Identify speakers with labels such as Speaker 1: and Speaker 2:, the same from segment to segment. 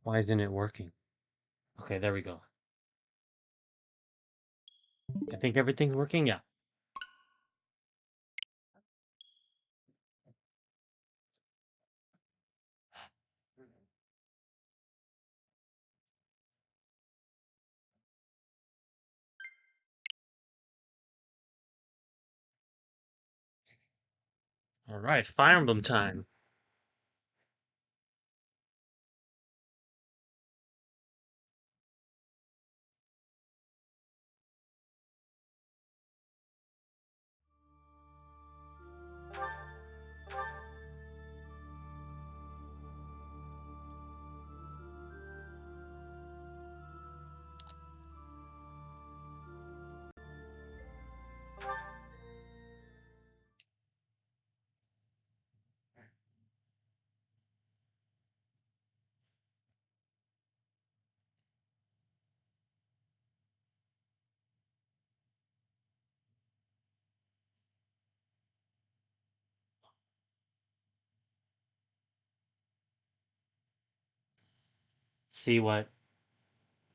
Speaker 1: Why isn't it working? Okay, there we go. I think everything's working. Yeah. All right, Fire Emblem time. See what?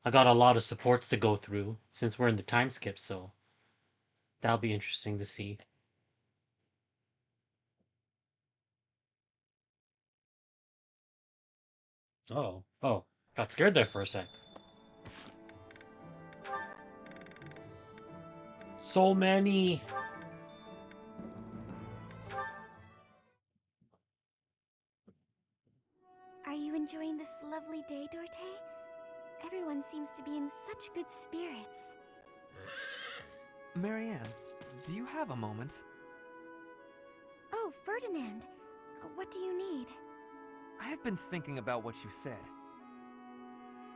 Speaker 1: I got a lot of supports to go through since we're in the time skip, so that'll be interesting to see. Oh, got scared there for a sec. So many.
Speaker 2: Are you enjoying this lovely day, Dorte? Everyone seems to be in such good spirits.
Speaker 3: Marianne, do you have a moment?
Speaker 2: Oh, Ferdinand. What do you need?
Speaker 3: I have been thinking about what you said.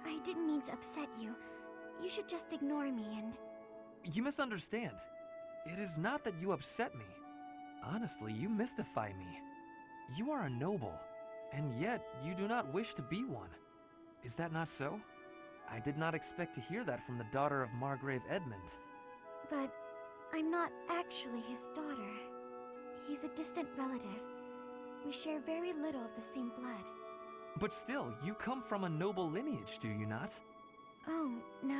Speaker 2: I didn't mean to upset you. You should just ignore me and...
Speaker 3: You misunderstand. It is not that you upset me. Honestly, you mystify me. You are a noble, and yet you do not wish to be one. Is that not so? I did not expect to hear that from the daughter of Margrave Edmund.
Speaker 2: But I'm not actually his daughter. He's a distant relative. We share very little of the same blood.
Speaker 3: But still, you come from a noble lineage, do you not?
Speaker 2: Oh, no.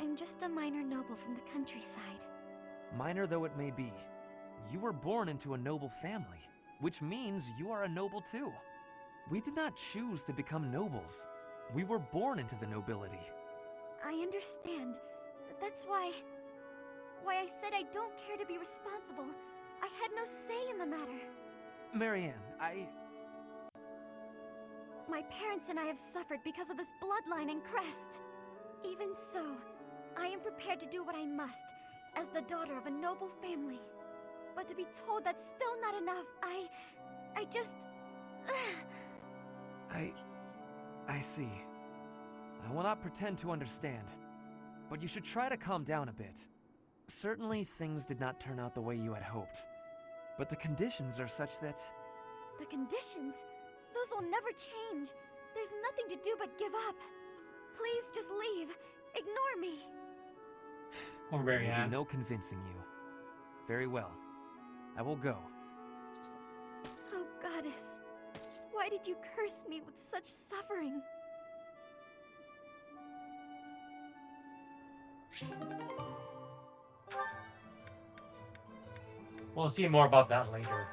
Speaker 2: I'm just a minor noble from the countryside.
Speaker 3: Minor though it may be, you were born into a noble family, which means you are a noble too. We did not choose to become nobles. We were born into the nobility.
Speaker 2: I understand, but that's why I said I don't care to be responsible. I had no say in the matter.
Speaker 3: Marianne,
Speaker 2: My parents and I have suffered because of this bloodline and crest. Even so, I am prepared to do what I must, as the daughter of a noble family. But to be told that's still not enough, I just...
Speaker 3: I see. I will not pretend to understand, but you should try to calm down a bit. Certainly, things did not turn out the way you had hoped, but the conditions are such that...
Speaker 2: The conditions? Those will never change. There's nothing to do but give up. Please just leave. Ignore me.
Speaker 1: Or
Speaker 3: There will
Speaker 1: Marianne.
Speaker 3: be no convincing you. Very well. I will go.
Speaker 2: Oh, Goddess. Why did you curse me with such suffering?
Speaker 1: We'll see more about that later.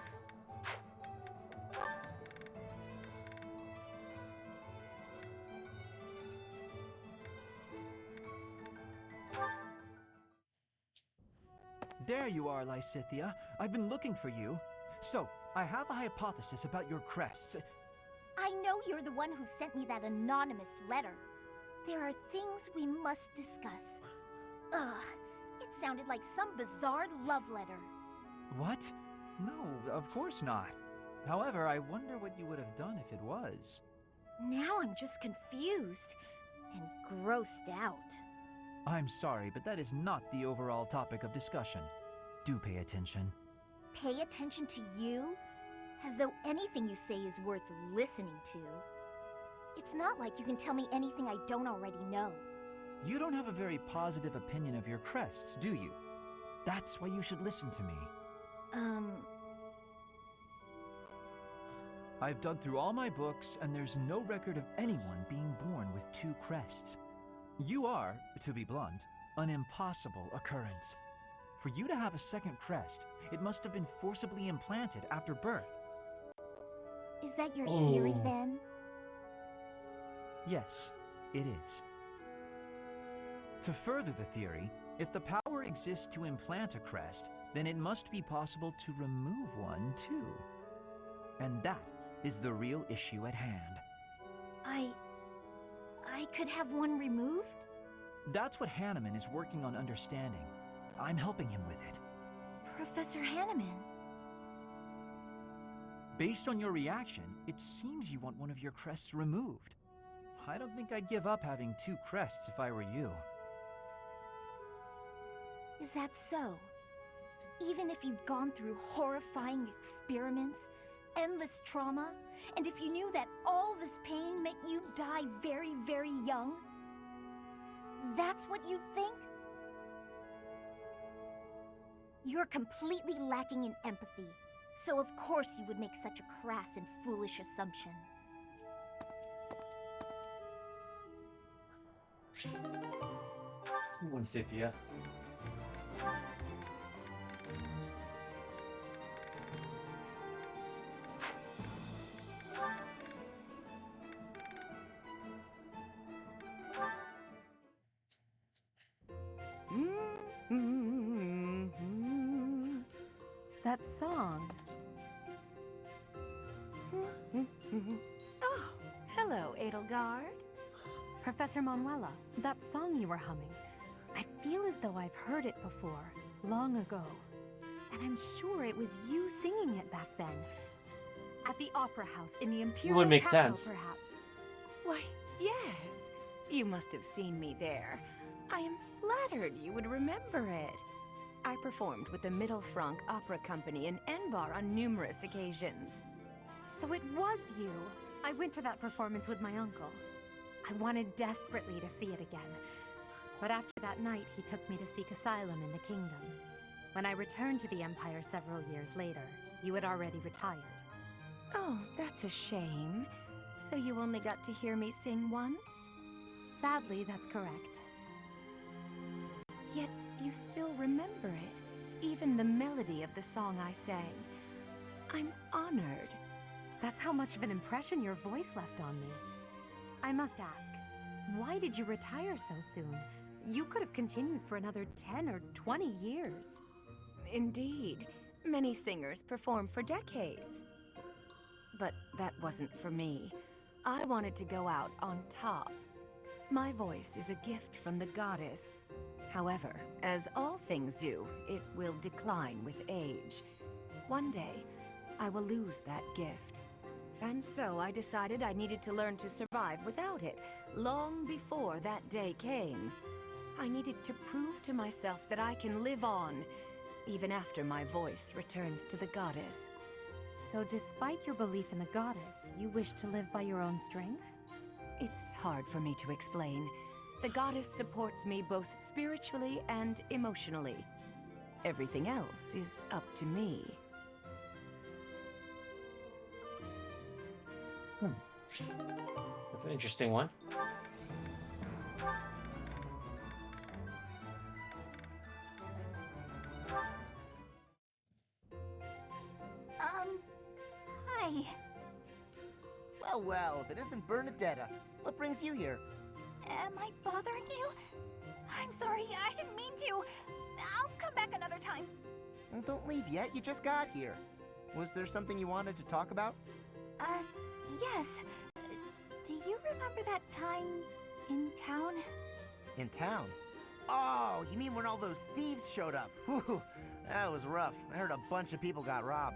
Speaker 4: There you are, Lysithea. I've been looking for you. So, I have a hypothesis about your crests.
Speaker 5: I know you're the one who sent me that anonymous letter. There are things we must discuss. Ugh, it sounded like some bizarre love letter.
Speaker 4: What? No, of course not. However, I wonder what you would have done if it was.
Speaker 5: Now I'm just confused and grossed out.
Speaker 4: I'm sorry, but that is not the overall topic of discussion. Do pay attention.
Speaker 5: Pay attention to you? As though anything you say is worth listening to. It's not like you can tell me anything I don't already know.
Speaker 4: You don't have a very positive opinion of your crests, do you? That's why you should listen to me. I've dug through all my books, and there's no record of anyone being born with 2 crests. You are, to be blunt, an impossible occurrence. For you to have a second crest, it must have been forcibly implanted after birth.
Speaker 5: Is that your theory
Speaker 1: Oh.
Speaker 5: then?
Speaker 4: Yes, it is. To further the theory, if the power exists to implant a crest, then it must be possible to remove one too. And that is the real issue at hand.
Speaker 5: I could have one removed?
Speaker 4: That's what Hanneman is working on understanding. I'm helping him with it.
Speaker 5: Professor Hanneman.
Speaker 4: Based on your reaction, it seems you want one of your crests removed. I don't think I'd give up having 2 crests if I were you.
Speaker 5: Is that so? Even if you'd gone through horrifying experiments, endless trauma, and if you knew that all this pain meant you'd die very, very young? That's what you'd think? You're completely lacking in empathy, so of course you would make such a crass and foolish assumption.
Speaker 1: One Cynthia.
Speaker 6: That song.
Speaker 7: Oh, hello, Edelgard.
Speaker 6: Professor Manuela, that song you were humming. I feel as though I've heard it before, long ago. And I'm sure it was you singing it back then. At the Opera House in the Imperial
Speaker 1: would make
Speaker 6: capital,
Speaker 1: sense.
Speaker 6: perhaps.
Speaker 7: Why, yes. You must have seen me there. I am flattered you would remember it. I performed with the Mittelfrank Opera Company in Enbar on numerous occasions.
Speaker 6: So it was you. I went to that performance with my uncle. I wanted desperately to see it again. But after that night, he took me to seek asylum in the kingdom. When I returned to the Empire several years later, you had already retired.
Speaker 7: Oh, that's a shame. So you only got to hear me sing once?
Speaker 6: Sadly, that's correct.
Speaker 7: Yet you still remember it, even the melody of the song I sang. I'm honored.
Speaker 6: That's how much of an impression your voice left on me. I must ask, why did you retire so soon? You could have continued for another 10 or 20 years.
Speaker 7: Indeed, many singers perform for decades. But that wasn't for me. I wanted to go out on top. My voice is a gift from the goddess. However, as all things do, it will decline with age. One day, I will lose that gift. And so I decided I needed to learn to survive without it, long before that day came. I needed to prove to myself that I can live on, even after my voice returns to the goddess.
Speaker 6: So despite your belief in the goddess, you wish to live by your own strength?
Speaker 7: It's hard for me to explain. The goddess supports me both spiritually and emotionally. Everything else is up to me.
Speaker 1: That's an interesting one.
Speaker 5: Hi.
Speaker 8: Well, well, if it isn't Bernadetta, what brings you here?
Speaker 2: Am I bothering you? I'm sorry, I didn't mean to. I'll come back another time.
Speaker 8: Well, don't leave yet, you just got here. Was there something you wanted to talk about?
Speaker 2: Yes. Do you remember that time in town?
Speaker 8: In town? Oh, you mean when all those thieves showed up? Whew, that was rough. I heard a bunch of people got robbed.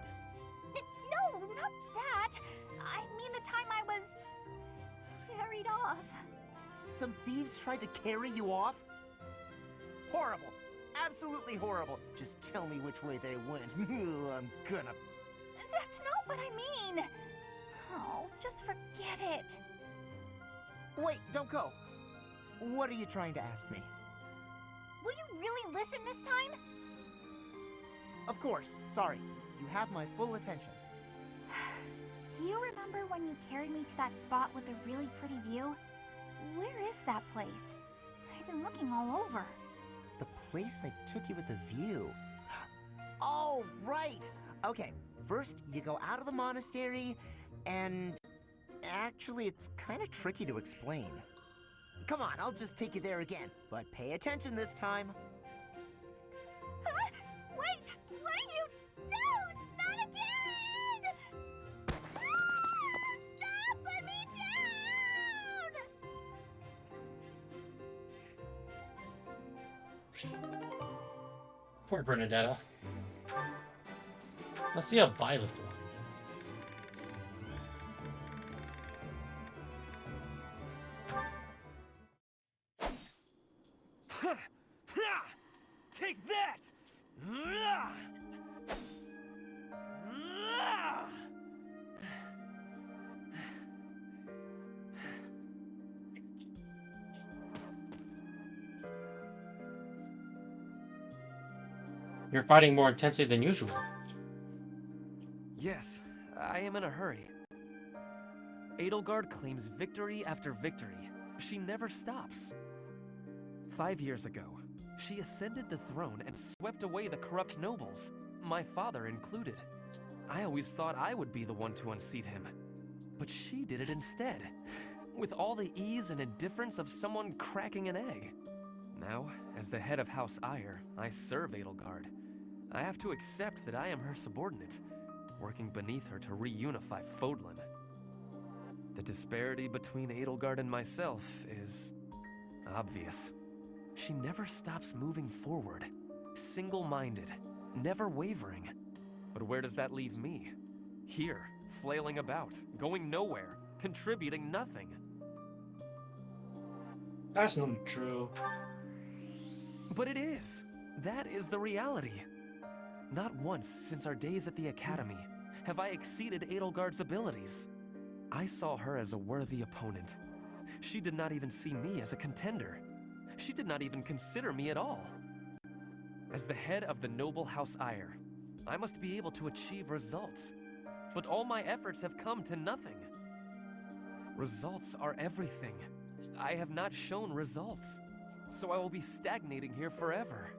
Speaker 2: No, not that. I mean the time I was carried off.
Speaker 8: Some thieves tried to carry you off? Horrible. Absolutely horrible. Just tell me which way they went. I'm gonna...
Speaker 2: That's not what I mean. Oh, just forget it.
Speaker 8: Wait, don't go. What are you trying to ask me?
Speaker 2: Will you really listen this time?
Speaker 8: Of course. Sorry. You have my full attention.
Speaker 2: Do
Speaker 5: Do you remember when you carried me to that spot with a really pretty view? Where is that place? I've been looking all over.
Speaker 8: The place I took you with the view. Oh, right! Okay, first you go out of the monastery, and actually it's kind of tricky to explain. Come on, I'll just take you there again, but pay attention this time.
Speaker 5: Huh? Wait! What are you... No! Not again! Stop! Put me down!
Speaker 1: Poor Bernadetta. Let's see a Byleth one.
Speaker 3: Take that!
Speaker 1: You're fighting more intensely than usual.
Speaker 3: Yes, I am in a hurry. Edelgard claims victory after victory. She never stops. 5 years ago, she ascended the throne and swept away the corrupt nobles, my father included. I always thought I would be the one to unseat him. But she did it instead, with all the ease and indifference of someone cracking an egg. Now, as the head of House Eyre, I serve Edelgard. I have to accept that I am her subordinate, working beneath her to reunify Fodlan. The disparity between Edelgard and myself is obvious. She never stops moving forward, single-minded, never wavering. But where does that leave me? Here, flailing about, going nowhere, contributing nothing.
Speaker 1: That's not true.
Speaker 3: But it is. That is the reality. Not once since our days at the Academy have I exceeded Edelgard's abilities. I saw her as a worthy opponent. She did not even see me as a contender. She did not even consider me at all. As the head of the noble House Eyre, I must be able to achieve results. But all my efforts have come to nothing. Results are everything. I have not shown results, so I will be stagnating here forever.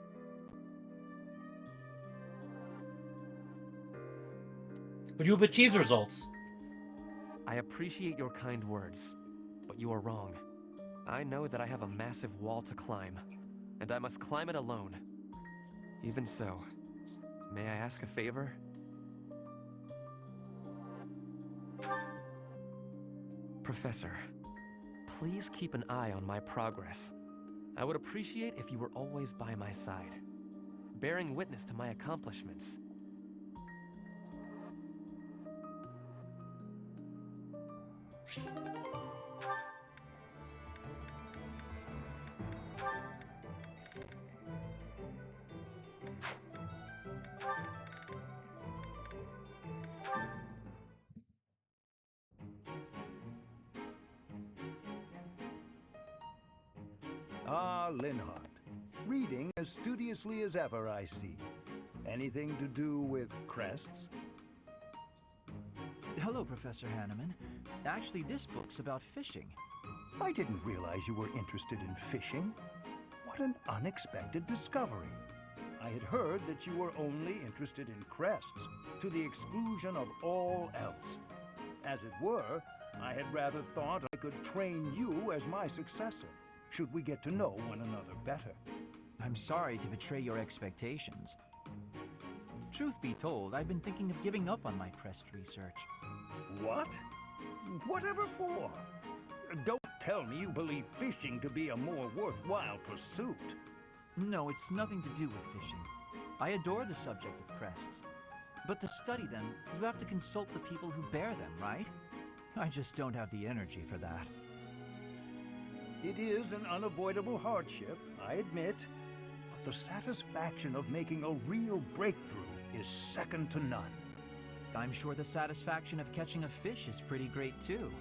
Speaker 1: But you've achieved results.
Speaker 3: I appreciate your kind words, but you are wrong. I know that I have a massive wall to climb, and I must climb it alone. Even so, may I ask a favor? Professor, please keep an eye on my progress. I would appreciate if you were always by my side, bearing witness to my accomplishments.
Speaker 9: Ah, Linhardt. Reading as studiously as ever, I see. Anything to do with crests?
Speaker 4: Hello, Professor Hanneman. Actually, this book's about fishing.
Speaker 9: I didn't realize you were interested in fishing. What an unexpected discovery. I had heard that you were only interested in crests, to the exclusion of all else. As it were, I had rather thought I could train you as my successor, should we get to know one another better.
Speaker 4: I'm sorry to betray your expectations. Truth be told, I've been thinking of giving up on my crest research.
Speaker 9: What? Whatever for? Don't tell me you believe fishing to be a more worthwhile pursuit.
Speaker 4: No, it's nothing to do with fishing. I adore the subject of crests. But to study them, you have to consult the people who bear them, right? I just don't have the energy for that.
Speaker 9: It is an unavoidable hardship, I admit, but the satisfaction of making a real breakthrough is second to none.
Speaker 4: I'm sure the satisfaction of catching a fish is pretty great too.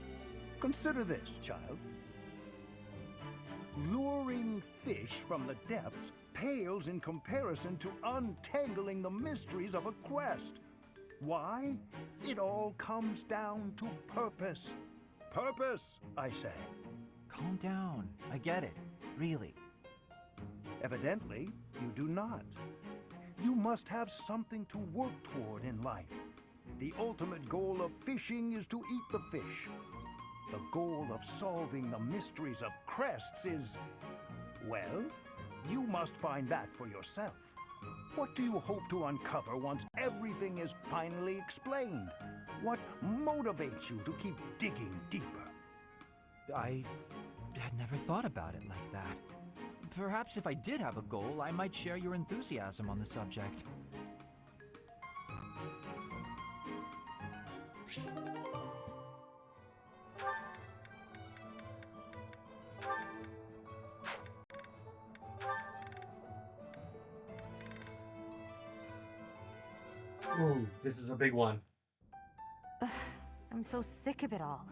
Speaker 9: Consider this, child. Luring fish from the depths pales in comparison to untangling the mysteries of a quest. Why? It all comes down to purpose. Purpose, I say.
Speaker 4: Calm down. I get it. Really.
Speaker 9: Evidently, you do not. You must have something to work toward in life. The ultimate goal of fishing is to eat the fish. The goal of solving the mysteries of crests is, well, you must find that for yourself. What do you hope to uncover once everything is finally explained? What motivates you to keep digging deeper?
Speaker 4: I had never thought about it like that. Perhaps if I did have a goal, I might share your enthusiasm on the subject.
Speaker 1: Ooh, this is a big one.
Speaker 6: I'm so sick of it all.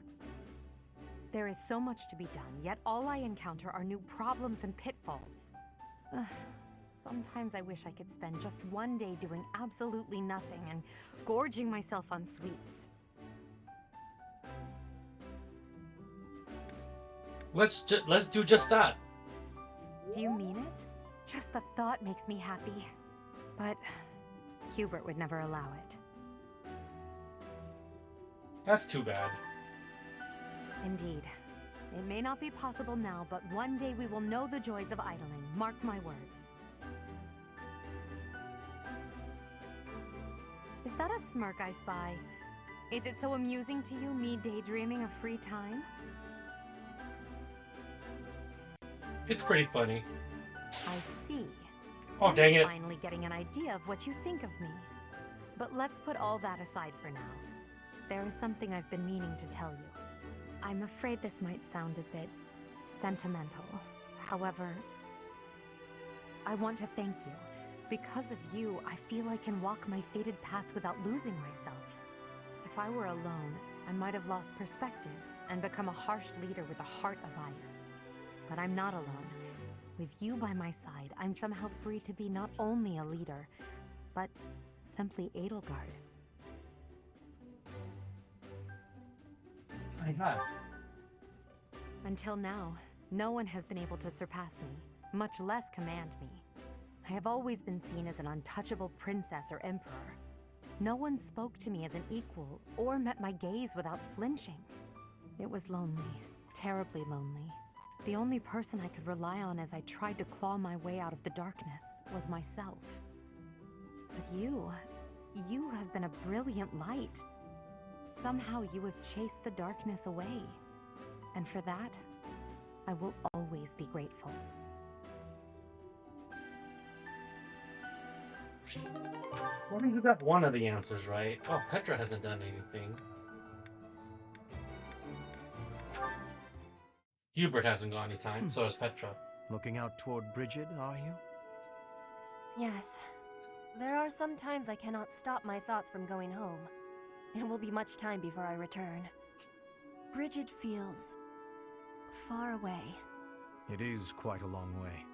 Speaker 6: There is so much to be done, yet all I encounter are new problems and pitfalls. Sometimes I wish I could spend just one day doing absolutely nothing and gorging myself on sweets.
Speaker 1: Let's do just that.
Speaker 6: Do you mean it? Just the thought makes me happy. But Hubert would never allow it.
Speaker 1: That's too bad.
Speaker 6: Indeed. It may not be possible now, but one day we will know the joys of idling. Mark my words. Is that a smirk I spy? Is it so amusing to you, me daydreaming of free time?
Speaker 1: It's pretty funny.
Speaker 6: I see.
Speaker 1: Oh, dang it.
Speaker 6: Finally getting an idea of what you think of me. But let's put all that aside for now. There is something I've been meaning to tell you. I'm afraid this might sound a bit sentimental. However, I want to thank you. Because of you, I feel I can walk my fated path without losing myself. If I were alone, I might have lost perspective and become a harsh leader with a heart of ice. But I'm not alone. With you by my side, I'm somehow free to be not only a leader, but simply Edelgard.
Speaker 1: I have.
Speaker 6: Until now, no one has been able to surpass me, much less command me. I have always been seen as an untouchable princess or emperor. No one spoke to me as an equal or met my gaze without flinching. It was lonely, terribly lonely. The only person I could rely on as I tried to claw my way out of the darkness was myself. But you have been a brilliant light. Somehow you have chased the darkness away. And for that, I will always be grateful.
Speaker 1: What means that one of the answers, right? Oh, Petra hasn't done anything. Hubert hasn't gone any time, so has Petra.
Speaker 3: Looking out toward Bridget, are you?
Speaker 7: Yes. There are some times I cannot stop my thoughts from going home. It will be much time before I return. Bridget feels far away.
Speaker 3: It is quite a long way.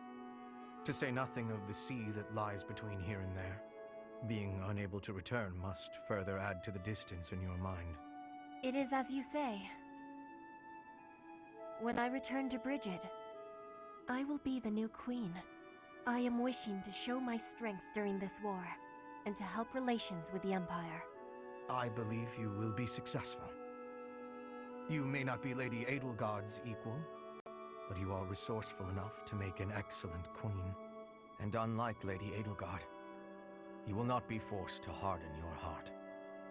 Speaker 3: To say nothing of the sea that lies between here and there. Being unable to return must further add to the distance in your mind.
Speaker 7: It is as you say. When I return to Bridget, I will be the new queen. I am wishing to show my strength during this war, and to help relations with the Empire.
Speaker 3: I believe you will be successful. You may not be Lady Edelgard's equal, but you are resourceful enough to make an excellent queen. And unlike Lady Edelgard, you will not be forced to harden your heart.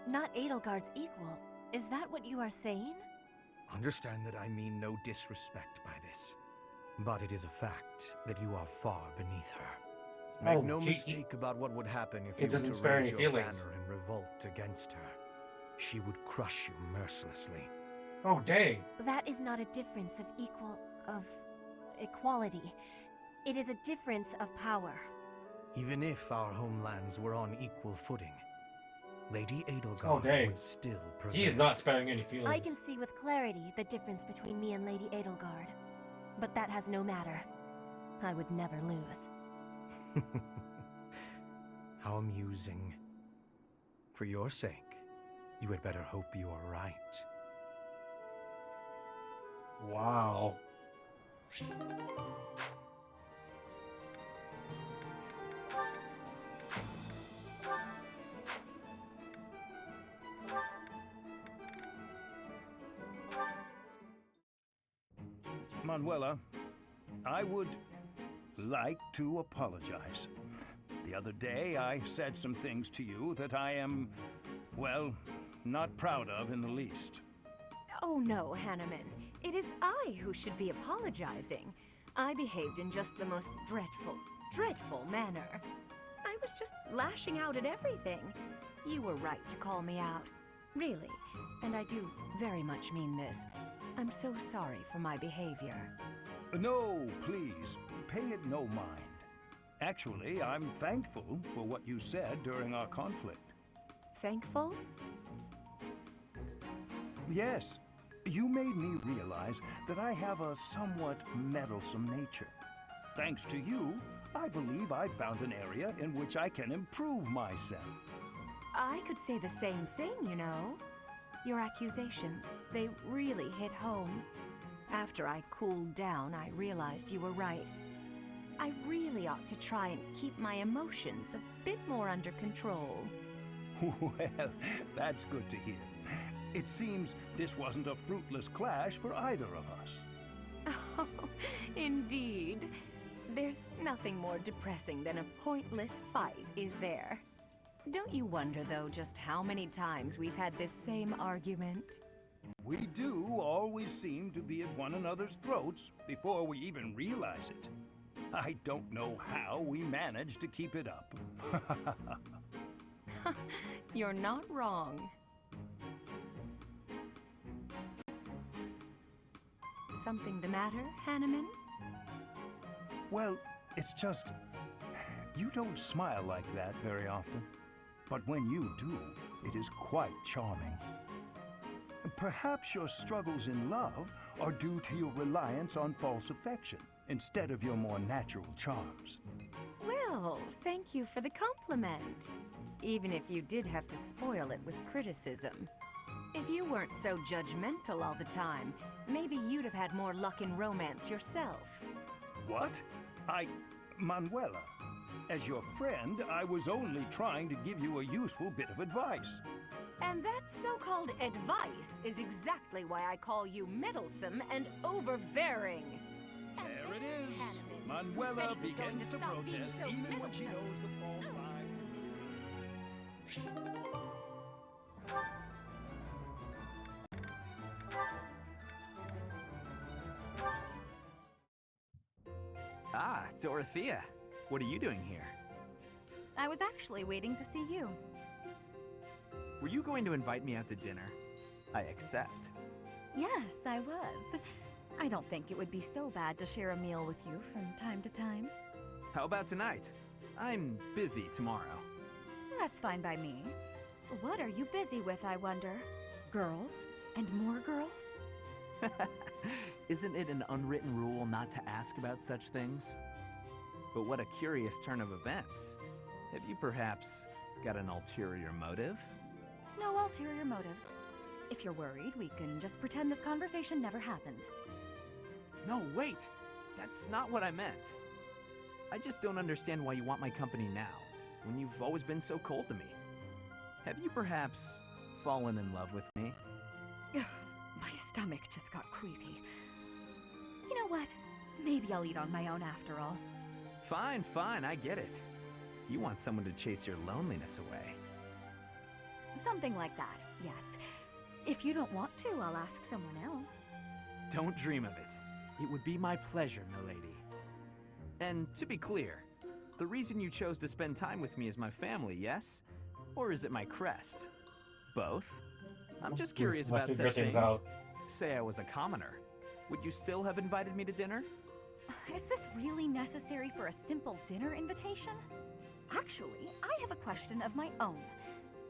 Speaker 7: Not Edelgard's equal? Is that what you are saying?
Speaker 3: Understand that I mean no disrespect by this, but it is a fact that you are far beneath her. Make no mistake about what would happen if you were to raise your banner in revolt against her. She would crush you mercilessly.
Speaker 1: Oh, dang.
Speaker 7: That is not a difference of equality. It is a difference of power.
Speaker 3: Even if our homelands were on equal footing, Lady Edelgard would still prevail.
Speaker 1: He is not sparing any feelings.
Speaker 7: I can see with clarity the difference between me and Lady Edelgard. But that has no matter. I would never lose.
Speaker 3: How amusing.
Speaker 4: For your sake, you had better hope you are right.
Speaker 1: Wow.
Speaker 9: Manuela, I would like to apologize. The other day, I said some things to you that I am, well, not proud of in the least.
Speaker 7: Oh no, Hanneman. It is I who should be apologizing. I behaved in just the most dreadful manner. I was just lashing out at everything. You were right to call me out. Really, and I do very much mean this. I'm so sorry for my behavior.
Speaker 9: No, please, pay it no mind. Actually, I'm thankful for what you said during our conflict.
Speaker 7: Thankful?
Speaker 9: Yes, you made me realize that I have a somewhat meddlesome nature. Thanks to you, I believe I found an area in which I can improve myself.
Speaker 7: I could say the same thing, you know. Your accusations, they really hit home. After I cooled down, I realized you were right. I really ought to try and keep my emotions a bit more under control.
Speaker 9: Well, that's good to hear. It seems this wasn't a fruitless clash for either of us.
Speaker 7: Oh, indeed. There's nothing more depressing than a pointless fight, is there? Don't you wonder, though, just how many times we've had this same argument?
Speaker 9: We do always seem to be at one another's throats before we even realize it. I don't know how we manage to keep it up.
Speaker 7: You're not wrong. Something the matter, Hanneman?
Speaker 9: Well, it's just... you don't smile like that very often. But when you do, it is quite charming. Perhaps your struggles in love are due to your reliance on false affection instead of your more natural charms.
Speaker 7: Well, thank you for the compliment. Even if you did have to spoil it with criticism. If you weren't so judgmental all the time, maybe you'd have had more luck in romance yourself.
Speaker 9: What? Manuela, as your friend, I was only trying to give you a useful bit of advice.
Speaker 7: And that so-called advice is exactly why I call you meddlesome and overbearing. And
Speaker 9: There it
Speaker 7: there's
Speaker 9: is.
Speaker 7: Hanneman, who said
Speaker 9: Manuela
Speaker 7: he was going
Speaker 9: begins to
Speaker 7: stop being
Speaker 9: protest
Speaker 7: so
Speaker 9: even when she
Speaker 7: meddlesome.
Speaker 9: knows the fault lies with the sea.
Speaker 10: Ah, Dorothea. What are you doing here?
Speaker 2: I was actually waiting to see you.
Speaker 10: Were you going to invite me out to dinner? I accept.
Speaker 2: Yes, I was. I don't think it would be so bad to share a meal with you from time to time.
Speaker 10: How about tonight? I'm busy tomorrow.
Speaker 2: That's fine by me. What are you busy with, I wonder? Girls? And more girls?
Speaker 10: Isn't it an unwritten rule not to ask about such things? But what a curious turn of events. Have you perhaps got an ulterior motive?
Speaker 2: No ulterior motives. If you're worried, we can just pretend this conversation never happened.
Speaker 10: No, wait! That's not what I meant. I just don't understand why you want my company now, when you've always been so cold to me. Have you perhaps fallen in love with me?
Speaker 2: My stomach just got queasy. You know what? Maybe I'll eat on my own after all.
Speaker 10: Fine, fine, I get it. You want someone to chase your loneliness away.
Speaker 2: Something like that, yes. If you don't want to, I'll ask someone else.
Speaker 10: Don't dream of it. It would be my pleasure, milady. And to be clear, the reason you chose to spend time with me is my family, yes? Or is it my crest? Both? I'm just curious
Speaker 1: Let's
Speaker 10: about
Speaker 1: figure
Speaker 10: such things.
Speaker 1: out.
Speaker 10: Say I was a commoner. Would you still have invited me to dinner?
Speaker 2: Is this really necessary for a simple dinner invitation? Actually, I have a question of my own.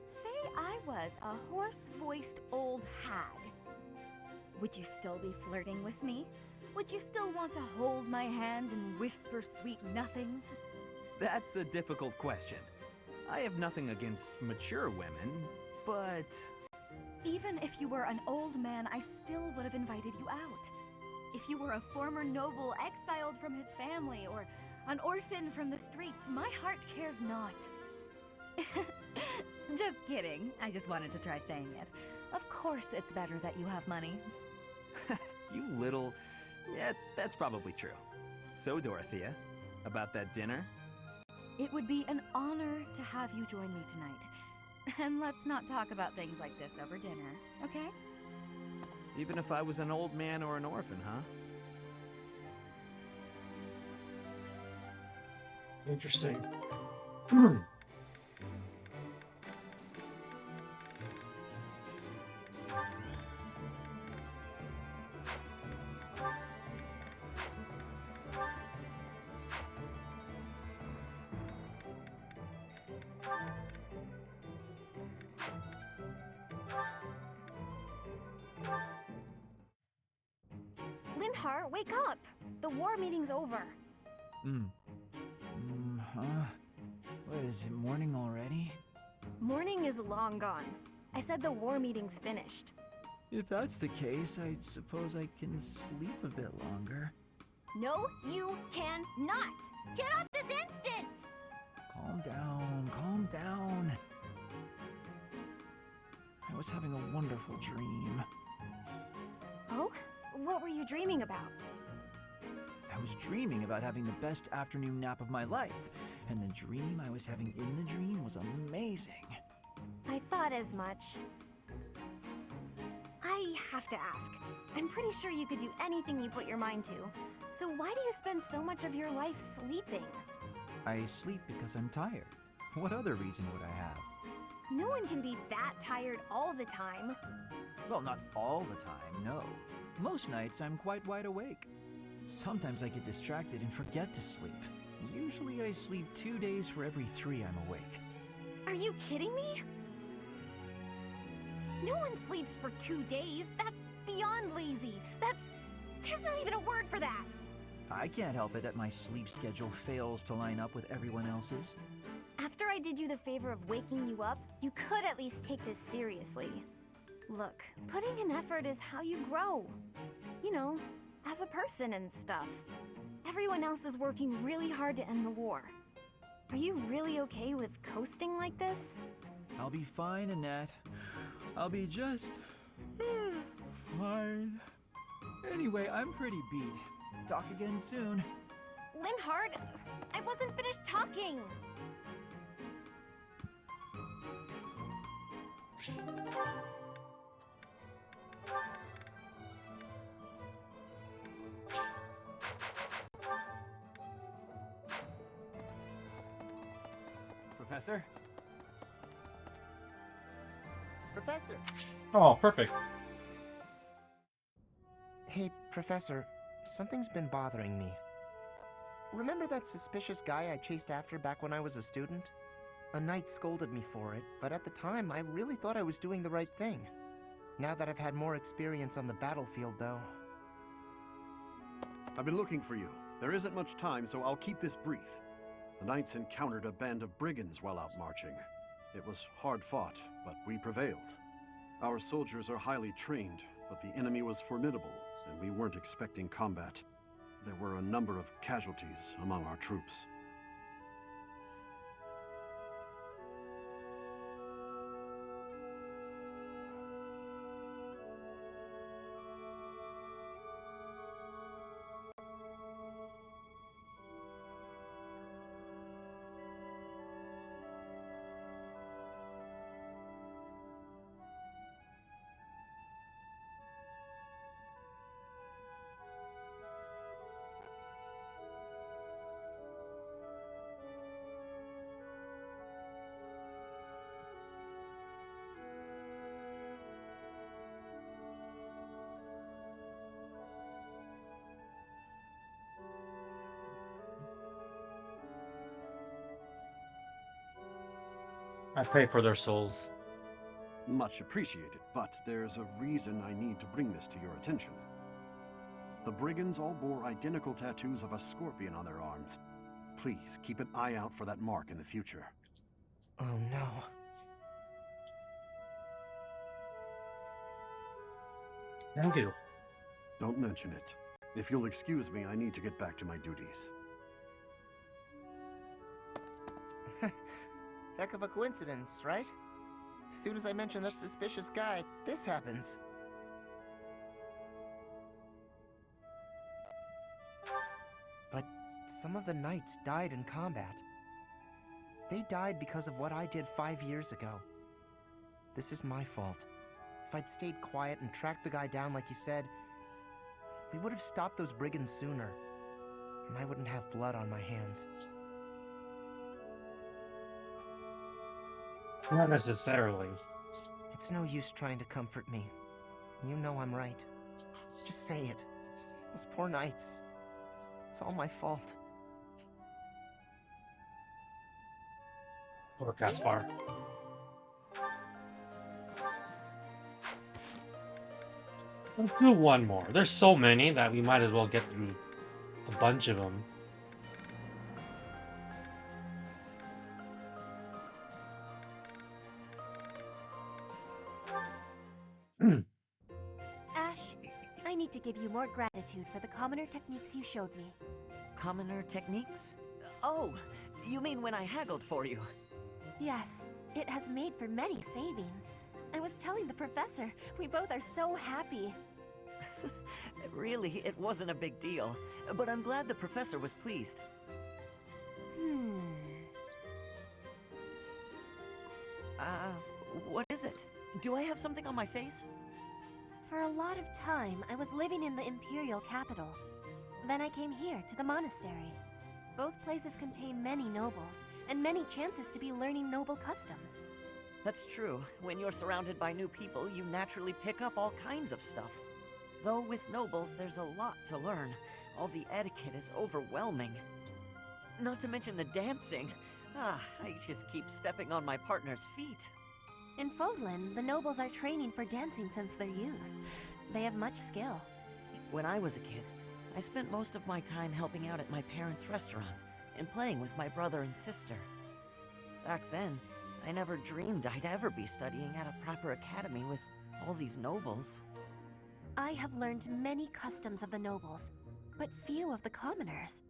Speaker 2: Say I was a hoarse-voiced old hag. Would you still be flirting with me? Would you still want to hold my hand and whisper sweet nothings?
Speaker 10: That's a difficult question. I have nothing against mature women, but...
Speaker 2: Even if you were an old man, I still would have invited you out. If you were a former noble exiled from his family, or an orphan from the streets, my heart cares not.
Speaker 6: Just kidding. I just wanted to try saying it. Of course it's better that you have money.
Speaker 10: You little... Yeah, that's probably true. So, Dorothea, about that dinner?
Speaker 2: It would be an honor to have you join me tonight. And let's not talk about things like this over dinner, okay?
Speaker 10: Even if I was an old man or an orphan, huh?
Speaker 1: Interesting.
Speaker 2: Linhart, wake up! The war meeting's over.
Speaker 4: What is it, morning already?
Speaker 2: Morning is long gone. I said the war meeting's finished.
Speaker 4: If that's the case, I suppose I can sleep a bit longer.
Speaker 2: No, you cannot! Get up this instant!
Speaker 4: Calm down, calm down. I was having a wonderful dream.
Speaker 2: Oh? What were you dreaming about?
Speaker 4: I was dreaming about having the best afternoon nap of my life, and the dream I was having in the dream was amazing.
Speaker 2: I thought as much. I have to ask. I'm pretty sure you could do anything you put your mind to. So why do you spend so much of your life sleeping?
Speaker 4: I sleep because I'm tired. What other reason would I have?
Speaker 2: No one can be that tired all the time.
Speaker 4: Well, not all the time, no. Most nights I'm quite wide awake. Sometimes I get distracted and forget to sleep. Usually I sleep 2 days for every 3 I'm awake.
Speaker 2: Are you kidding me? No one sleeps for 2 days. That's beyond lazy. There's not even a word for that.
Speaker 4: I can't help it that my sleep schedule fails to line up with everyone else's.
Speaker 2: After I did you the favor of waking you up, you could at least take this seriously. Look, putting in effort is how you grow. You know, as a person and stuff. Everyone else is working really hard to end the war. Are you really okay with coasting like this?
Speaker 4: I'll be fine, Annette. I'll be just fine. Anyway, I'm pretty beat. Talk again soon.
Speaker 2: Linhart, I wasn't finished talking.
Speaker 3: Professor?
Speaker 8: Professor!
Speaker 1: Oh, perfect.
Speaker 8: Hey, Professor, something's been bothering me. Remember that suspicious guy I chased after back when I was a student? A knight scolded me for it, but at the time I really thought I was doing the right thing. Now that I've had more experience on the battlefield, though...
Speaker 11: I've been looking for you. There isn't much time, so I'll keep this brief. The knights encountered a band of brigands while out marching. It was hard fought, but we prevailed. Our soldiers are highly trained, but the enemy was formidable, and we weren't expecting combat. There were a number of casualties among our troops.
Speaker 1: I pray for their souls.
Speaker 11: Much appreciated, but there's a reason I need to bring this to your attention. The brigands all bore identical tattoos of a scorpion on their arms. Please keep an eye out for that mark in the future.
Speaker 8: Oh no.
Speaker 1: Thank you.
Speaker 11: Don't mention it. If you'll excuse me, I need to get back to my duties.
Speaker 8: Heck of a coincidence, right? As soon as I mention that suspicious guy, this happens. But some of the knights died in combat. They died because of what I did 5 years ago. This is my fault. If I'd stayed quiet and tracked the guy down like you said, we would have stopped those brigands sooner, and I wouldn't have blood on my hands.
Speaker 1: Not necessarily.
Speaker 8: It's no use trying to comfort me. You know I'm right. Just say it. Those poor knights. It's all my fault.
Speaker 1: Poor Caspar. Let's do one more. There's so many that we might as well get through a bunch of them.
Speaker 7: Ash, I need to give you more gratitude for the commoner techniques you showed me.
Speaker 12: Commoner techniques? Oh, you mean when I haggled for you?
Speaker 7: Yes, it has made for many savings. I was telling the professor, we both are so happy.
Speaker 12: Really, it wasn't a big deal, but I'm glad the professor was pleased. What is it? Do I have something on my face?
Speaker 7: For a lot of time, I was living in the Imperial capital. Then I came here, to the monastery. Both places contain many nobles, and many chances to be learning noble customs.
Speaker 12: That's true. When you're surrounded by new people, you naturally pick up all kinds of stuff. Though with nobles, there's a lot to learn. All the etiquette is overwhelming. Not to mention the dancing. I just keep stepping on my partner's feet.
Speaker 7: In Fodlan, the nobles are training for dancing since their youth. They have much skill.
Speaker 12: When I was a kid, I spent most of my time helping out at my parents' restaurant and playing with my brother and sister. Back then, I never dreamed I'd ever be studying at a proper academy with all these nobles.
Speaker 7: I have learned many customs of the nobles, but few of the commoners.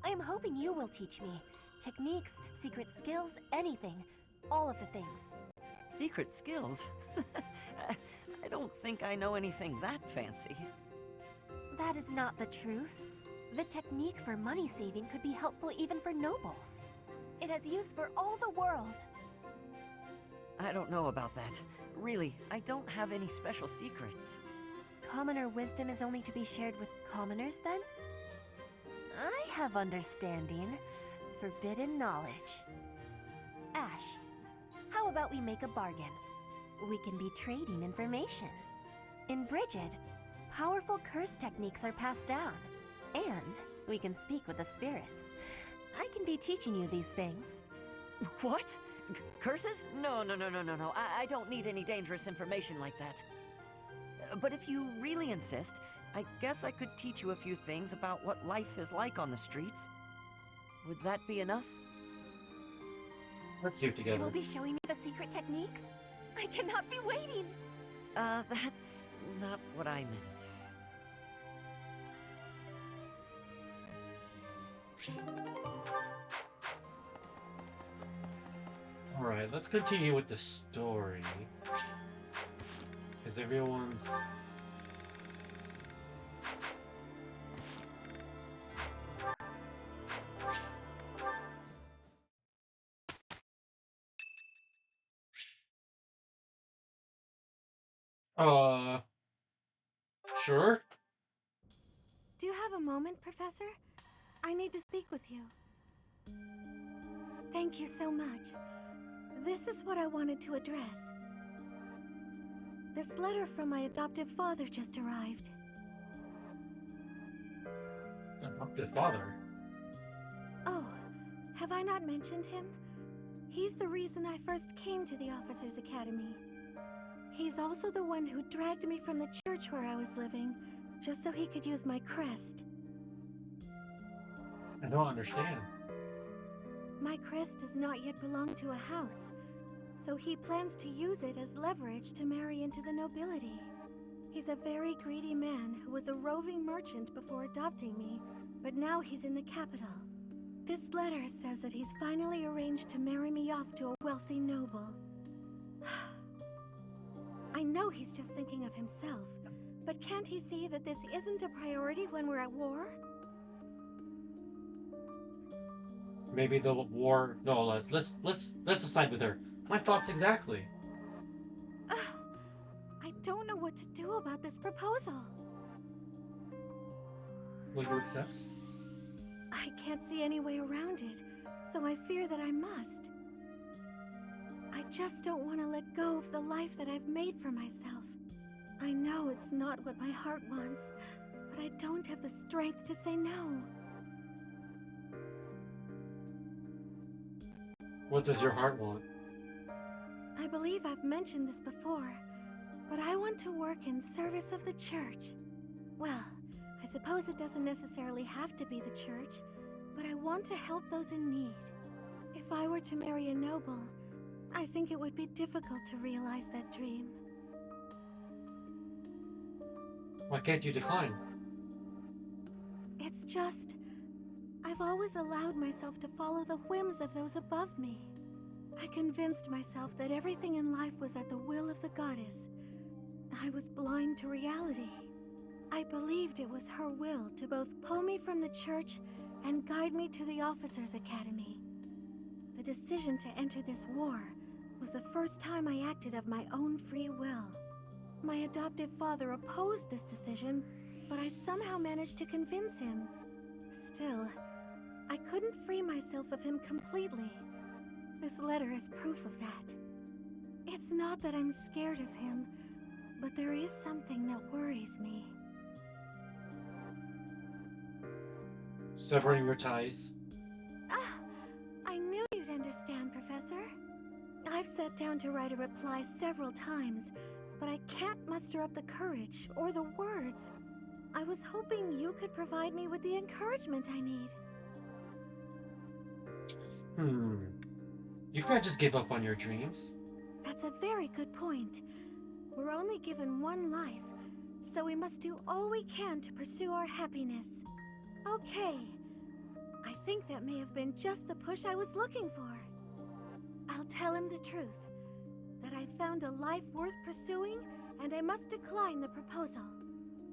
Speaker 7: I am hoping you will teach me. Techniques, secret skills, anything. All of the things.
Speaker 12: Secret skills? I don't think I know anything that fancy.
Speaker 7: That is not the truth. The technique for money saving could be helpful even for nobles. It has use for all the world.
Speaker 12: I don't know about that. Really, I don't have any special secrets.
Speaker 7: Commoner wisdom is only to be shared with commoners, then? I have understanding. Forbidden knowledge. Ash, how about we make a bargain? We can be trading information. In Brigid, powerful curse techniques are passed down. And we can speak with the spirits. I can be teaching you these things.
Speaker 12: What? Curses? No. I don't need any dangerous information like that. But if you really insist, I guess I could teach you a few things about what life is like on the streets. Would that be enough?
Speaker 1: Let's do it together.
Speaker 7: You will be showing me the secret techniques? I cannot be waiting!
Speaker 12: That's not what I meant.
Speaker 1: Alright, let's continue with the story. Because everyone's... Sure?
Speaker 6: Do you have a moment, Professor? I need to speak with you. Thank you so much. This is what I wanted to address. This letter from my adoptive father just arrived.
Speaker 1: Adoptive father?
Speaker 6: Oh, have I not mentioned him? He's the reason I first came to the Officers' Academy. He's also the one who dragged me from the church where I was living, just so he could use my crest.
Speaker 1: I don't understand.
Speaker 2: My crest does not yet belong to a house, so he plans to use it as leverage to marry into the nobility. He's a very greedy man who was a roving merchant before adopting me, but now he's in the capital. This letter says that he's finally arranged to marry me off to a wealthy noble. I know he's just thinking of himself, but can't he see that this isn't a priority when we're at war?
Speaker 1: Maybe the war. No, let's decide with her. My thoughts exactly.
Speaker 2: I don't know what to do about this proposal.
Speaker 1: Will you accept?
Speaker 2: I can't see any way around it, so I fear that I must. I just don't want to let go of the life that I've made for myself. I know it's not what my heart wants, but I don't have the strength to say no.
Speaker 1: What does your heart want?
Speaker 2: I believe I've mentioned this before, but I want to work in service of the church. Well, I suppose it doesn't necessarily have to be the church, but I want to help those in need. If I were to marry a noble, I think it would be difficult to realize that dream.
Speaker 1: Why can't you decline?
Speaker 2: It's just, I've always allowed myself to follow the whims of those above me. I convinced myself that everything in life was at the will of the goddess. I was blind to reality. I believed it was her will to both pull me from the church and guide me to the officers' academy. The decision to enter this war was the first time I acted of my own free will. My adoptive father opposed this decision, but I somehow managed to convince him. Still, I couldn't free myself of him completely. This letter is proof of that. It's not that I'm scared of him, but there is something that worries me.
Speaker 1: Severing your ties.
Speaker 2: I knew you'd understand, Professor. I've sat down to write a reply several times, but I can't muster up the courage or the words. I was hoping you could provide me with the encouragement I need.
Speaker 1: You can't just give up on your dreams.
Speaker 2: That's a very good point. We're only given one life, so we must do all we can to pursue our happiness. Okay. I think that may have been just the push I was looking for. I'll tell him the truth. That I found a life worth pursuing, and I must decline the proposal.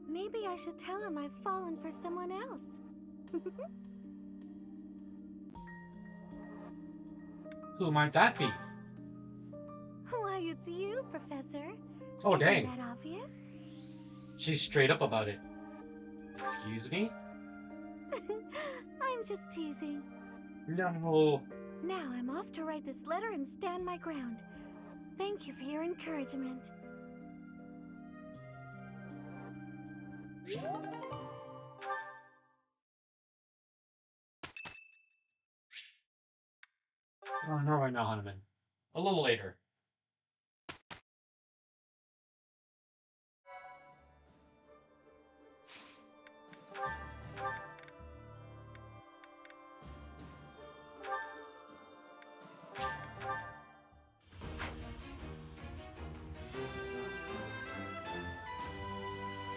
Speaker 2: Maybe I should tell him I've fallen for someone else.
Speaker 1: Who might that be?
Speaker 2: Why, it's you, Professor.
Speaker 1: Oh, dang.
Speaker 2: Isn't that obvious?
Speaker 1: She's straight up about it. Excuse me?
Speaker 2: I'm just teasing.
Speaker 1: No.
Speaker 2: Now I'm off to write this letter and stand my ground. Thank you for your encouragement.
Speaker 1: Oh, not right now, Hanuman. A little later.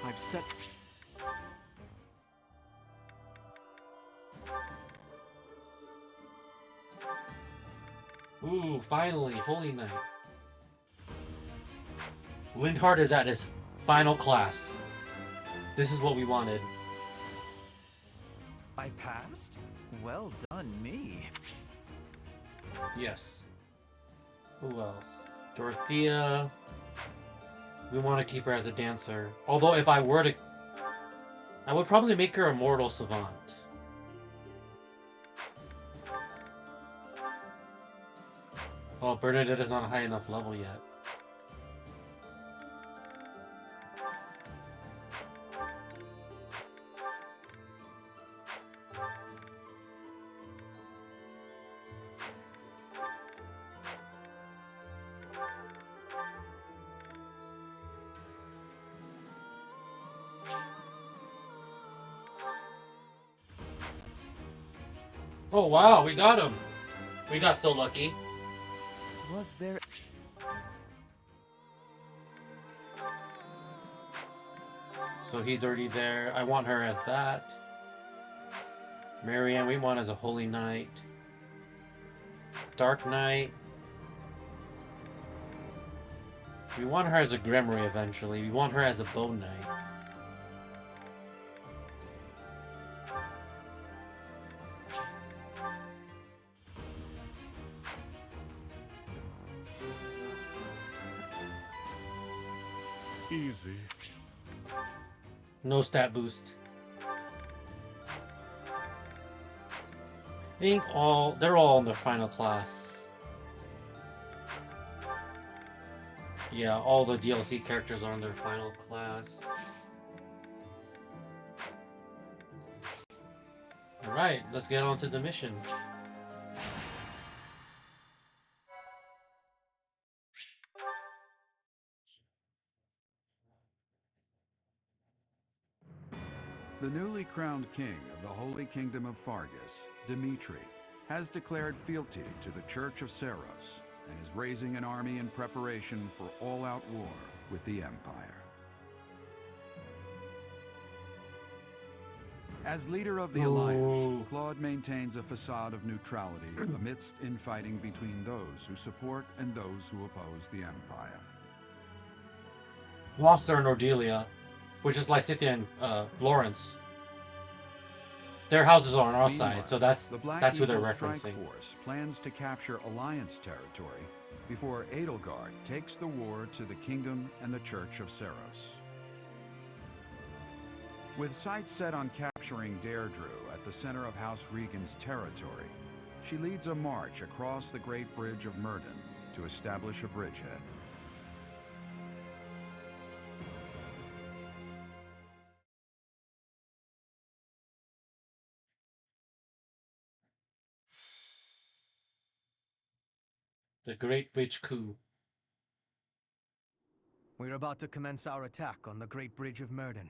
Speaker 3: I've set...
Speaker 1: Ooh, finally, Holy Night. Lindhart is at his final class. This is what we wanted.
Speaker 4: I passed? Well done, me.
Speaker 1: Yes. Who else? Dorothea. We want to keep her as a dancer. Although if I were to... I would probably make her a mortal savant. Oh, Bernadette is not a high enough level yet. Oh wow, we got him! We got so lucky.
Speaker 12: Was there...
Speaker 1: So he's already there. I want her as that. Marianne, we want as a Holy Knight. Dark Knight. We want her as a Grimoire eventually. We want her as a Bow Knight.
Speaker 11: Easy.
Speaker 1: No stat boost. I think they're all in their final class. Yeah, all the DLC characters are in their final class. Alright, let's get on to the mission.
Speaker 13: The newly crowned king of the Holy Kingdom of Fargus, Dimitri, has declared fealty to the Church of Seros and is raising an army in preparation for all-out war with the Empire. As leader of the Alliance, Claude maintains a facade of neutrality amidst infighting between those who support and those who oppose the Empire.
Speaker 1: Gloucester and Ordelia, which is Lysithea and Lawrence. Their houses are on our side, so that's who they're referencing.
Speaker 13: Strike Force plans to capture Alliance territory before Edelgard takes the war to the Kingdom and the Church of Seros. With sights set on capturing Deirdre at the center of House Regan's territory, she leads a march across the Great Bridge of Myrddin to establish a bridgehead.
Speaker 1: The Great Bridge Coup.
Speaker 3: We're about to commence our attack on the Great Bridge of Myrddin.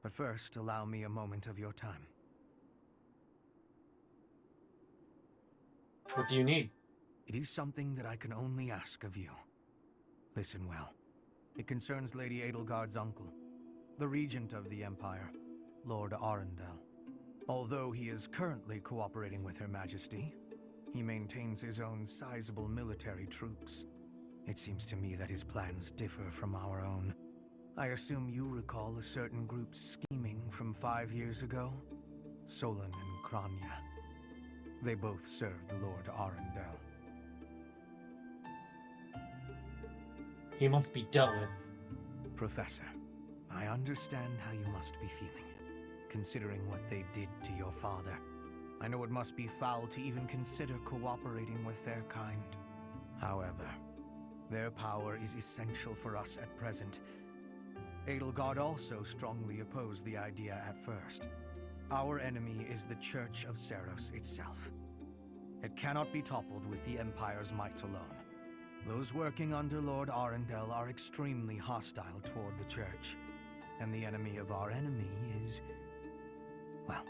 Speaker 3: But first, allow me a moment of your time.
Speaker 1: What do you need?
Speaker 3: It is something that I can only ask of you. Listen well. It concerns Lady Edelgard's uncle, the regent of the Empire, Lord Arundel. Although he is currently cooperating with Her Majesty, he maintains his own sizable military troops. It seems to me that his plans differ from our own. I assume you recall a certain group's scheming from 5 years ago? Solon and Kranya. They both served Lord Arundel.
Speaker 1: He must be dealt with.
Speaker 3: Professor, I understand how you must be feeling, considering what they did to your father. I know it must be foul to even consider cooperating with their kind. However, their power is essential for us at present. Edelgard also strongly opposed the idea at first. Our enemy is the Church of Seros itself. It cannot be toppled with the Empire's might alone. Those working under Lord Arundel are extremely hostile toward the Church. And the enemy of our enemy is... well,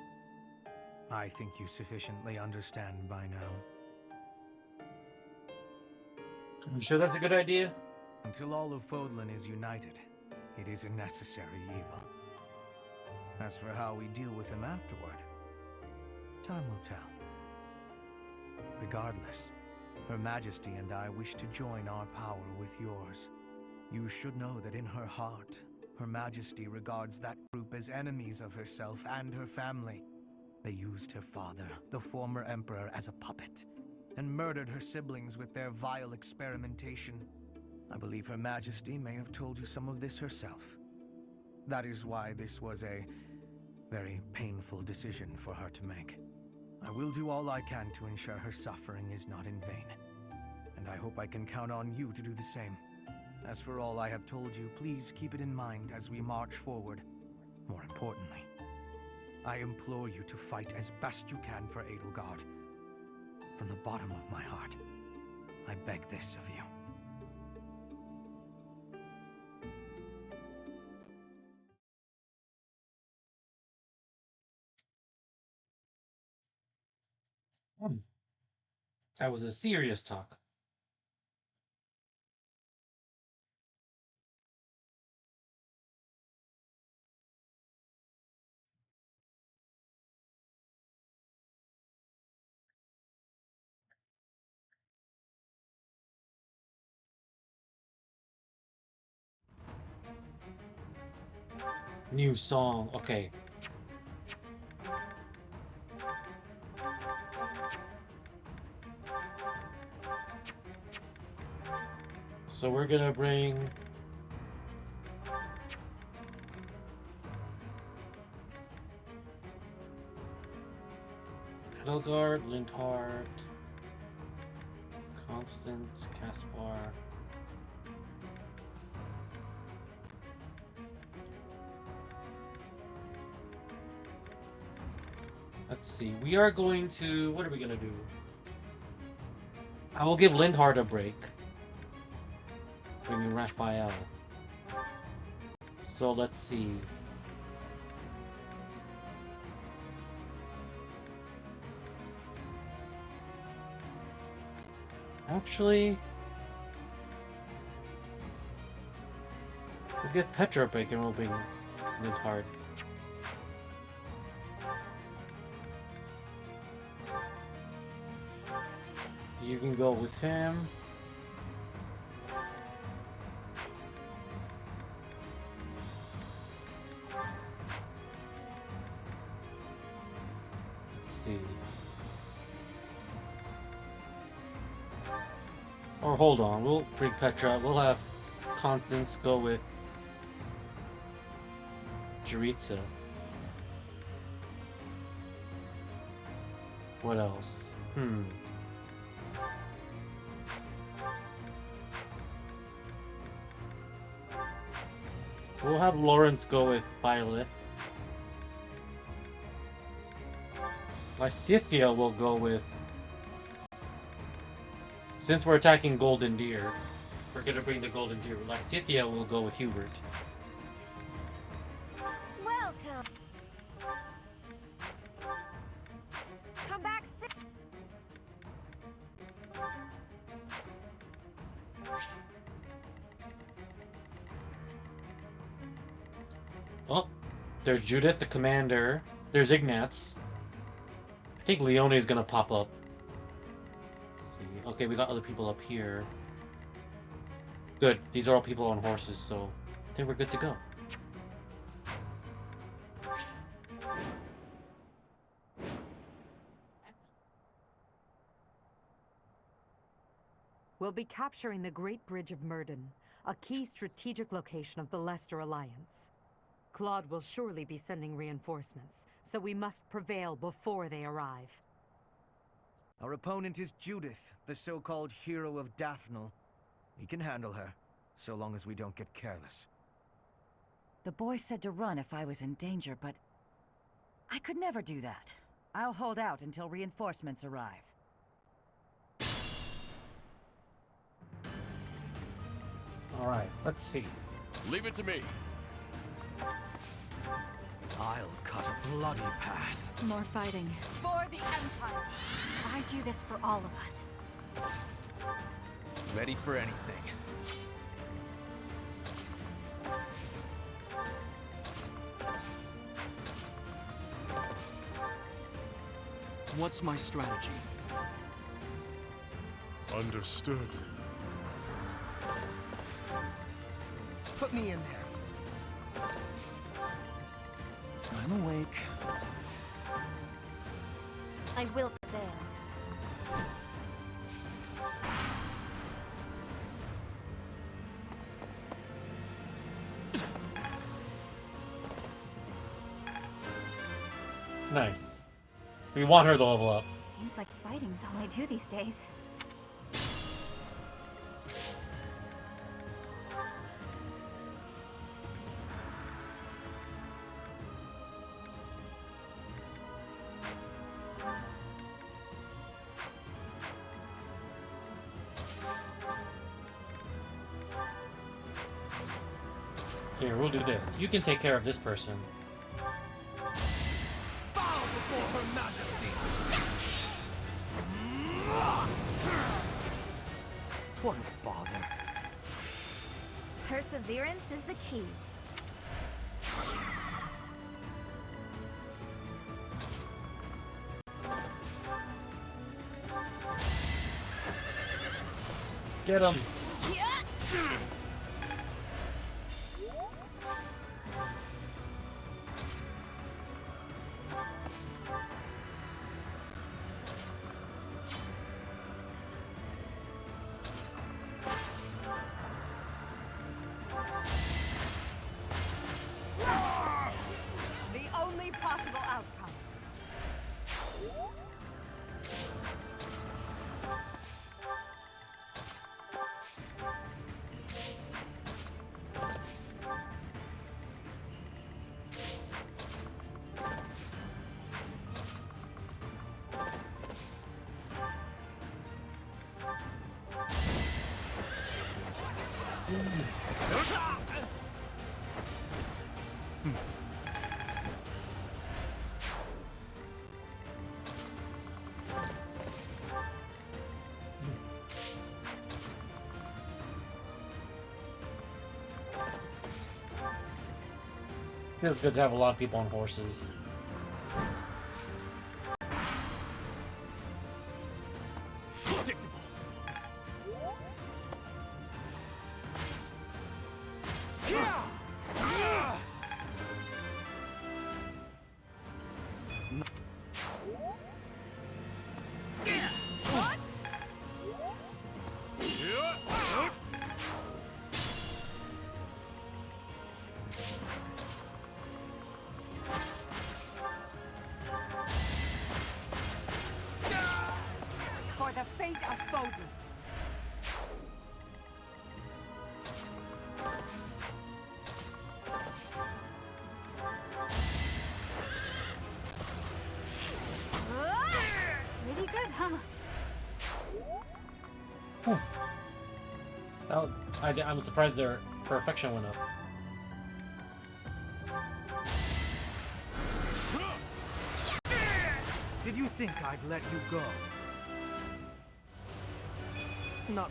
Speaker 3: I think you sufficiently understand by now.
Speaker 1: I'm sure that's a good idea.
Speaker 3: Until all of Fodlan is united, it is a necessary evil. As for how we deal with him afterward, time will tell. Regardless, Her Majesty and I wish to join our power with yours. You should know that in her heart, Her Majesty regards that group as enemies of herself and her family. They used her father, the former emperor, as a puppet, and murdered her siblings with their vile experimentation. I believe Her Majesty may have told you some of this herself. That is why this was a very painful decision for her to make. I will do all I can to ensure her suffering is not in vain. And I hope I can count on you to do the same. As for all I have told you, please keep it in mind as we march forward. More importantly, I implore you to fight as best you can for Edelgard. From the bottom of my heart, I beg this of you.
Speaker 1: That was a serious talk. New song, okay. So we're gonna bring Edelgard, Lindhard, Constance, Caspar. Let's see. We are going to... What are we gonna do? I will give Lindhard a break. Bringing Raphael. So let's see. Actually, we'll give Petra a break and we'll bring Lindhard. You can go with him. Let's see. Or hold on, we'll bring Petra. We'll have Constance go with Judith. What else? We'll have Lawrence go with Byleth. Lysithea will go with... Since we're attacking Golden Deer, we're gonna bring the Golden Deer. Lysithea will go with Hubert.
Speaker 5: Welcome. Come back soon.
Speaker 1: Oh, there's Judith, the commander. There's Ignatz. I think Leonie is gonna pop up. Let's see. Okay, we got other people up here. Good. These are all people on horses, so I think we're good to go.
Speaker 6: We'll be capturing the Great Bridge of Myrden, a key strategic location of the Leicester Alliance. Claude will surely be sending reinforcements, so we must prevail before they arrive.
Speaker 14: Our opponent is Judith, the so-called hero of Daphnel. We can handle her, so long as we don't get careless.
Speaker 15: The boy said to run if I was in danger, but I could never do that. I'll hold out until reinforcements arrive.
Speaker 1: Alright, let's see.
Speaker 16: Leave it to me.
Speaker 14: I'll cut a bloody path.
Speaker 2: More fighting. For the Empire. I do this for all of us.
Speaker 14: Ready for anything.
Speaker 3: What's my strategy?
Speaker 16: Understood.
Speaker 14: Put me in there. I'm awake.
Speaker 5: I will prevail.
Speaker 1: Nice. We want her to level up.
Speaker 2: Seems like fighting's all I do these days.
Speaker 1: Here, we'll do this. You can take care of this person.
Speaker 14: Bow before Her Majesty! What a bother.
Speaker 5: Perseverance is the key.
Speaker 1: Get him!
Speaker 6: The only possible outcome.
Speaker 1: Feels good to have a lot of people on horses.
Speaker 6: For the fate of Foden.
Speaker 2: Pretty good, huh?
Speaker 1: I'm surprised their perfection went up.
Speaker 14: Did you think I'd let you go? Not...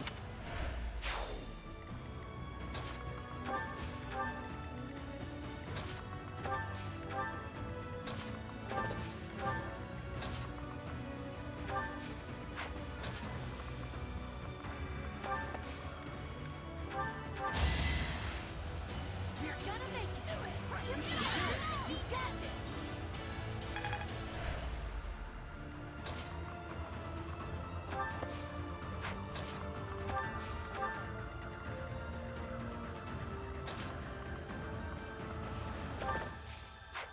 Speaker 2: You're gonna make it. You can do it. You got this.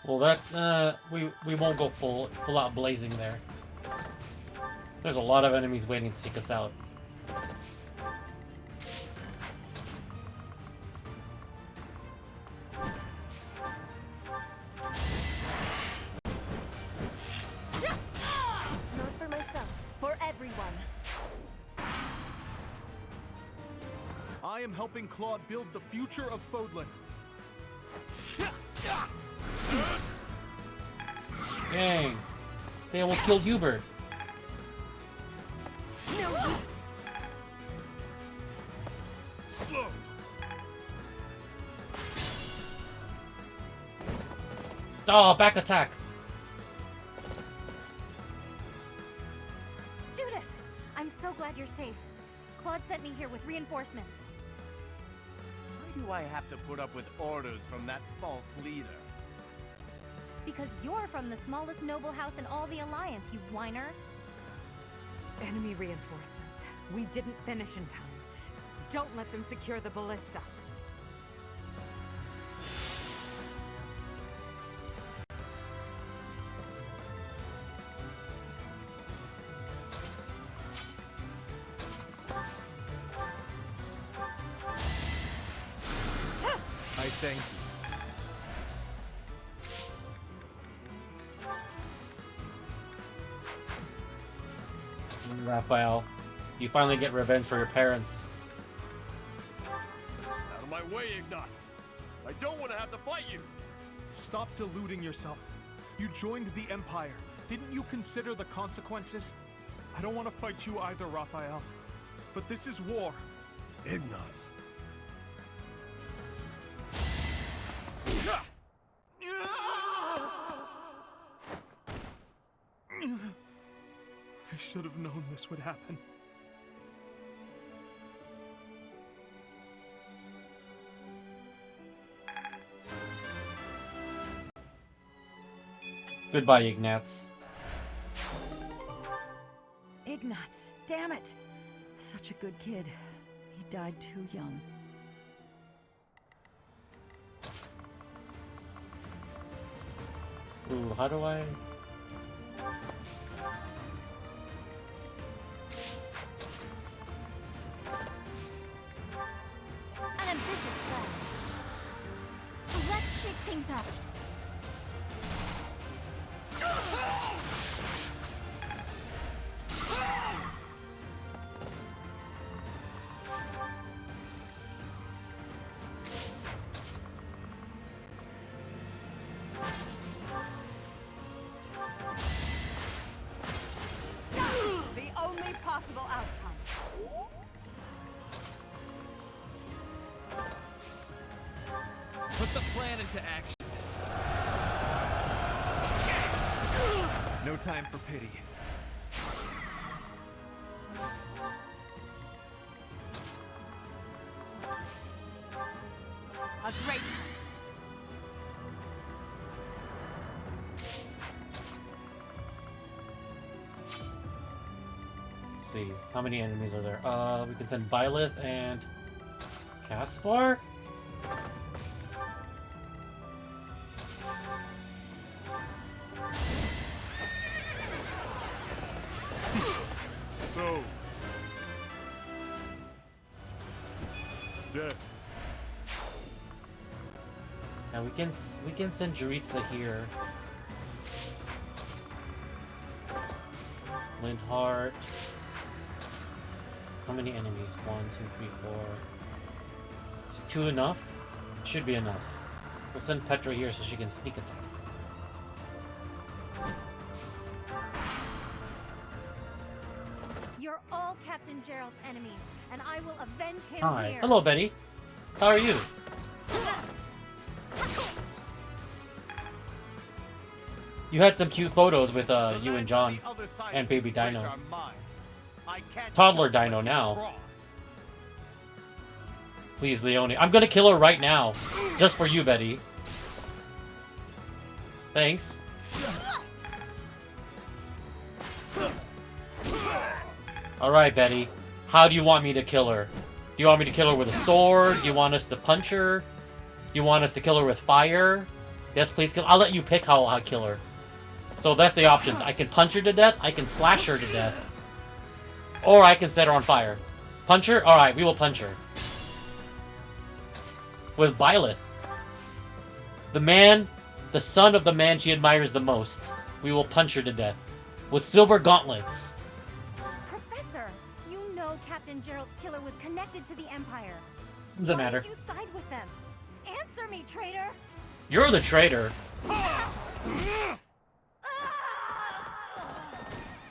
Speaker 1: Well, that we won't go full out blazing there. There's a lot of enemies waiting to take us out.
Speaker 5: Not for myself, for everyone.
Speaker 17: I am helping Claude build the future of Fodlan.
Speaker 1: Dang. They almost killed Hubert.
Speaker 5: No use.
Speaker 17: Slow.
Speaker 1: Oh, back attack.
Speaker 2: Judith! I'm so glad you're safe. Claude sent me here with reinforcements.
Speaker 18: Why do I have to put up with orders from that false leader?
Speaker 2: Because you're from the smallest noble house in all the Alliance, you whiner.
Speaker 6: Enemy reinforcements. We didn't finish in time. Don't let them secure the ballista.
Speaker 14: I thank you.
Speaker 1: Raphael, you finally get revenge for your parents.
Speaker 16: Out of my way, Ignatz. I don't want to have to fight you.
Speaker 17: Stop deluding yourself. You joined the Empire. Didn't you consider the consequences? I don't want to fight you either, Raphael. But this is war.
Speaker 11: Ignatz.
Speaker 17: I should have known this would happen.
Speaker 1: Goodbye, Ignatz.
Speaker 15: Ignatz, damn it! Such a good kid. He died too young.
Speaker 1: Ooh, how do I...
Speaker 2: An ambitious plan. Let's shake things up.
Speaker 6: The only possible outcome.
Speaker 3: Put the plan into action. No time for pity.
Speaker 6: A great.
Speaker 1: Let's see. How many enemies are there? We can send Violet and... Caspar?
Speaker 17: So. Dead.
Speaker 1: Now we can send Judith here. Lindhart. How many enemies? 1, 2, 3, 4. Is 2 enough? Should be enough. We'll send Petra here so she can sneak attack.
Speaker 2: You're all Captain Gerald's enemies, and I will avenge him
Speaker 1: Hi.
Speaker 2: here.
Speaker 1: Hello, Betty. How are you? You had some cute photos with you and John and baby Dino. Toddler Dino now. Please, Leonie. I'm gonna kill her right now. Just for you, Betty. Thanks. Alright, Betty. How do you want me to kill her? Do you want me to kill her with a sword? Do you want us to punch her? Do you want us to kill her with fire? Yes, please kill. I'll let you pick how I'll kill her. So that's the options. I can punch her to death, I can slash her to death, or I can set her on fire. Punch her? Alright, we will punch her. With Violet. The son of the man she admires the most. We will punch her to death. With silver gauntlets.
Speaker 2: Professor, you know Captain Gerald's killer was connected to the Empire.
Speaker 1: Doesn't
Speaker 2: Why
Speaker 1: matter.
Speaker 2: did you side with them? Answer me, traitor!
Speaker 1: You're the traitor.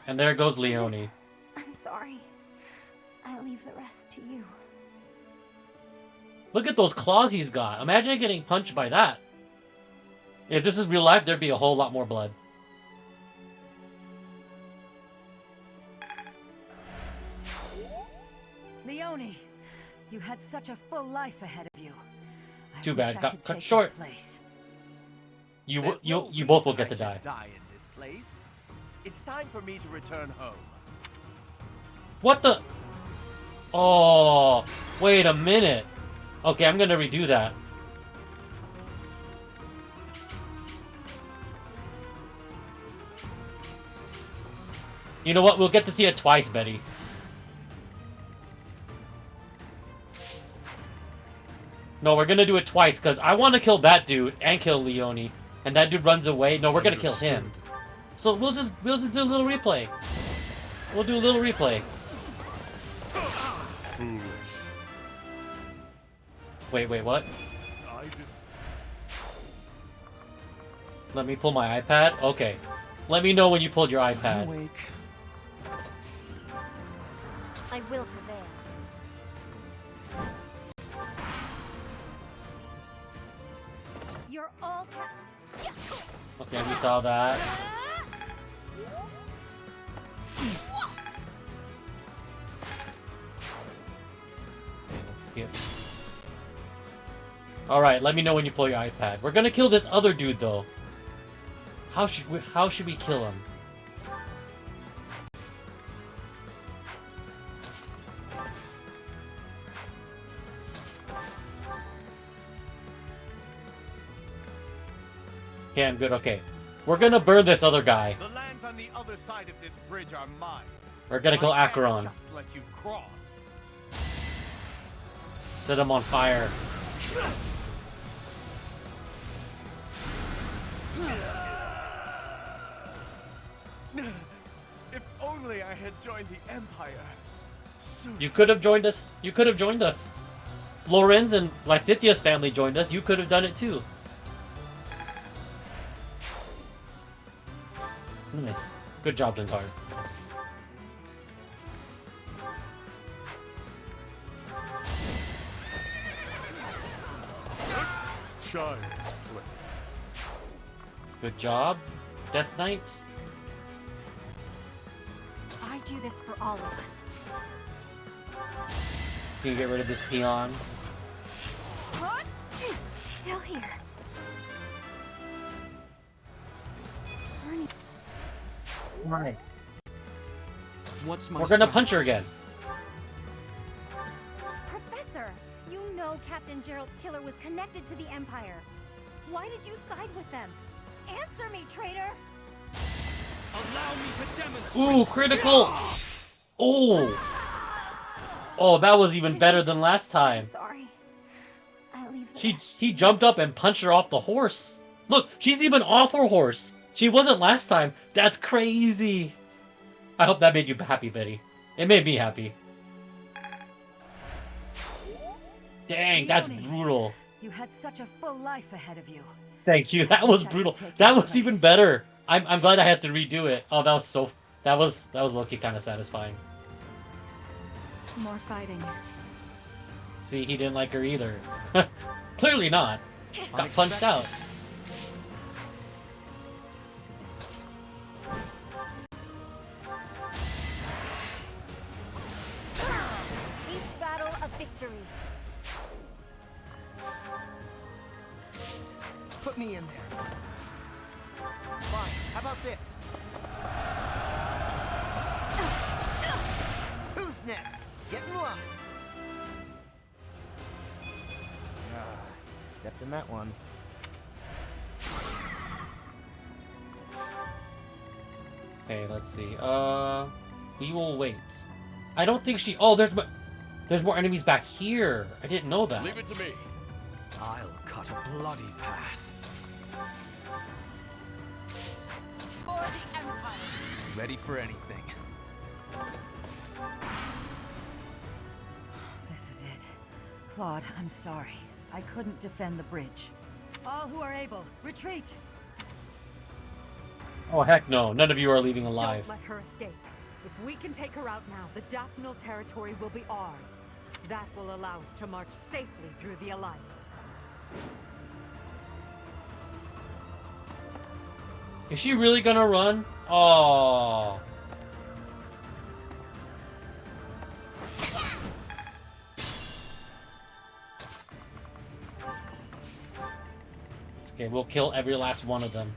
Speaker 1: And there goes Leonie.
Speaker 5: I'm sorry. I'll leave the rest to you.
Speaker 1: Look at those claws he's got. Imagine getting punched by that. If this is real life, there'd be a whole lot more blood.
Speaker 15: Leonie, you had such a full life ahead of you.
Speaker 1: Too
Speaker 15: wish
Speaker 1: bad.
Speaker 15: I
Speaker 1: Got
Speaker 15: could
Speaker 1: cut
Speaker 15: take
Speaker 1: short.
Speaker 15: your place.
Speaker 1: You
Speaker 18: There's no
Speaker 1: both will
Speaker 18: reason
Speaker 1: get to
Speaker 18: I
Speaker 1: die.
Speaker 18: should die in this place. It's time for me to return home.
Speaker 1: What the? Oh, wait a minute. Okay, I'm gonna redo that. You know what? We'll get to see it twice, Betty. No, we're gonna do it twice, because I want to kill that dude and kill Leonie. And that dude runs away. No, we're gonna kill him. So we'll just do a little replay. We'll do a little replay.
Speaker 17: Foolish.
Speaker 1: Wait, what? Let me pull my iPad? Okay. Let me know when you pulled your iPad.
Speaker 5: I will prevail.
Speaker 2: You're all
Speaker 1: Okay, we saw that. Okay, let's skip. Alright, let me know when you pull your iPad. We're gonna kill this other dude though. How should we kill him? Okay, I'm good, okay. We're gonna burn this other guy.
Speaker 18: The lands on the other side of this bridge are mine.
Speaker 1: We're gonna kill
Speaker 18: I can't
Speaker 1: Acheron.
Speaker 18: just let you cross.
Speaker 1: Set him on fire.
Speaker 18: If only I had joined the Empire. Soon.
Speaker 1: You could have joined us. You could have joined us. Lorenz and Lysithia's family joined us. You could have done it too. Nice. Good job, Zentard.
Speaker 11: Child's play.
Speaker 1: Good job, Death Knight.
Speaker 2: I do this for all of us.
Speaker 1: Can you get rid of this peon?
Speaker 2: What? Still here.
Speaker 1: Right.
Speaker 3: What's my
Speaker 1: We're gonna
Speaker 3: strength?
Speaker 1: punch her again.
Speaker 2: Professor, you know Captain Gerald's killer was connected to the Empire. Why did you side with them? Answer me, traitor!
Speaker 17: Allow me to demonstrate.
Speaker 1: Ooh, critical! Oh! Oh, that was even better than last time.
Speaker 2: I'm sorry. I'll leave the rest.
Speaker 1: He jumped up and punched her off the horse. Look, she's even off her horse. She wasn't last time. That's crazy. I hope that made you happy, Betty. It made me happy. Dang, that's
Speaker 15: Leonie,
Speaker 1: brutal.
Speaker 15: You had such a full life ahead of you.
Speaker 1: Thank you. That was brutal. That was even better. I'm glad I had to redo it. Oh, that was so. That was low-key kind of satisfying.
Speaker 2: More fighting.
Speaker 1: See, he didn't like her either. Clearly not. Got punched out.
Speaker 5: Each battle a victory.
Speaker 8: Put me in there. Fine. How about this? Who's next? Get in line. Stepped in that one.
Speaker 1: Okay, let's see. We will wait. I don't think she. Oh, there's more enemies back here. I didn't know that.
Speaker 17: Leave it to me.
Speaker 14: I'll cut a bloody path.
Speaker 5: For the Empire.
Speaker 14: Ready for anything.
Speaker 15: This is it. Claude, I'm sorry. I couldn't defend the bridge. All who are able, retreat!
Speaker 1: Oh heck no! None of you are leaving alive.
Speaker 6: Don't let her escape. If we can take her out now, the Daphnal territory will be ours. That will allow us to march safely through the Alliance.
Speaker 1: Is she really gonna run? Oh. It's okay, we'll kill every last one of them.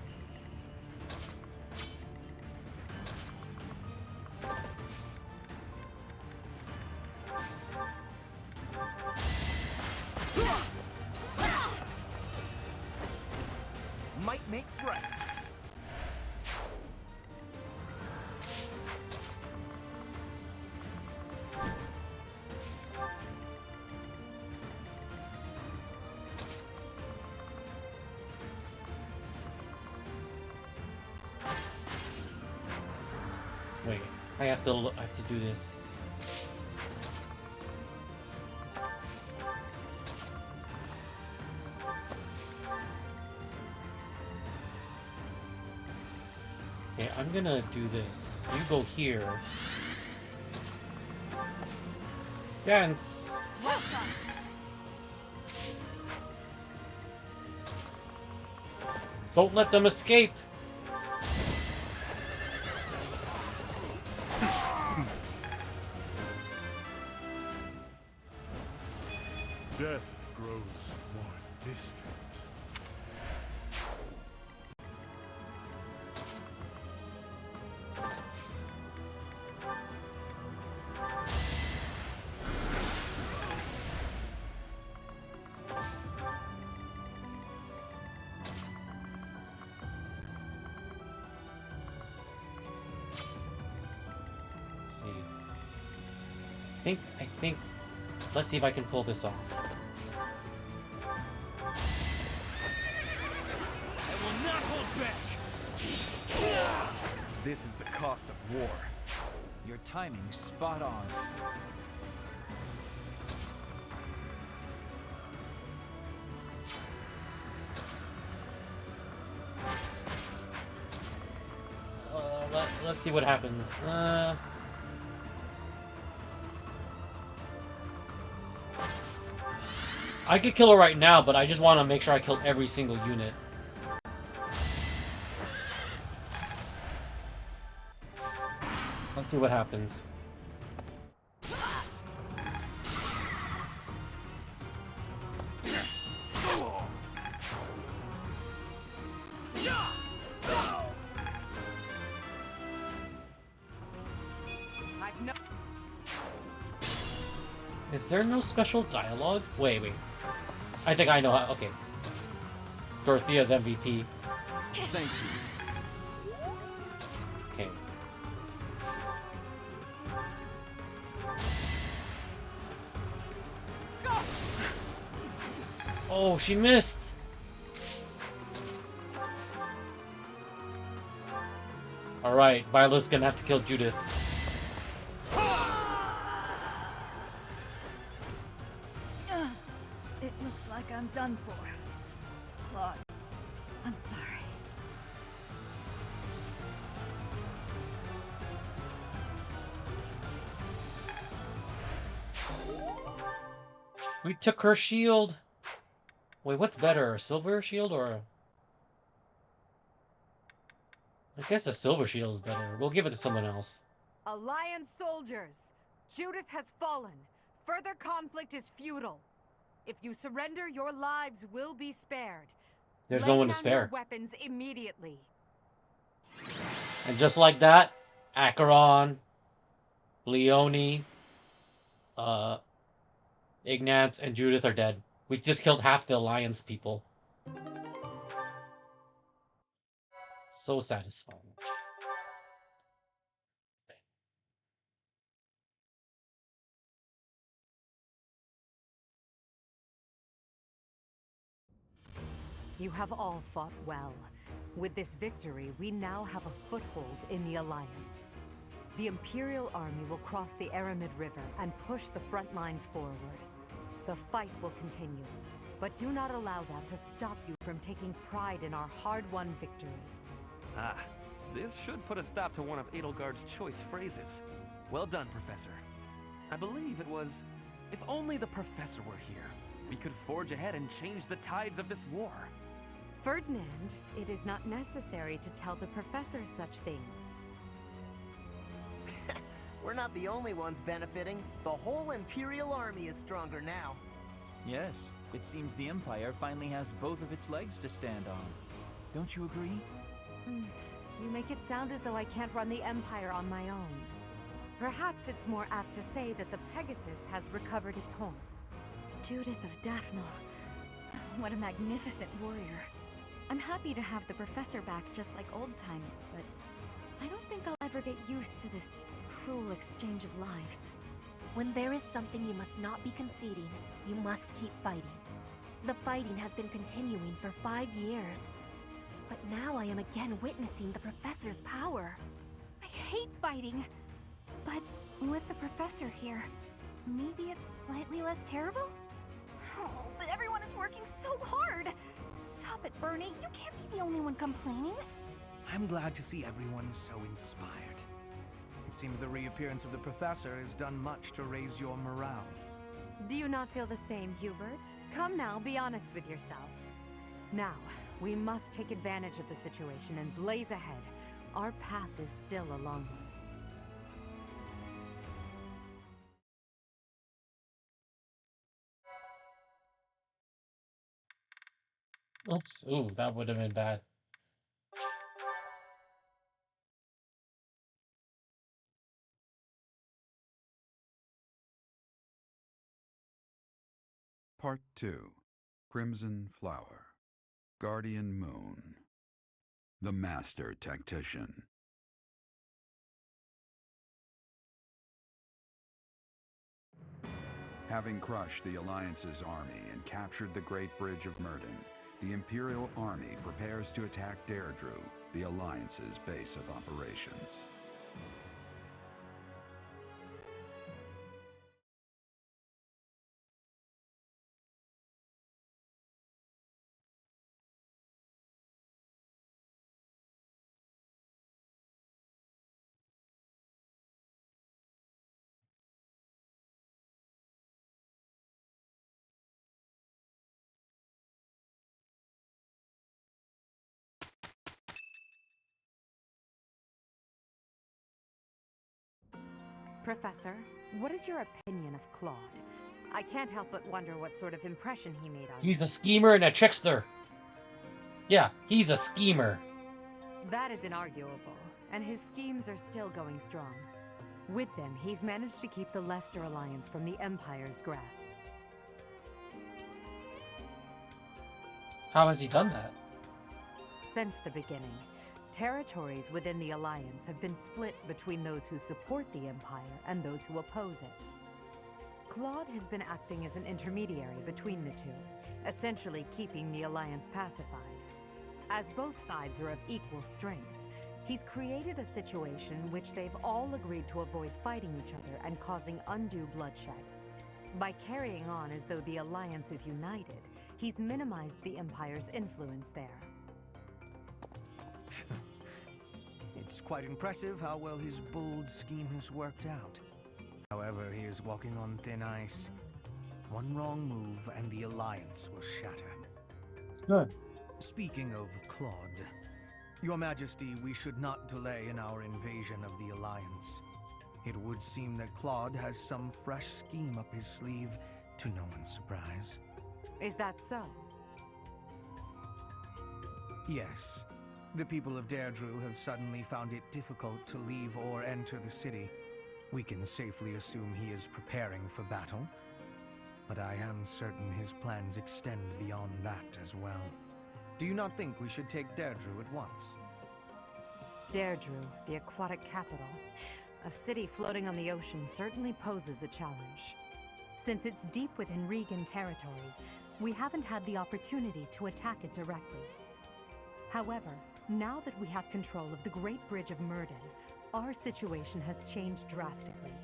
Speaker 8: Might makes right.
Speaker 1: Wait, I have to do this. Okay, I'm gonna do this. You go here. Dance.
Speaker 6: Well done.
Speaker 1: Don't let them escape.
Speaker 17: Death grows more distant.
Speaker 1: I think, let's see if I can pull this off.
Speaker 17: I will not hold back!
Speaker 4: This is the cost of war. Your timing's spot on.
Speaker 1: Let's see what happens. I could kill her right now, but I just want to make sure I kill every single unit. Let's see what happens. Is there no special dialogue? Wait. I think I know how. Okay. Dorothea's MVP.
Speaker 10: Thank you.
Speaker 1: Okay. Oh, she missed! Alright, Violet's gonna have to kill Judith.
Speaker 15: It looks like I'm done for. Claude, I'm sorry.
Speaker 1: We took her shield! Wait, what's better? A silver shield or a... I guess a silver shield is better. We'll give it to someone else.
Speaker 6: Alliance soldiers, Judith has fallen. Further conflict is futile. If you surrender, your lives will be spared.
Speaker 1: There's
Speaker 6: Lay
Speaker 1: no one to
Speaker 6: down
Speaker 1: spare.
Speaker 6: your weapons immediately.
Speaker 1: And just like that, Acheron, Leonie, Ignatz, and Judith are dead. We just killed half the Alliance people. So satisfying.
Speaker 6: You have all fought well. With this victory, we now have a foothold in the Alliance. The Imperial Army will cross the Aramid River and push the front lines forward. The fight will continue, but do not allow that to stop you from taking pride in our hard-won victory.
Speaker 3: Ah, this should put a stop to one of Edelgard's choice phrases. Well done, Professor. I believe it was, if only the Professor were here, we could forge ahead and change the tides of this war.
Speaker 6: Ferdinand, it is not necessary to tell the Professor such things.
Speaker 8: We're not the only ones benefiting. The whole Imperial Army is stronger now.
Speaker 4: Yes, it seems the Empire finally has both of its legs to stand on. Don't you agree?
Speaker 6: You make it sound as though I can't run the Empire on my own. Perhaps it's more apt to say that the Pegasus has recovered its horn.
Speaker 2: Judith of Daphne. What a magnificent warrior. I'm happy to have the Professor back just like old times, but I don't think I'll ever get used to this cruel exchange of lives. When there is something you must not be conceding, you must keep fighting. The fighting has been continuing for 5 years, but now I am again witnessing the Professor's power. I hate fighting, but with the Professor here, maybe it's slightly less terrible? Oh, but everyone is working so hard! Stop it, Bernie. You can't be the only one complaining.
Speaker 14: I'm glad to see everyone so inspired. It seems the reappearance of the professor has done much to raise your morale.
Speaker 6: Do you not feel the same, Hubert? Come now, be honest with yourself. Now, we must take advantage of the situation and blaze ahead. Our path is still a long one.
Speaker 1: Oops. Ooh, that would have been bad.
Speaker 13: Part 2. Crimson Flower. Guardian Moon. The Master Tactician. Having crushed the Alliance's army and captured the Great Bridge of Myrden, the Imperial Army prepares to attack Deirdre, the Alliance's base of operations.
Speaker 6: Professor, what is your opinion of Claude? I can't help but wonder what sort of impression he made on you.
Speaker 1: He's a schemer and a trickster. Yeah, he's a schemer.
Speaker 6: That is inarguable, and his schemes are still going strong. With them, he's managed to keep the Leicester Alliance from the Empire's grasp.
Speaker 1: How has he done that?
Speaker 6: Since the beginning, territories within the Alliance have been split between those who support the Empire and those who oppose it. Claude has been acting as an intermediary between the two, essentially keeping the Alliance pacified. As both sides are of equal strength, he's created a situation which they've all agreed to avoid fighting each other and causing undue bloodshed. By carrying on as though the Alliance is united, he's minimized the Empire's influence there.
Speaker 14: It's quite impressive how well his bold scheme has worked out. However, he is walking on thin ice. One wrong move and the Alliance will shatter.
Speaker 1: Good.
Speaker 14: Speaking of Claude, Your Majesty, we should not delay in our invasion of the Alliance. It would seem that Claude has some fresh scheme up his sleeve, to no one's surprise.
Speaker 6: Is that so?
Speaker 14: Yes. The people of Deirdre have suddenly found it difficult to leave or enter the city. We can safely assume he is preparing for battle, but I am certain his plans extend beyond that as well. Do you not think we should take Deirdre at once?
Speaker 6: Deirdre, the aquatic capital. A city floating on the ocean certainly poses a challenge. Since it's deep within Regan territory, we haven't had the opportunity to attack it directly. However, now that we have control of the Great Bridge of Myrden, our situation has changed drastically.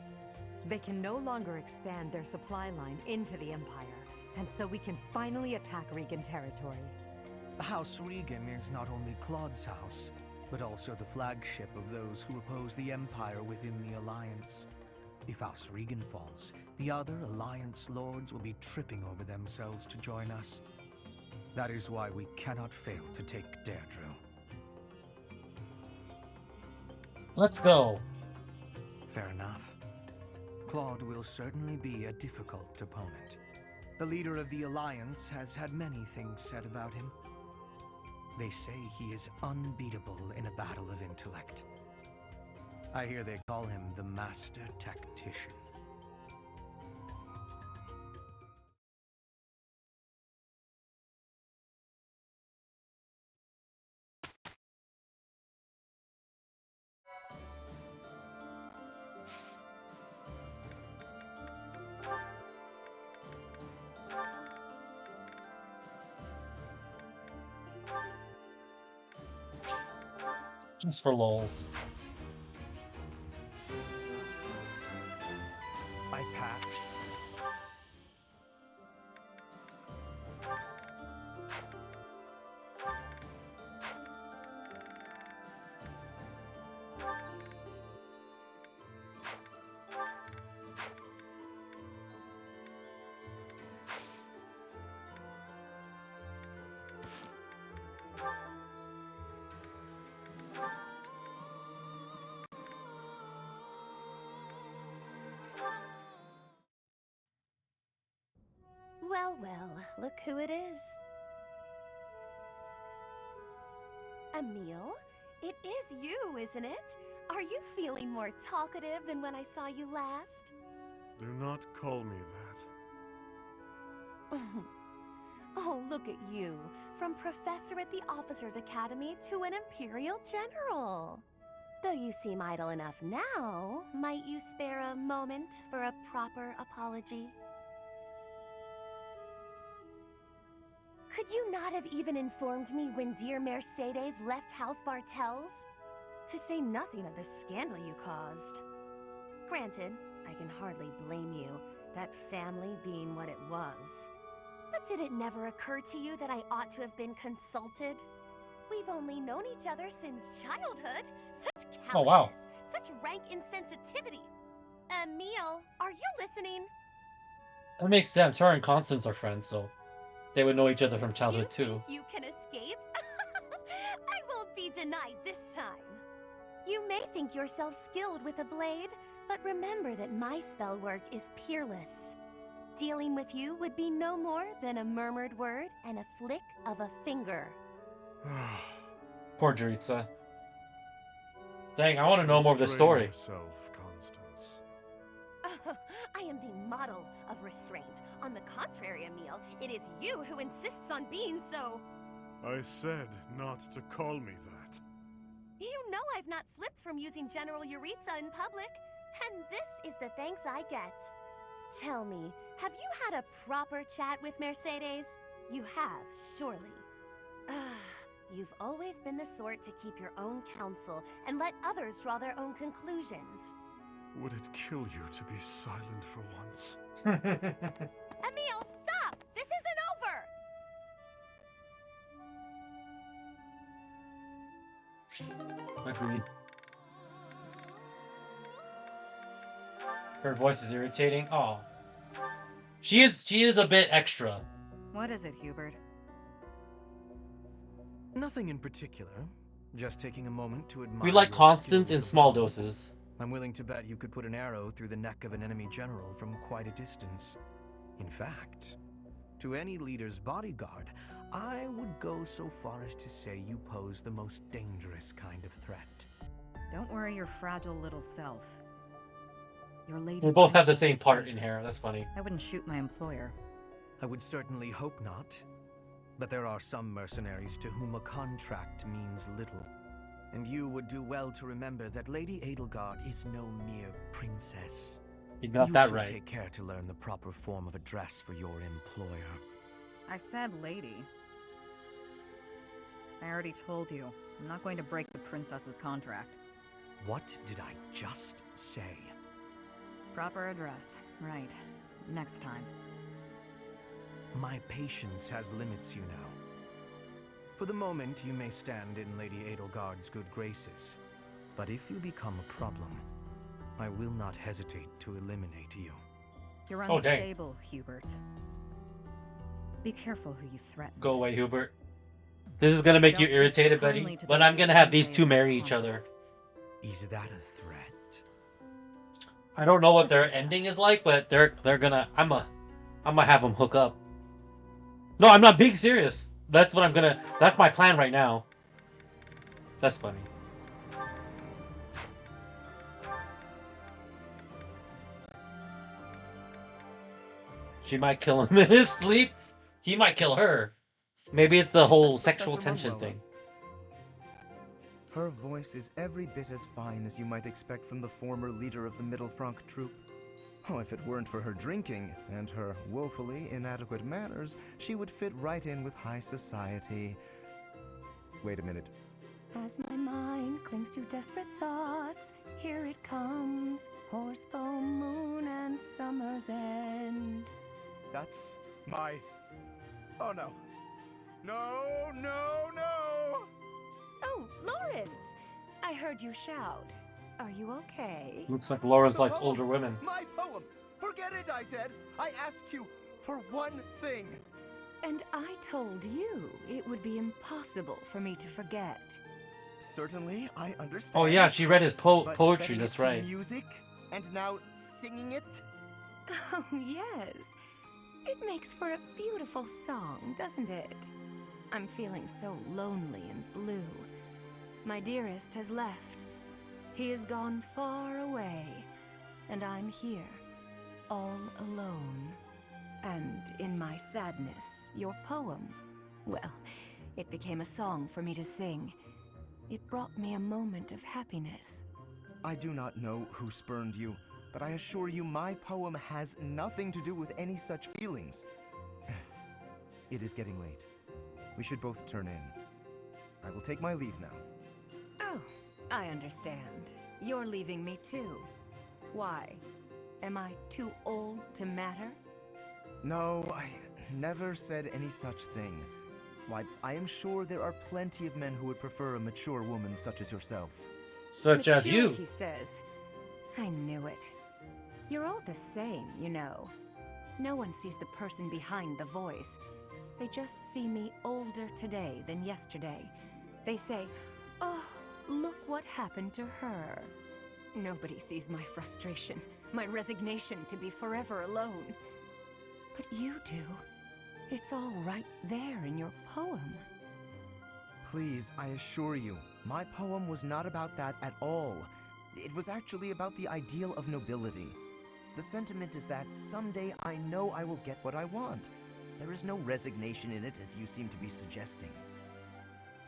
Speaker 6: They can no longer expand their supply line into the Empire, and so we can finally attack Regan territory.
Speaker 14: House Regan is not only Claude's house, but also the flagship of those who oppose the Empire within the Alliance. If House Regan falls, the other Alliance lords will be tripping over themselves to join us. That is why we cannot fail to take Deirdre.
Speaker 1: Let's go.
Speaker 14: Fair enough. Claude will certainly be a difficult opponent. The leader of the Alliance has had many things said about him. They say he is unbeatable in a battle of intellect. I hear they call him the Master Tactician.
Speaker 1: Just for lols.
Speaker 4: I pack.
Speaker 6: look who it is. Emil, it is you, isn't it? Are you feeling more talkative than when I saw you last?
Speaker 11: Do not call me that.
Speaker 6: Oh, look at you. From professor at the Officers' Academy to an Imperial General. Though you seem idle enough now, might you spare a moment for a proper apology? Could you not have even informed me when dear Mercedes left House Bartels? To say nothing of the scandal you caused. Granted, I can hardly blame you, that family being what it was. But did it never occur to you that I ought to have been consulted? We've only known each other since childhood. Such callousness,
Speaker 1: Oh, wow.
Speaker 6: such rank insensitivity. Emil, are you listening?
Speaker 1: That makes sense. Her and Constance are friends, so they would know each other from childhood too.
Speaker 6: You can escape? I won't be denied this time. You may think yourself skilled with a blade, but remember that my spell work is peerless. Dealing with you would be no more than a murmured word and a flick of a finger.
Speaker 1: Poor Judith. Dang, I want to know more of the story.
Speaker 11: Yourself, Constance.
Speaker 6: I am the model of restraint. On the contrary, Emil, it is you who insists on being so.
Speaker 11: I said not to call me that.
Speaker 6: You know I've not slipped from using General Yuritsa in public, and this is the thanks I get. Tell me, have you had a proper chat with Mercedes? You have, surely. You've always been the sort to keep your own counsel and let others draw their own conclusions.
Speaker 11: Would it kill you to be silent for once?
Speaker 6: Emil, stop! This isn't over!
Speaker 1: Agreed. Her voice is irritating. Oh, she is a bit extra.
Speaker 15: What is it, Hubert?
Speaker 14: Nothing in particular. Just taking a moment to admire.
Speaker 1: We like
Speaker 14: your
Speaker 1: Constance
Speaker 14: skill
Speaker 1: in
Speaker 14: with
Speaker 1: small
Speaker 14: the bow.
Speaker 1: doses.
Speaker 14: I'm willing to bet you could put an arrow through the neck of an enemy general from quite a distance. In fact, to any leader's bodyguard, I would go so far as to say you pose the most dangerous kind of threat.
Speaker 15: Don't worry your fragile little self. Your lady
Speaker 1: We both have the
Speaker 15: princess
Speaker 1: same
Speaker 15: is
Speaker 1: part
Speaker 15: safe.
Speaker 1: in here. That's funny.
Speaker 15: I wouldn't shoot my employer.
Speaker 14: I would certainly hope not. But there are some mercenaries to whom a contract means little. And you would do well to remember that Lady Edelgard is no mere princess.
Speaker 1: You got that
Speaker 14: should
Speaker 1: right.
Speaker 14: take care to learn the proper form of address for your employer.
Speaker 15: I said lady. I already told you. I'm not going to break the princess's contract.
Speaker 14: What did I just say?
Speaker 15: Proper address. Right. Next time.
Speaker 14: My patience has limits, you know. For the moment, you may stand in Lady Edelgard's good graces. But if you become a problem, I will not hesitate to eliminate you.
Speaker 15: You're
Speaker 1: Oh, dang.
Speaker 15: unstable, Hubert. Be careful who you threaten.
Speaker 1: Go away, Hubert. This is gonna make you
Speaker 15: Don't take
Speaker 1: irritated,
Speaker 15: kindly
Speaker 1: buddy.
Speaker 15: to
Speaker 1: But
Speaker 15: those
Speaker 1: I'm
Speaker 15: who
Speaker 1: gonna have
Speaker 15: convey
Speaker 1: these two
Speaker 15: their
Speaker 1: marry each other.
Speaker 15: contracts.
Speaker 14: Is that a threat?
Speaker 1: I don't know what
Speaker 15: Just
Speaker 1: their
Speaker 15: a
Speaker 1: ending is like, but they're gonna. I'm gonna have them hook up. No, I'm not being serious. That's what I'm gonna. That's my plan right now. That's funny. She might kill him in his sleep. He might kill her. Maybe it's the whole sexual
Speaker 19: Professor
Speaker 1: tension
Speaker 19: Manuela?
Speaker 1: thing.
Speaker 19: Her voice is every bit as fine as you might expect from the former leader of the Middle Franc troop. Oh, if it weren't for her drinking and her woefully inadequate manners, she would fit right in with high society. Wait a minute.
Speaker 7: As my mind clings to desperate thoughts, here it comes, horsebone moon and summer's end.
Speaker 19: That's my... Oh no. No, no, no!
Speaker 7: Oh, Lawrence! I heard you shout. Are you okay?
Speaker 1: Looks like Lauren's
Speaker 19: The
Speaker 1: like
Speaker 19: poem!
Speaker 1: older women.
Speaker 19: My poem! Forget it, I said! I asked you for one thing!
Speaker 7: And I told you it would be impossible for me to forget.
Speaker 19: Certainly, I understand.
Speaker 1: Oh yeah, she read his
Speaker 19: But
Speaker 1: poetry.
Speaker 19: setting
Speaker 1: That's
Speaker 19: it to
Speaker 1: right.
Speaker 19: music and now singing it?
Speaker 7: Oh, yes. It makes for a beautiful song, doesn't it? I'm feeling so lonely and blue. My dearest has left. He has gone far away, and I'm here, all alone. And in my sadness, your poem, well, it became a song for me to sing. It brought me a moment of happiness.
Speaker 19: I do not know who spurned you, but I assure you my poem has nothing to do with any such feelings. It is getting late. We should both turn in. I will take my leave now.
Speaker 7: Oh, I understand. You're leaving me too. Why? Am I too old to matter?
Speaker 19: No, I never said any such thing. Why, I am sure there are plenty of men who would prefer a mature woman such as yourself.
Speaker 1: Such as
Speaker 7: Mature,
Speaker 1: you.
Speaker 7: he says. I knew it. You're all the same, you know. No one sees the person behind the voice. They just see me older today than yesterday. They say, oh, look what happened to her. Nobody sees my frustration, my resignation to be forever alone. But you do. It's all right there in your poem.
Speaker 19: Please, I assure you, my poem was not about that at all. It was actually about the ideal of nobility. The sentiment is that someday I know I will get what I want. There is no resignation in it, as you seem to be suggesting.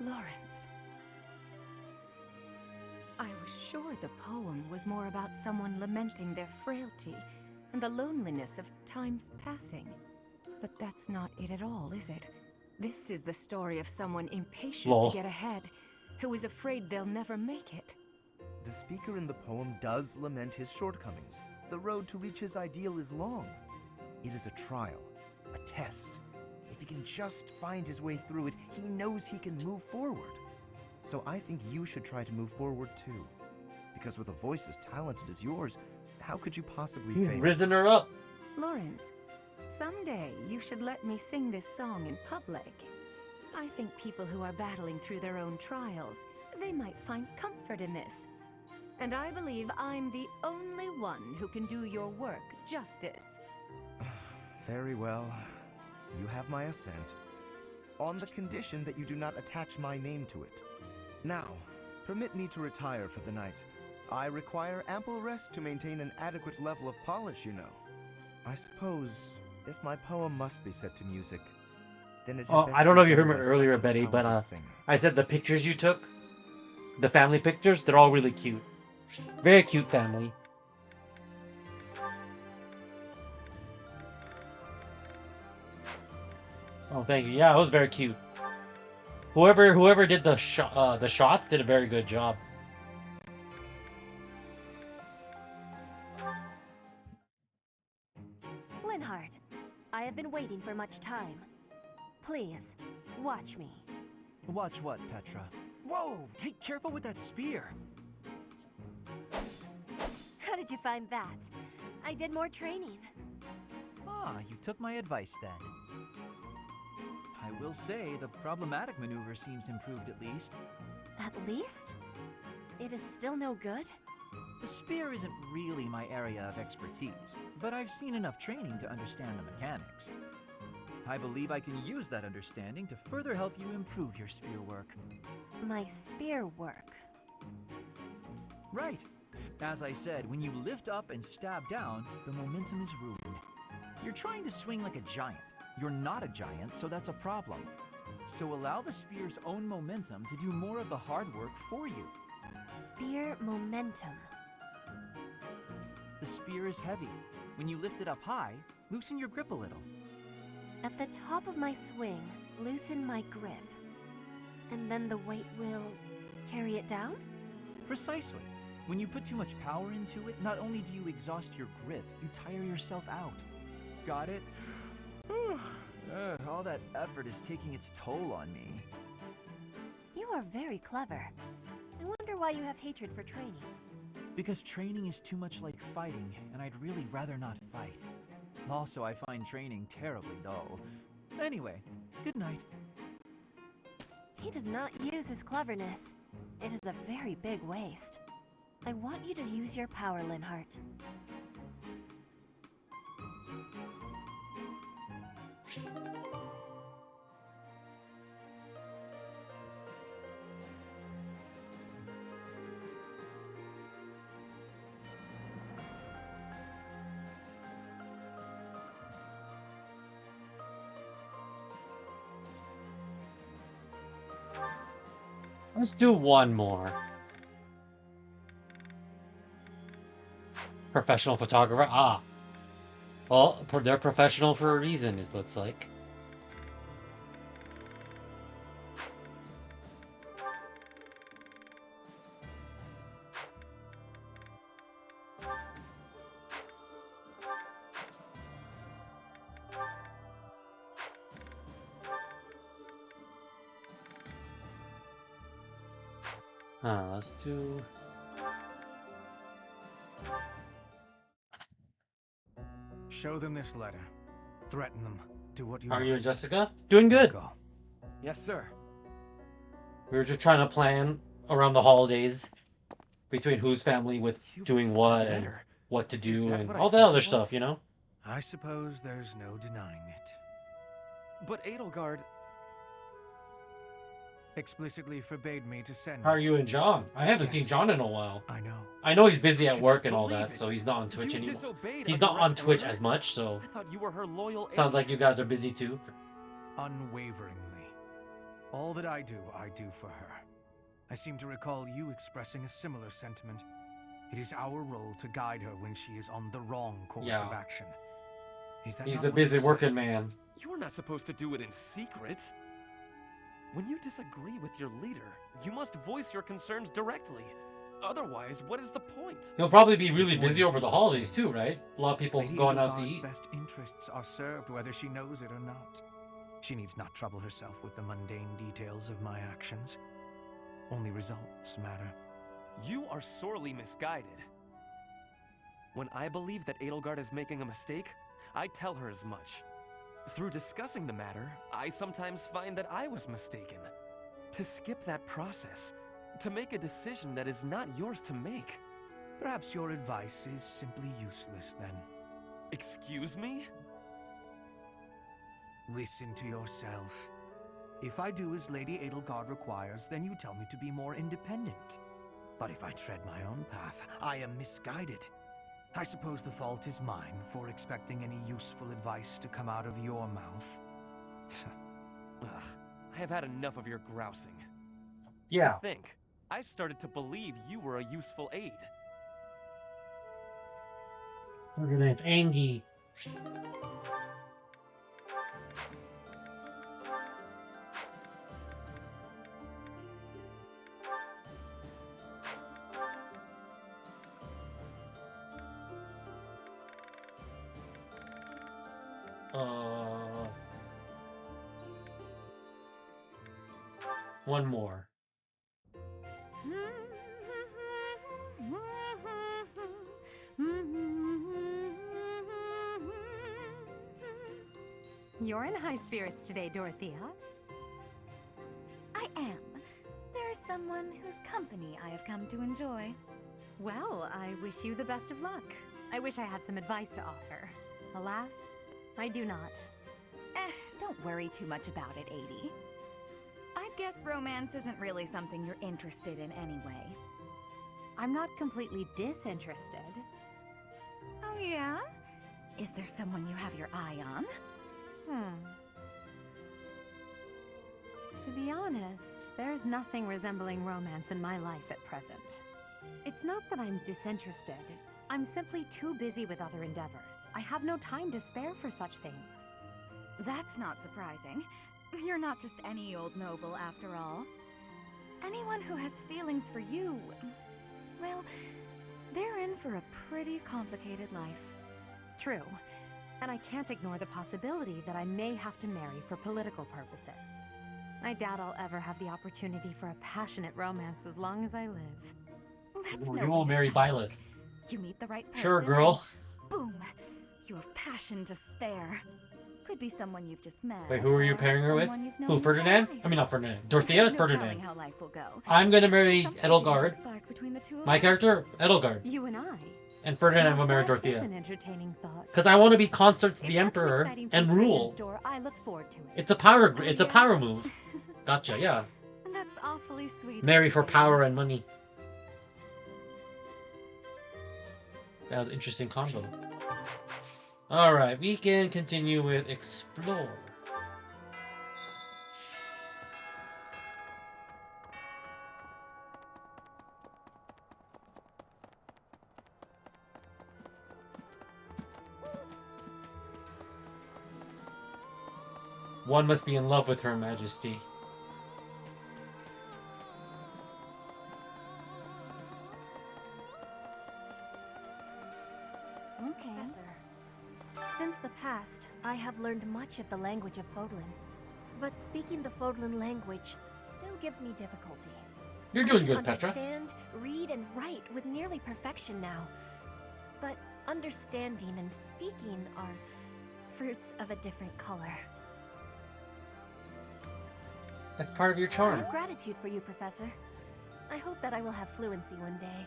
Speaker 7: Lawrence. I was sure the poem was more about someone lamenting their frailty and the loneliness of time's passing. But that's not it at all, is it? This is the story of someone impatient
Speaker 1: Lol.
Speaker 7: to get ahead, who is afraid they'll never make it.
Speaker 19: The speaker in the poem does lament his shortcomings. The road to reach his ideal is long. It is a trial, a test. If he can just find his way through it, he knows he can move forward. So I think you should try to move forward too. Because with a voice as talented as yours, how could you possibly fail?
Speaker 1: Risen her up.
Speaker 7: Lawrence, someday you should let me sing this song in public. I think people who are battling through their own trials, they might find comfort in this. And I believe I'm the only one who can do your work justice.
Speaker 19: Very well. You have my assent. On the condition that you do not attach my name to it. Now, permit me to retire for the night. I require ample rest to maintain an adequate level of polish, you know. I suppose, if my poem must be set to music, then it had
Speaker 1: Oh,
Speaker 19: best
Speaker 1: I don't know
Speaker 19: be
Speaker 1: if you
Speaker 19: done
Speaker 1: heard me
Speaker 19: by
Speaker 1: earlier,
Speaker 19: such a
Speaker 1: Betty, but
Speaker 19: talented singer.
Speaker 1: I said the pictures you took, the family pictures, they're all really cute. Very cute family. Oh, thank you. Yeah, it was very cute. Whoever did the shots did a very good job.
Speaker 20: Linhardt, I have been waiting for much time. Please, watch me.
Speaker 4: Watch what, Petra? Whoa! Hey, careful with that spear!
Speaker 20: How did you find that? I did more training.
Speaker 4: Ah, you took my advice then. I will say, the problematic maneuver seems improved at least.
Speaker 20: At least? It is still no good?
Speaker 4: The spear isn't really my area of expertise, but I've seen enough training to understand the mechanics. I believe I can use that understanding to further help you improve your spear work.
Speaker 20: My spear work.
Speaker 4: Right. As I said, when you lift up and stab down, the momentum is ruined. You're trying to swing like a giant. You're not a giant, so that's a problem. So allow the spear's own momentum to do more of the hard work for you.
Speaker 20: Spear momentum.
Speaker 4: The spear is heavy. When you lift it up high, loosen your grip a little.
Speaker 20: At the top of my swing, loosen my grip. And then the weight will carry it down?
Speaker 4: Precisely. When you put too much power into it, not only do you exhaust your grip, you tire yourself out. Got it? All that effort is taking its toll on me.
Speaker 20: You are very clever. I wonder why you have hatred for training.
Speaker 4: Because training is too much like fighting, and I'd really rather not fight. Also, I find training terribly dull. Anyway, good night.
Speaker 20: He does not use his cleverness. It is a very big waste. I want you to use your power, Linhardt.
Speaker 1: Let's do one more. Professional photographer. Ah. Well, they're professional for a reason, it looks like. Let's do...
Speaker 14: Show them this letter. Threaten them. Do what you
Speaker 1: How are you and
Speaker 14: must.
Speaker 1: Jessica? Doing good.
Speaker 14: Go.
Speaker 3: Yes, sir.
Speaker 1: We were just trying to plan around the holidays between whose family with doing what and what to do and all that other stuff, you know?
Speaker 14: I suppose there's no denying it.
Speaker 3: But Edelgard
Speaker 14: explicitly forbade me to send
Speaker 1: How are
Speaker 14: it.
Speaker 1: you and John? I haven't seen John in a while.
Speaker 14: I know.
Speaker 1: I know he's busy at work and all
Speaker 3: believe
Speaker 1: that,
Speaker 3: it.
Speaker 1: so he's not on Twitch
Speaker 3: You
Speaker 1: anymore.
Speaker 3: disobeyed
Speaker 1: He's
Speaker 3: a
Speaker 1: not on
Speaker 3: direct
Speaker 1: Twitch
Speaker 3: order?
Speaker 1: as much, so
Speaker 3: I thought you were her loyal
Speaker 1: sounds like you guys are busy too.
Speaker 14: Unwaveringly. All that I do for her. I seem to recall you expressing a similar sentiment. It is our role to guide her when she is on the wrong course
Speaker 1: Yeah.
Speaker 14: of action. Is that
Speaker 1: He's
Speaker 14: not
Speaker 1: a
Speaker 14: what
Speaker 1: busy
Speaker 14: you said?
Speaker 1: working man.
Speaker 3: You're not supposed to do it in secret. When you disagree with your leader, you must voice your concerns directly. Otherwise, what is the point?
Speaker 1: He'll probably be really
Speaker 14: The
Speaker 1: busy
Speaker 14: point
Speaker 1: over
Speaker 14: is
Speaker 1: the
Speaker 14: the
Speaker 1: holidays
Speaker 14: same.
Speaker 1: too, right? A lot of people
Speaker 14: Lady
Speaker 1: going out to
Speaker 14: Edelgard's
Speaker 1: eat.
Speaker 14: best interests are served whether she knows it or not. She needs not trouble herself with the mundane details of my actions. Only results matter.
Speaker 3: You are sorely misguided. When I believe that Edelgard is making a mistake, I tell her as much. Through discussing the matter, I sometimes find that I was mistaken. To skip that process, to make a decision that is not yours to make.
Speaker 14: Perhaps your advice is simply useless then.
Speaker 3: Excuse me?
Speaker 14: Listen to yourself. If I do as Lady Edelgard requires, then you tell me to be more independent. But if I tread my own path, I am misguided. I suppose the fault is mine for expecting any useful advice to come out of your mouth.
Speaker 3: Ugh, I have had enough of your grousing.
Speaker 1: Yeah.
Speaker 3: To think, I started to believe you were a useful aid.
Speaker 1: Ferdinand's Angie. One more.
Speaker 6: You're in high spirits today, Dorothea.
Speaker 2: I am. There is someone whose company I have come to enjoy.
Speaker 6: Well, I wish you the best of luck. I wish I had some advice to offer. Alas, I do not.
Speaker 2: Don't worry too much about it, 80. I'd guess romance isn't really something you're interested in anyway.
Speaker 6: I'm not completely disinterested.
Speaker 2: Oh yeah? Is there someone you have your eye on?
Speaker 6: To be honest, there's nothing resembling romance in my life at present. It's not that I'm disinterested. I'm simply too busy with other endeavors. I have no time to spare for such things.
Speaker 2: That's not surprising. You're not just any old noble, after all. Anyone who has feelings for you, well, they're in for a pretty complicated life.
Speaker 6: True. And I can't ignore the possibility that I may have to marry for political purposes. I doubt I'll ever have the opportunity for a passionate romance as long as I live.
Speaker 2: That's
Speaker 1: You
Speaker 2: no
Speaker 1: will
Speaker 2: way to
Speaker 1: marry
Speaker 2: talk.
Speaker 1: Violet.
Speaker 2: You meet the right person.
Speaker 1: Sure, girl.
Speaker 2: and boom! You have passion to spare. Could be someone you've just met.
Speaker 1: Wait, who are you
Speaker 2: or
Speaker 1: pairing her with?
Speaker 2: someone you've known
Speaker 1: Who,
Speaker 2: your
Speaker 1: Ferdinand?
Speaker 2: whole
Speaker 1: I mean, not Ferdinand.
Speaker 2: life.
Speaker 1: Dorothea?
Speaker 2: There's no
Speaker 1: Ferdinand.
Speaker 2: telling how life will go.
Speaker 1: I'm gonna marry
Speaker 2: Something could even
Speaker 1: Edelgard.
Speaker 2: spark between the two of
Speaker 1: My
Speaker 2: us.
Speaker 1: character, Edelgard.
Speaker 6: You and I.
Speaker 1: And Ferdinand
Speaker 6: Now
Speaker 1: will marry
Speaker 6: that
Speaker 1: Dorothea.
Speaker 6: is an entertaining thought.
Speaker 1: Because I want to be consort to
Speaker 6: If
Speaker 1: the
Speaker 6: such an
Speaker 1: Emperor
Speaker 6: exciting
Speaker 1: and
Speaker 6: future is in
Speaker 1: rule.
Speaker 6: store, I look forward to it.
Speaker 1: It's a power. It's a power move. Gotcha. Yeah.
Speaker 2: That's awfully sweet. of
Speaker 1: Marry
Speaker 2: you,
Speaker 1: for
Speaker 2: baby.
Speaker 1: power and money. That was an interesting combo. All right, we can continue with explore. One must be in love with Her Majesty.
Speaker 20: Okay.
Speaker 7: Professor, since the past, I have learned much of the language of Fodlan. But speaking the Fodlan language still gives me difficulty.
Speaker 1: You're doing
Speaker 7: I
Speaker 1: good,
Speaker 7: can
Speaker 1: Petra.
Speaker 7: understand, read, and write with nearly perfection now. But understanding and speaking are fruits of a different color.
Speaker 1: That's part of your
Speaker 7: I
Speaker 1: charm.
Speaker 7: have gratitude for you, Professor. I hope that I will have fluency one day.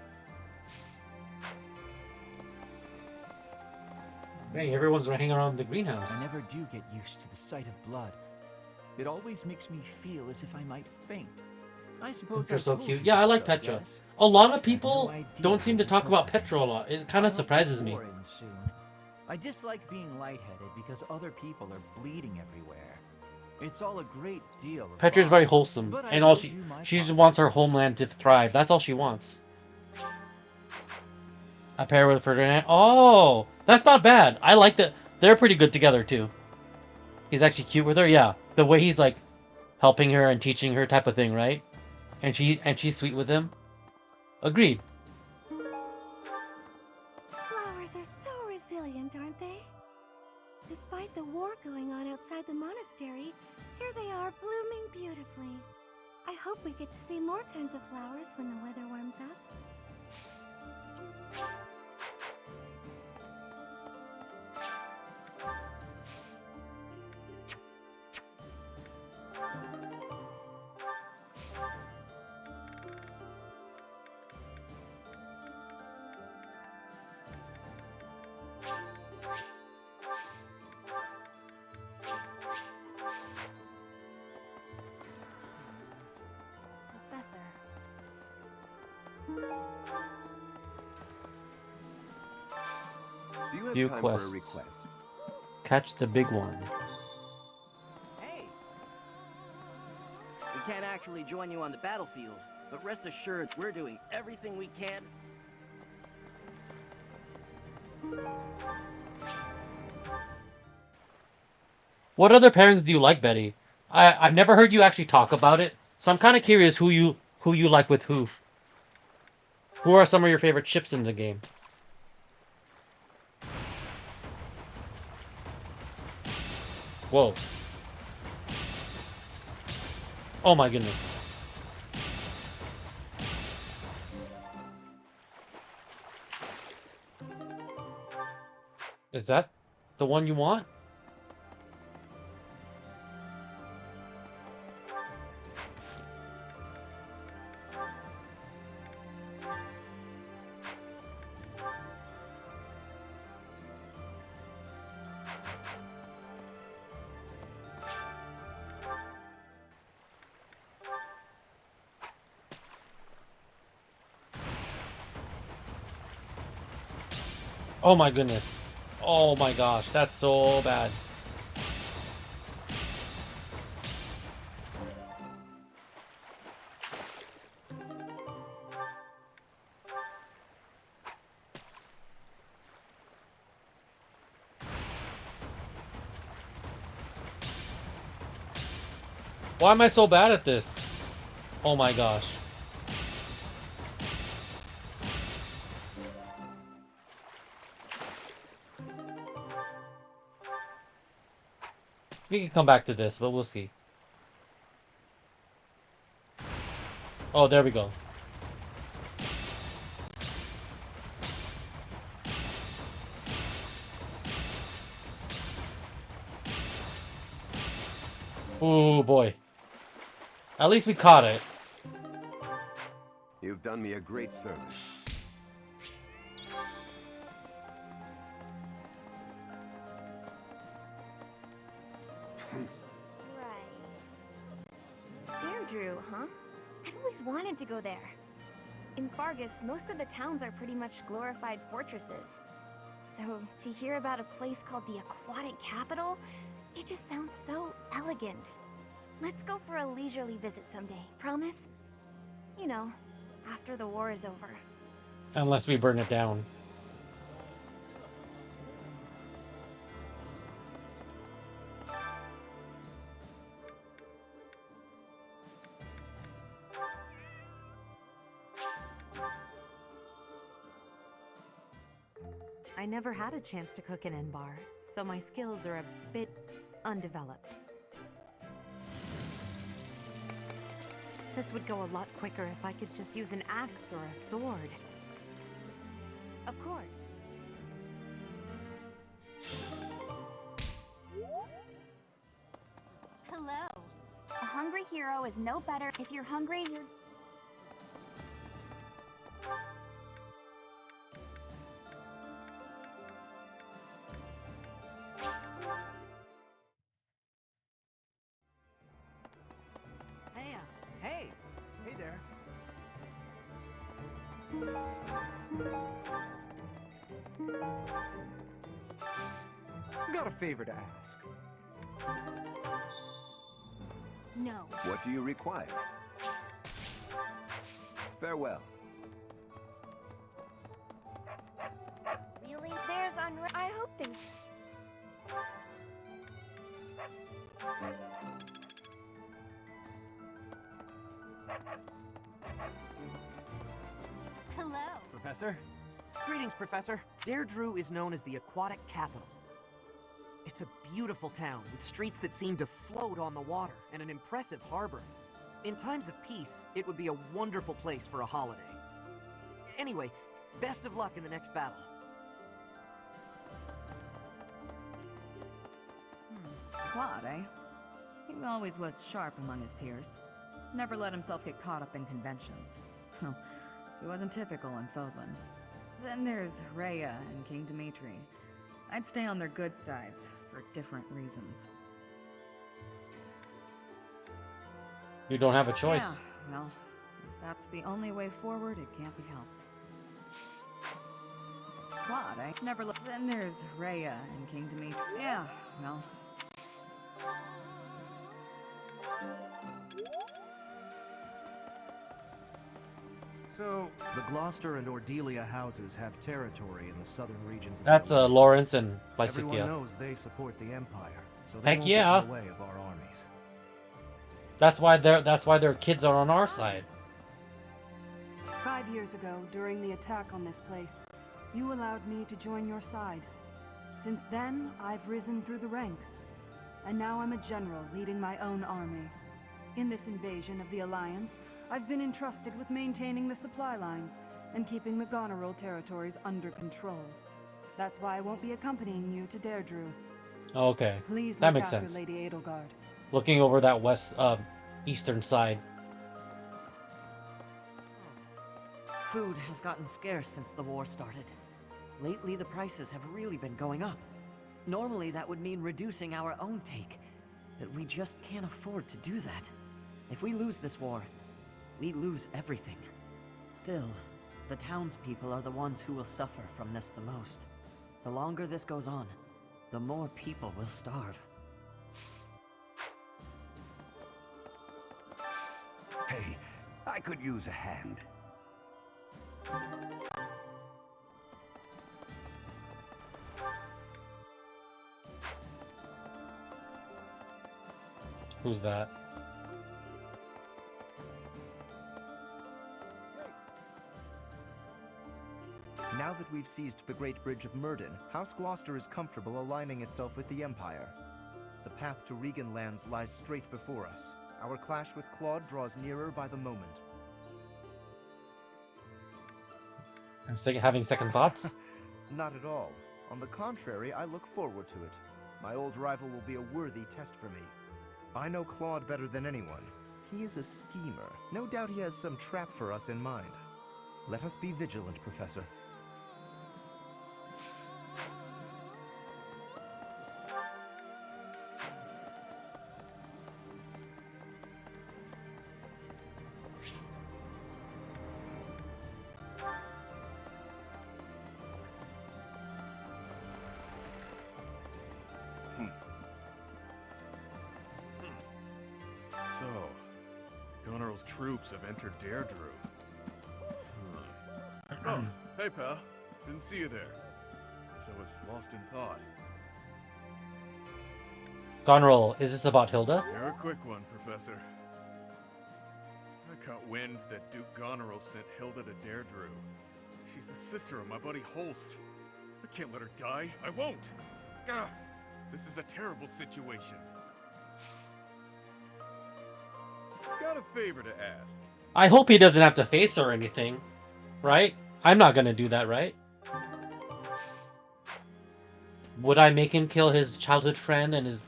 Speaker 1: Hey, everyone's hanging around the greenhouse.
Speaker 4: I never do get used to the sight of blood. It always makes me feel as if I might faint. I suppose
Speaker 1: They're
Speaker 4: I've
Speaker 1: so
Speaker 4: told
Speaker 1: cute.
Speaker 4: you
Speaker 1: Yeah, I
Speaker 4: that,
Speaker 1: like
Speaker 4: though,
Speaker 1: Petra.
Speaker 4: yes?
Speaker 1: A lot of
Speaker 4: I have
Speaker 1: people
Speaker 4: no idea
Speaker 1: don't seem
Speaker 4: how
Speaker 1: to
Speaker 4: you
Speaker 1: talk
Speaker 4: cope
Speaker 1: about
Speaker 4: with
Speaker 1: Petra a lot. It kind
Speaker 4: I
Speaker 1: of
Speaker 4: hope
Speaker 1: surprises
Speaker 4: this
Speaker 1: me.
Speaker 4: war ends soon. I dislike being lightheaded because other people are bleeding everywhere. It's all a great deal of
Speaker 1: Petra's
Speaker 4: bother,
Speaker 1: very wholesome,
Speaker 4: but I
Speaker 1: and all
Speaker 4: will do my
Speaker 1: she just
Speaker 4: part.
Speaker 1: wants her homeland to thrive. That's all she wants. A pair with Ferdinand. Oh, that's not bad. I like that. They're pretty good together too. He's actually cute with her. Yeah, the way he's like helping her and teaching her type of thing, right? And she's sweet with him. Agreed.
Speaker 2: Flowers are so resilient, aren't they? Despite the war going on outside the monastery, here they are blooming beautifully. I hope we get to see more kinds of flowers when the weather warms up.
Speaker 7: Professor.
Speaker 11: Do you have
Speaker 1: Few
Speaker 11: time
Speaker 1: quests.
Speaker 11: for a request?
Speaker 1: Catch the big one.
Speaker 12: Hey! We can't actually join you on the battlefield, but rest assured we're doing everything we can.
Speaker 1: What other pairings do you like, Betty? I've never heard you actually talk about it, so I'm kind of curious who you like with who. Who are some of your favorite ships in the game? Whoa. Oh my goodness. Is that the one you want? Oh my goodness. Oh my gosh, that's so bad. Why am I so bad at this? Oh my gosh. We can come back to this, but we'll see. Oh, there we go. Oh boy. At least we caught it.
Speaker 21: You've done me a great service.
Speaker 2: Right. Deirdre, huh? I've always wanted to go there. In Fargus, most of the towns are pretty much glorified fortresses. So, to hear about a place called the Aquatic Capital, it just sounds so elegant. Let's go for a leisurely visit someday, promise? You know, after the war is over.
Speaker 1: Unless we burn it down.
Speaker 6: never had a chance to cook in Inbar, so my skills are a bit undeveloped. This would go a lot quicker if I could just use an axe or a sword. Of course.
Speaker 5: Hello. A hungry hero is no better. If you're hungry, you're...
Speaker 3: Hey! Hey there. Got a favor to ask.
Speaker 5: No.
Speaker 21: What do you require? Farewell.
Speaker 5: Really? I hope there's...
Speaker 12: Hello. Professor? Greetings, Professor. Deirdre is known as the aquatic capital. It's a beautiful town with streets that seem to float on the water and an impressive harbor. In times of peace, it would be a wonderful place for a holiday. Anyway, best of luck in the next battle.
Speaker 15: Claude, eh? He always was sharp among his peers. Never let himself get caught up in conventions. He wasn't typical in Fodlan. Then there's Rhea and King Dimitri. I'd stay on their good sides, for different reasons.
Speaker 1: You don't have a choice.
Speaker 15: Yeah, well, if that's the only way forward, it can't be helped. Claude, eh? Never look. Then there's Rhea and King Dimitri. Yeah, well.
Speaker 3: So, the Gloucester and Ordelia houses have territory in the southern regions of
Speaker 1: That's
Speaker 3: the Alliance.
Speaker 1: Lawrence and
Speaker 3: Everyone
Speaker 1: Lysikia.
Speaker 3: knows they support the Empire, so they
Speaker 1: Heck
Speaker 3: won't
Speaker 1: yeah.
Speaker 3: get in the way of our armies.
Speaker 1: That's why their kids are on our side.
Speaker 9: 5 years ago, during the attack on this place, you allowed me to join your side. Since then, I've risen through the ranks, and now I'm a general leading my own army. In this invasion of the Alliance, I've been entrusted with maintaining the supply lines and keeping the Goneril territories under control. That's why I won't be accompanying you to Deirdre.
Speaker 1: Okay,
Speaker 9: Please
Speaker 1: that
Speaker 9: look
Speaker 1: makes
Speaker 9: after
Speaker 1: sense.
Speaker 9: Lady Edelgard.
Speaker 1: Looking over that eastern side.
Speaker 12: Food has gotten scarce since the war started. Lately, the prices have really been going up. Normally, that would mean reducing our own take, but we just can't afford to do that. If we lose this war, we lose everything. Still, the townspeople are the ones who will suffer from this the most. The longer this goes on, the more people will starve.
Speaker 21: Hey, I could use a hand.
Speaker 1: Who's that?
Speaker 19: Now that we've seized the Great Bridge of Myrden, House Gloucester is comfortable aligning itself with the Empire. The path to Regan lands lies straight before us. Our clash with Claude draws nearer by the moment.
Speaker 1: I'm having second thoughts.
Speaker 19: Not at all. On the contrary, I look forward to it. My old rival will be a worthy test for me. I know Claude better than anyone. He is a schemer. No doubt he has some trap for us in mind. Let us be vigilant, Professor.
Speaker 17: So, Goneril's troops have entered Deirdre. Oh, hey pal. Didn't see you there. Guess I was lost in thought.
Speaker 1: Goneril, is this about Hilda?
Speaker 17: You're a quick one, Professor. I caught wind that Duke Goneril sent Hilda to Deirdre. She's the sister of my buddy Holst. I can't let her die. I won't. Ugh. This is a terrible situation. Got a favor to ask.
Speaker 1: I hope he doesn't have to face her or anything, right? I'm not gonna do that, right? Would I make him kill his childhood friend and his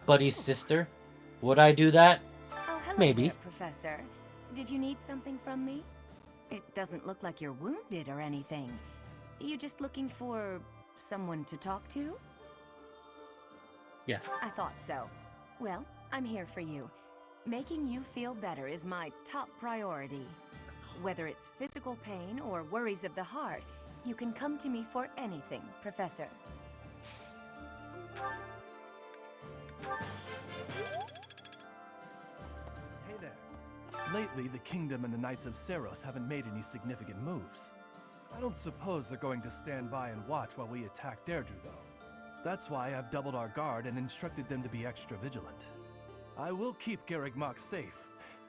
Speaker 1: buddy's sister? Would I do that?
Speaker 7: Oh, hello
Speaker 1: Maybe.
Speaker 7: there, Professor. Did you need something from me? It doesn't look like you're wounded or anything. You just looking for someone to talk to?
Speaker 1: Yes.
Speaker 7: I thought so. Well, I'm here for you. Making you feel better is my top priority. Whether it's physical pain or worries of the heart, you can come to me for anything, Professor.
Speaker 17: Hey there. Lately, the Kingdom and the Knights of Seros haven't made any significant moves. I don't suppose they're going to stand by and watch while we attack Deirdre, though. That's why I've doubled our guard and instructed them to be extra vigilant. I will keep Garrigmach safe.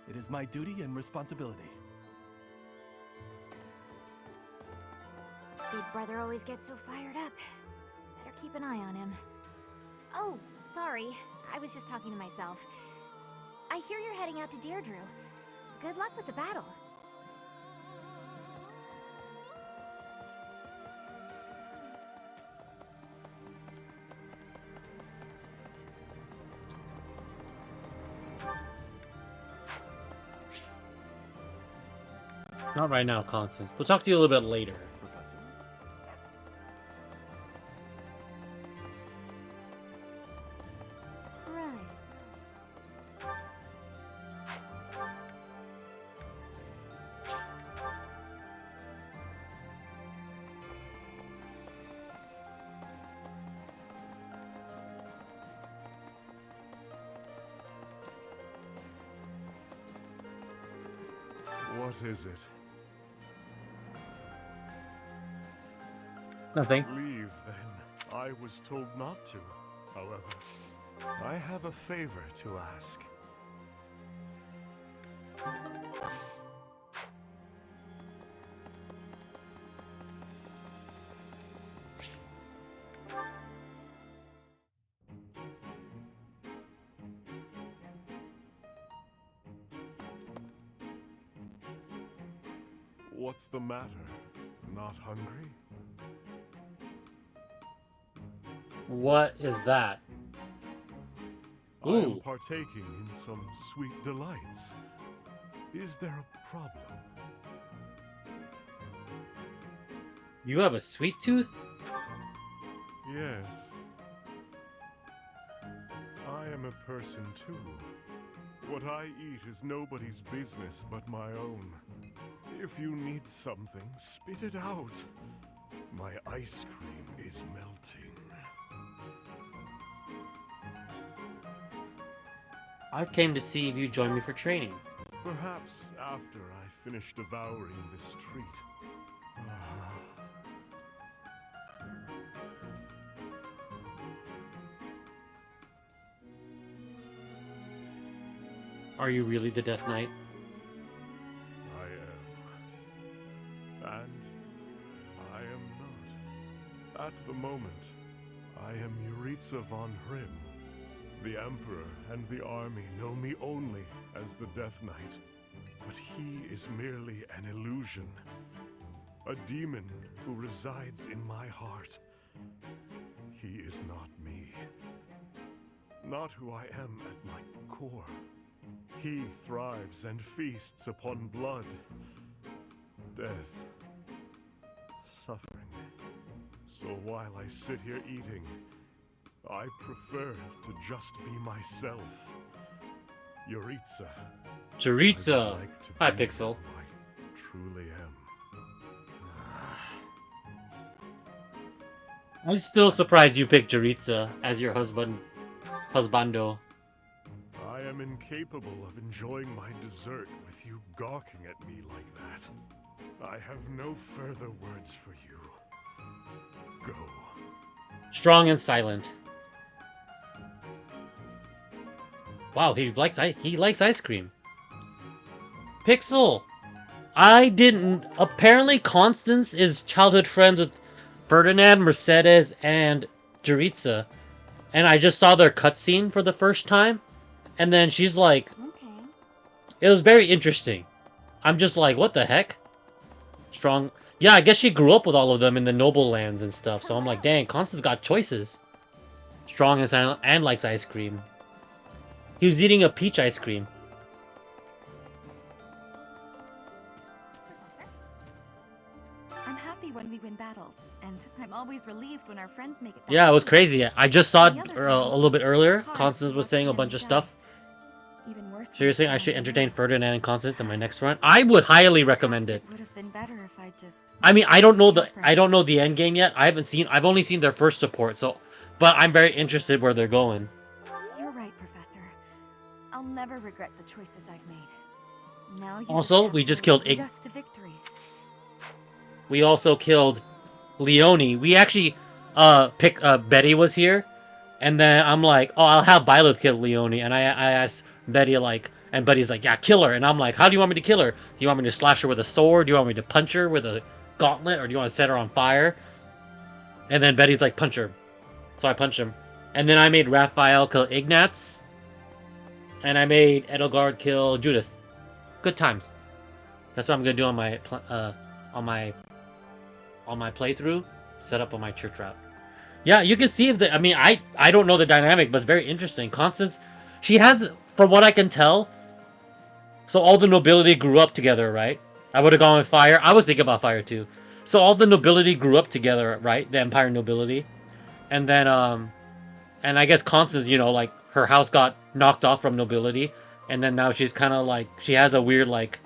Speaker 17: It is my duty and responsibility.
Speaker 2: Big brother always gets so fired up. Better keep an eye on him. Oh, sorry. I was just talking to myself. I hear you're heading out to Deirdre. Good luck with the battle.
Speaker 1: Not right now, Constance. We'll talk to you a little bit later.
Speaker 17: Professor?
Speaker 2: Right.
Speaker 16: What is it?
Speaker 1: Nothing.
Speaker 16: Leave, then. I was told not to, however. I have a favor to ask. What's the matter? Not hungry?
Speaker 1: What is that?
Speaker 16: I am
Speaker 1: Ooh.
Speaker 16: partaking in some sweet delights. Is there a problem?
Speaker 1: You have a sweet tooth?
Speaker 16: Yes. I am a person too. What I eat is nobody's business but my own. If you need something, spit it out. My ice cream is melting.
Speaker 1: I came to see if you join me for training.
Speaker 16: Perhaps after I finish devouring this treat.
Speaker 1: Are you really the Death Knight?
Speaker 16: I am. And I am not. At the moment, I am Judith von Hrim. The Emperor and the army know me only as the Death Knight, but he is merely an illusion. A demon who resides in my heart. He is not me. Not who I am at my core. He thrives and feasts upon blood, death, suffering. So while I sit here eating, I prefer to just be myself. Judith.
Speaker 1: Judith. Hi, Pixel.
Speaker 16: I truly am.
Speaker 1: I'm still surprised you picked Judith as your husbando.
Speaker 16: I am incapable of enjoying my dessert with you gawking at me like that. I have no further words for you. Go.
Speaker 1: Strong and silent. Wow, he likes ice cream. Pixel, I didn't. Apparently, Constance is childhood friends with Ferdinand, Mercedes, and Judith, and I just saw their cutscene for the first time, and then she's like, it was very interesting. I'm just like, what the heck? Strong. Yeah, I guess she grew up with all of them in the noble lands and stuff, so I'm like, dang, Constance got choices. Strong and likes ice cream. He was eating a peach ice cream.
Speaker 2: I'm happy when we win battles, and I'm always relieved when our friends make it back
Speaker 1: Yeah, it was
Speaker 2: safe.
Speaker 1: crazy. I just saw it
Speaker 2: On the
Speaker 1: a
Speaker 2: other hand,
Speaker 1: little bit
Speaker 2: it's
Speaker 1: earlier.
Speaker 2: hard
Speaker 1: Constance
Speaker 2: to
Speaker 1: was
Speaker 2: watch
Speaker 1: saying a
Speaker 2: the
Speaker 1: bunch of
Speaker 2: enemy
Speaker 1: stuff.
Speaker 2: die. Even worse
Speaker 1: So you're saying I
Speaker 2: when
Speaker 1: should
Speaker 2: it's
Speaker 1: entertain Ferdinand and Constance in my next run? I would highly recommend it.
Speaker 2: It would have been better if I just.
Speaker 1: I mean, I don't know the end game yet. I've only seen their first support, so but I'm very interested where they're going.
Speaker 2: You're right, Professor. I'll never regret the choices I've made. Now you
Speaker 1: Also,
Speaker 2: have
Speaker 1: we
Speaker 2: to
Speaker 1: just killed
Speaker 2: lead us to victory.
Speaker 1: We also killed Leonie. We actually Betty was here, and then I'm like, oh, I'll have Byleth kill Leonie, and I asked Betty like, and Betty's like, yeah, kill her, and I'm like, how do you want me to kill her? Do you want me to slash her with a sword? Do you want me to punch her with a gauntlet, or do you want to set her on fire? And then Betty's like, punch her. So I punched him, and then I made Raphael kill Ignatz, and I made Edelgard kill Judith. Good times. That's what I'm gonna do on my playthrough. Set up on my church route. Yeah, you can see if the. I mean, I don't know the dynamic, but it's very interesting. Constance, she has, from what I can tell. So all the nobility grew up together, right? I would have gone with fire. I was thinking about fire too. So all the nobility grew up together, right? The Empire nobility, and then and I guess Constance, you know, like her house got knocked off from nobility, and then now she's kind of like she has a weird like,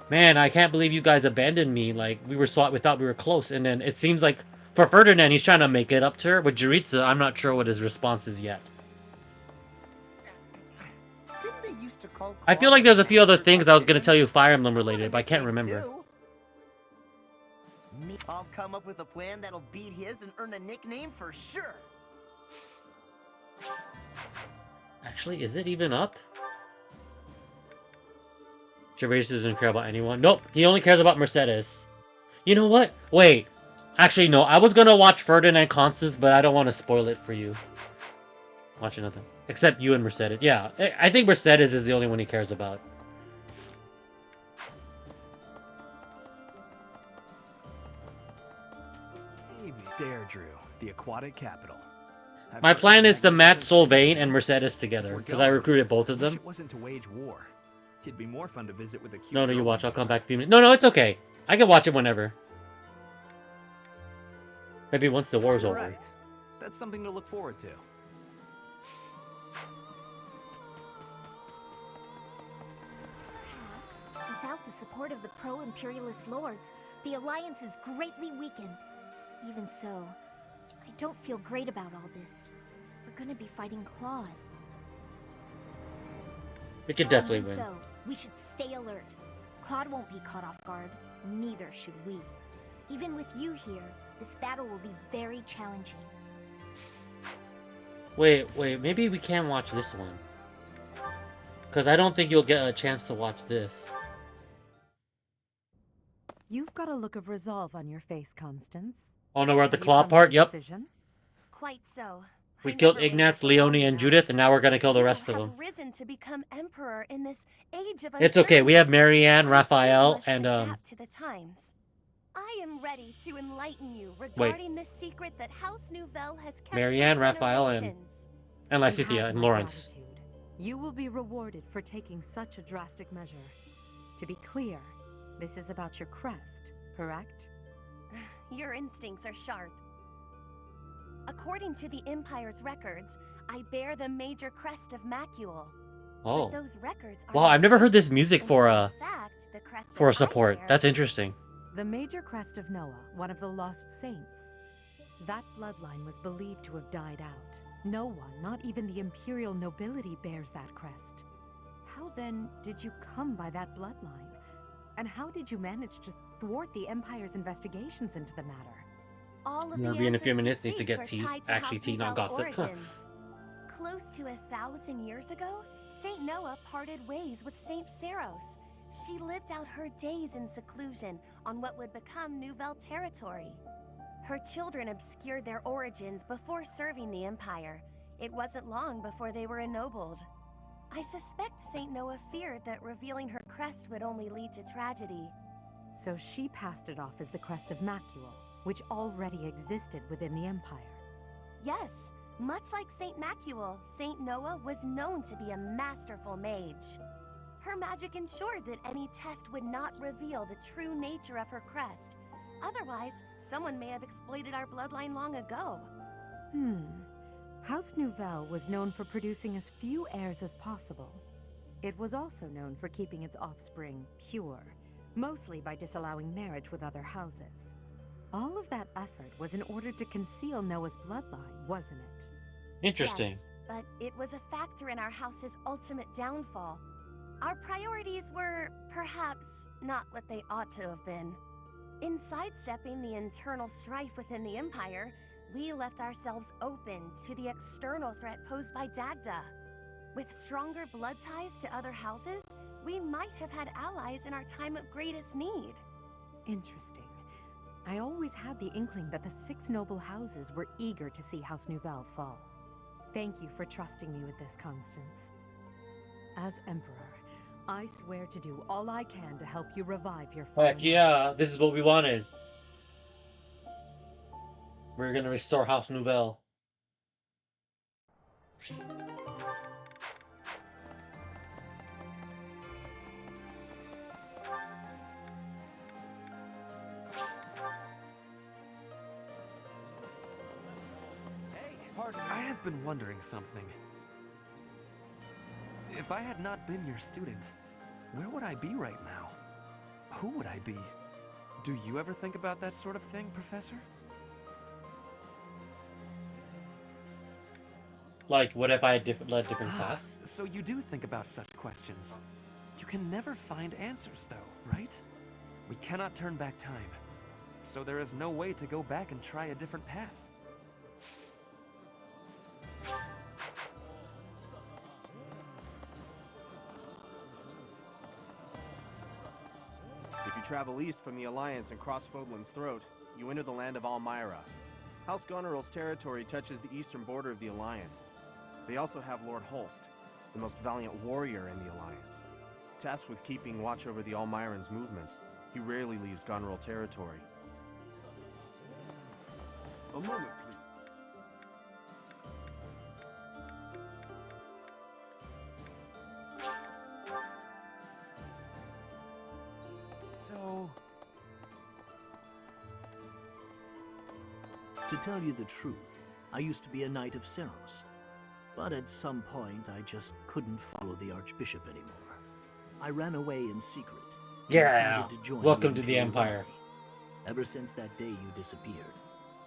Speaker 1: man, I can't believe you guys abandoned me. Like we thought we were close, and then it seems like for Ferdinand, he's trying to make it up to her. With Judith, I'm not sure what his response is yet.
Speaker 8: Didn't they used to call
Speaker 1: I feel like there's a few other things I was gonna tell you Fire Emblem related, but I can't remember.
Speaker 8: Me, I'll come up with a plan that'll beat his and earn a nickname for sure.
Speaker 1: Actually, is it even up? Gervais doesn't care about anyone. Nope, he only cares about Mercedes. You know what? Wait. Actually, no. I was gonna watch Ferdinand and Constance, but I don't want to spoil it for you. Watch nothing. Except you and Mercedes. Yeah, I think Mercedes is the only one he cares about.
Speaker 10: Deirdre, the aquatic capital.
Speaker 1: My plan is to match Sylvain and Mercedes together, because I recruited both of them.
Speaker 10: It wasn't to wage war. It'd be more fun to visit with a cute
Speaker 1: No,
Speaker 10: girl
Speaker 1: you watch.
Speaker 10: one
Speaker 1: I'll come
Speaker 10: day.
Speaker 1: back a few minutes. No, it's okay. I can watch it whenever. Maybe once the war's over.
Speaker 10: Right. That's something to look forward to.
Speaker 5: Without the support of the pro-imperialist lords, the alliance is greatly weakened. Even so, I don't feel great about all this. We're gonna be fighting Claude.
Speaker 1: We could definitely
Speaker 5: Even
Speaker 1: win.
Speaker 5: so, we should stay alert. Claude won't be caught off guard. Neither should we. Even with you here, this battle will be very challenging.
Speaker 1: Wait, maybe we can watch this one. Because I don't think you'll get a chance to watch this.
Speaker 6: You've got a look of resolve on your face, Constance.
Speaker 1: Oh no, we're at the
Speaker 6: Have you
Speaker 1: claw
Speaker 6: come to
Speaker 1: part?
Speaker 6: a
Speaker 1: Yep.
Speaker 6: decision?
Speaker 2: Quite so.
Speaker 1: We killed Ignatz, Leonie, and Judith, and now we're gonna kill the rest of
Speaker 2: You
Speaker 1: them.
Speaker 2: have risen to become emperor in this age of
Speaker 1: It's okay, we have Marianne, Raphael,
Speaker 2: must
Speaker 1: and
Speaker 2: adapt to the times. I am ready to enlighten you
Speaker 1: Wait.
Speaker 2: regarding this secret that House Nouvelle has kept
Speaker 1: Marianne,
Speaker 2: for
Speaker 1: Raphael,
Speaker 2: generations.
Speaker 1: and
Speaker 6: You
Speaker 1: Lysithea,
Speaker 6: have
Speaker 1: and
Speaker 6: my
Speaker 1: Lawrence.
Speaker 6: gratitude. You will be rewarded for taking such a drastic measure. To be clear, this is about your crest, correct?
Speaker 2: Your instincts are sharp. According to the Empire's records, I bear the major crest of Macule.
Speaker 1: Oh.
Speaker 2: But those records are
Speaker 1: Wow, I've never heard this
Speaker 2: mistaken.
Speaker 1: music
Speaker 2: In
Speaker 1: for
Speaker 2: fact, the crest
Speaker 1: a
Speaker 2: that I
Speaker 1: support.
Speaker 2: bear
Speaker 1: That's
Speaker 2: is-
Speaker 1: interesting.
Speaker 6: The major crest of Noah, one of the lost saints. That bloodline was believed to have died out. No one, not even the imperial nobility, bears that crest. How then did you come by that bloodline? And how did you manage to thwart the Empire's investigations into the matter?
Speaker 2: All of
Speaker 1: We'll
Speaker 2: the
Speaker 1: be in a
Speaker 2: answers
Speaker 1: few
Speaker 2: you
Speaker 1: minutes. Need to
Speaker 2: seek
Speaker 1: get
Speaker 2: are
Speaker 1: tea.
Speaker 2: tied to
Speaker 1: Actually,
Speaker 2: House
Speaker 1: tea, not
Speaker 2: Nouvelle's
Speaker 1: gossip.
Speaker 2: origins. Close to 1,000 years ago, Saint Noah parted ways with Saint Saros. She lived out her days in seclusion on what would become Nouvelle territory.
Speaker 18: Her children obscured their origins before serving the Empire. It wasn't long before they were ennobled. I suspect Saint Noah feared that revealing her crest would only lead to tragedy.
Speaker 6: So she passed it off as the crest of Macuel, which already existed within the Empire.
Speaker 18: Yes, much like Saint Macuel, Saint Noah was known to be a masterful mage. Her magic ensured that any test would not reveal the true nature of her crest. Otherwise, someone may have exploited our bloodline long ago.
Speaker 6: House Nouvelle was known for producing as few heirs as possible. It was also known for keeping its offspring pure, mostly by disallowing marriage with other houses. All of that effort was in order to conceal Noah's bloodline, wasn't it?
Speaker 1: Interesting.
Speaker 18: Yes, but it was a factor in our house's ultimate downfall. Our priorities were, perhaps, not what they ought to have been. In sidestepping the internal strife within the Empire, we left ourselves open to the external threat posed by Dagda. With stronger blood ties to other houses, we might have had allies in our time of greatest need.
Speaker 6: Interesting. I always had the inkling that the 6 noble houses were eager to see House Nouvelle fall. Thank you for trusting me with this, Constance. As Emperor, I swear to do all I can to help you revive your fallen
Speaker 1: Heck yeah,
Speaker 6: house.
Speaker 1: this is what we wanted. We're gonna restore House Nouvelle.
Speaker 3: Pardon, I have been wondering something. If I had not been your student, where would I be right now? Who would I be? Do you ever think about that sort of thing, Professor?
Speaker 1: Like, what if I had led a different class?
Speaker 3: So you do think about such questions. You can never find answers, though, right? We cannot turn back time. So there is no way to go back and try a different path.
Speaker 22: If you travel east from the Alliance and cross Fodlan's Throat, you enter the land of Almyra. House Goneril's territory touches the eastern border of the Alliance. They also have Lord Holst, the most valiant warrior in the Alliance. Tasked with keeping watch over the Almyrans' movements, he rarely leaves Goneril territory.
Speaker 11: A moment, please.
Speaker 22: So...
Speaker 23: To tell you the truth, I used to be a Knight of Seros. But at some point, I just couldn't follow the Archbishop anymore. I ran away in secret. And
Speaker 1: Yeah!
Speaker 23: decided to join
Speaker 1: Welcome to the
Speaker 23: Imperial
Speaker 1: Empire.
Speaker 23: Army. Ever since that day you disappeared,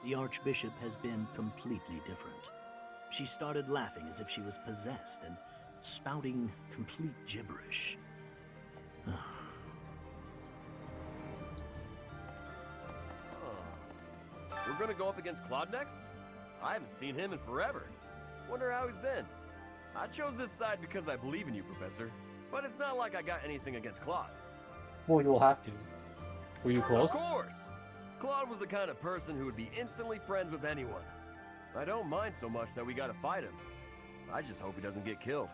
Speaker 23: the Archbishop has been completely different. She started laughing as if she was possessed and spouting complete gibberish.
Speaker 24: We're gonna go up against Claude next? I haven't seen him in forever. Wonder how he's been. I chose this side because I believe in you, Professor. But it's not like I got anything against Claude.
Speaker 1: Well, you'll have to. Were you close?
Speaker 24: Of course! Claude was the kind of person who would be instantly friends with anyone. I don't mind so much that we gotta fight him. I just hope he doesn't get killed.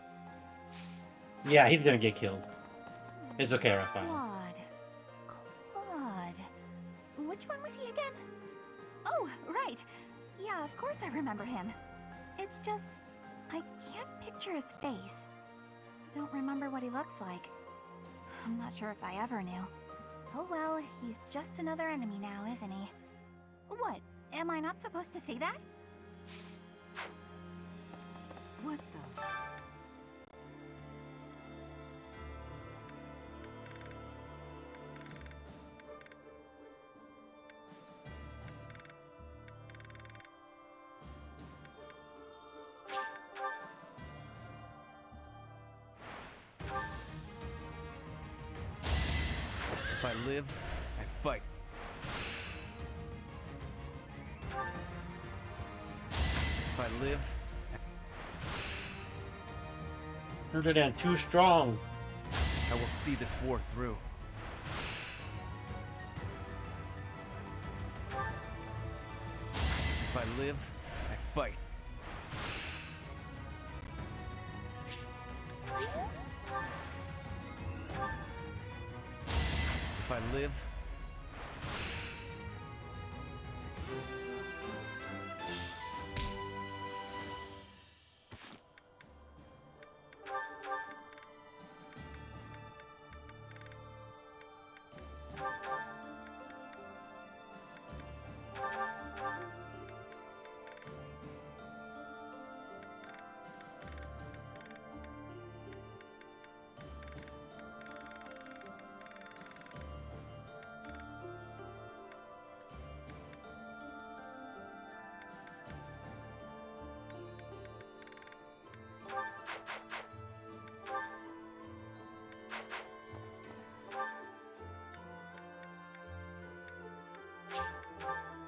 Speaker 1: Yeah, he's gonna get killed. It's okay, Raphael.
Speaker 5: Claude. Which one was he again? Oh, right. Yeah, of course I remember him. It's just, I can't picture his face. Don't remember what he looks like. I'm not sure if I ever knew. Oh well, he's just another enemy now, isn't he? What? Am I not supposed to say that?
Speaker 6: What the?
Speaker 3: If I live, I fight. If I live,
Speaker 1: Ferdinand, too strong.
Speaker 3: I will see this war through. If I live, I fight. If I live,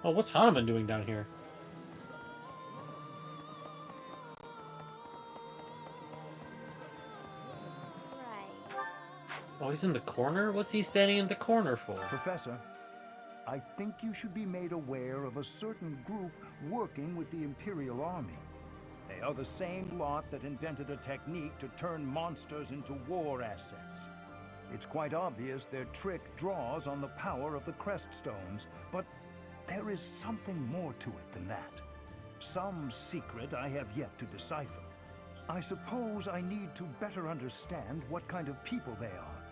Speaker 1: Oh, what's Hanuman doing down here?
Speaker 2: Right.
Speaker 1: Oh, he's in the corner? What's he standing in the corner for?
Speaker 4: Professor, I think you should be made aware of a certain group working with the Imperial Army. They are the same lot that invented a technique to turn monsters into war assets. It's quite obvious their trick draws on the power of the Crest Stones, but there is something more to it than that. Some secret I have yet to decipher. I suppose I need to better understand what kind of people they are.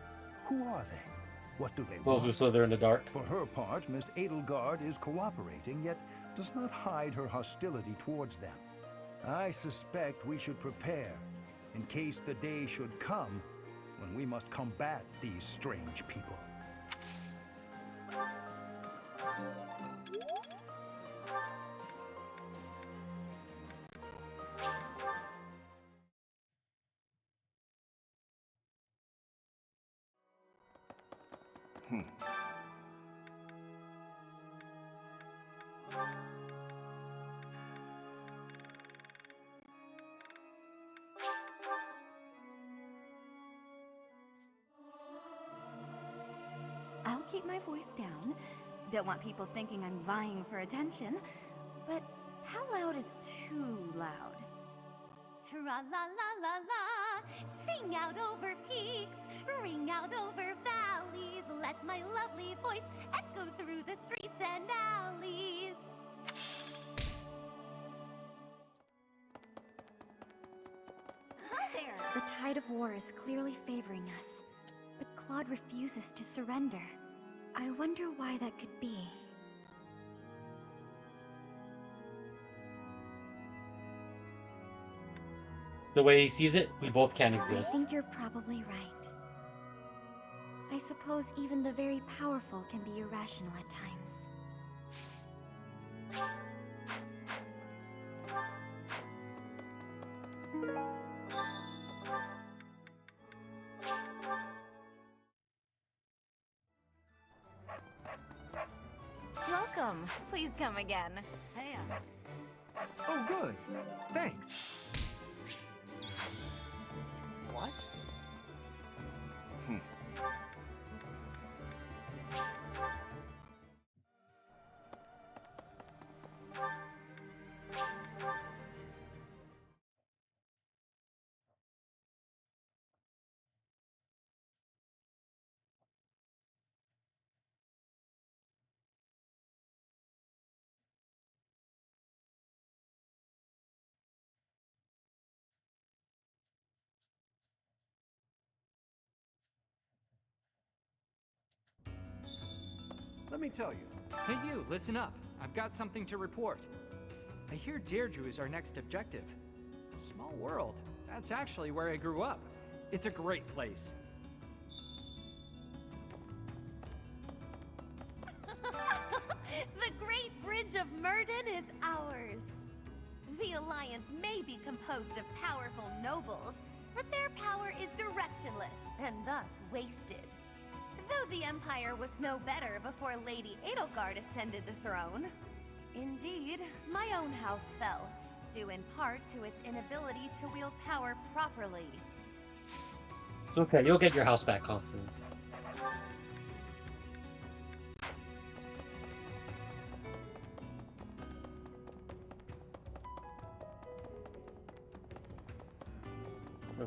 Speaker 4: Who are they? What do they
Speaker 1: Those
Speaker 4: want?
Speaker 1: who slither in the dark.
Speaker 4: For her part, Miss Edelgard is cooperating, yet does not hide her hostility towards them. I suspect we should prepare, in case the day should come when we must combat these strange people.
Speaker 5: I'll keep my voice down. Don't want people thinking I'm vying for attention. But how loud is too loud?
Speaker 2: Tra-la-la-la-la, sing out over peaks, ring out over valleys, let my lovely voice echo through the streets and alleys.
Speaker 5: Hi there!
Speaker 2: The tide of war is clearly favoring us, but Claude refuses to surrender. I wonder why that could be.
Speaker 1: The way he sees it, we both can't
Speaker 2: I
Speaker 1: exist.
Speaker 2: think you're probably right. I suppose even the very powerful can be irrational at times.
Speaker 15: Welcome. Please come again. Hey.
Speaker 3: oh good. Thanks.
Speaker 8: What?
Speaker 13: Let me tell you.
Speaker 14: Hey you, listen up. I've got something to report. I hear Deirdre is our next objective. Small world. That's actually where I grew up. It's a great place.
Speaker 18: The Great Bridge of Myrden is ours. The Alliance may be composed of powerful nobles, but their power is directionless and thus wasted. Though the Empire was no better before Lady Edelgard ascended the throne. Indeed, my own house fell, due in part to its inability to wield power properly.
Speaker 1: It's okay, you'll get your house back, Constance.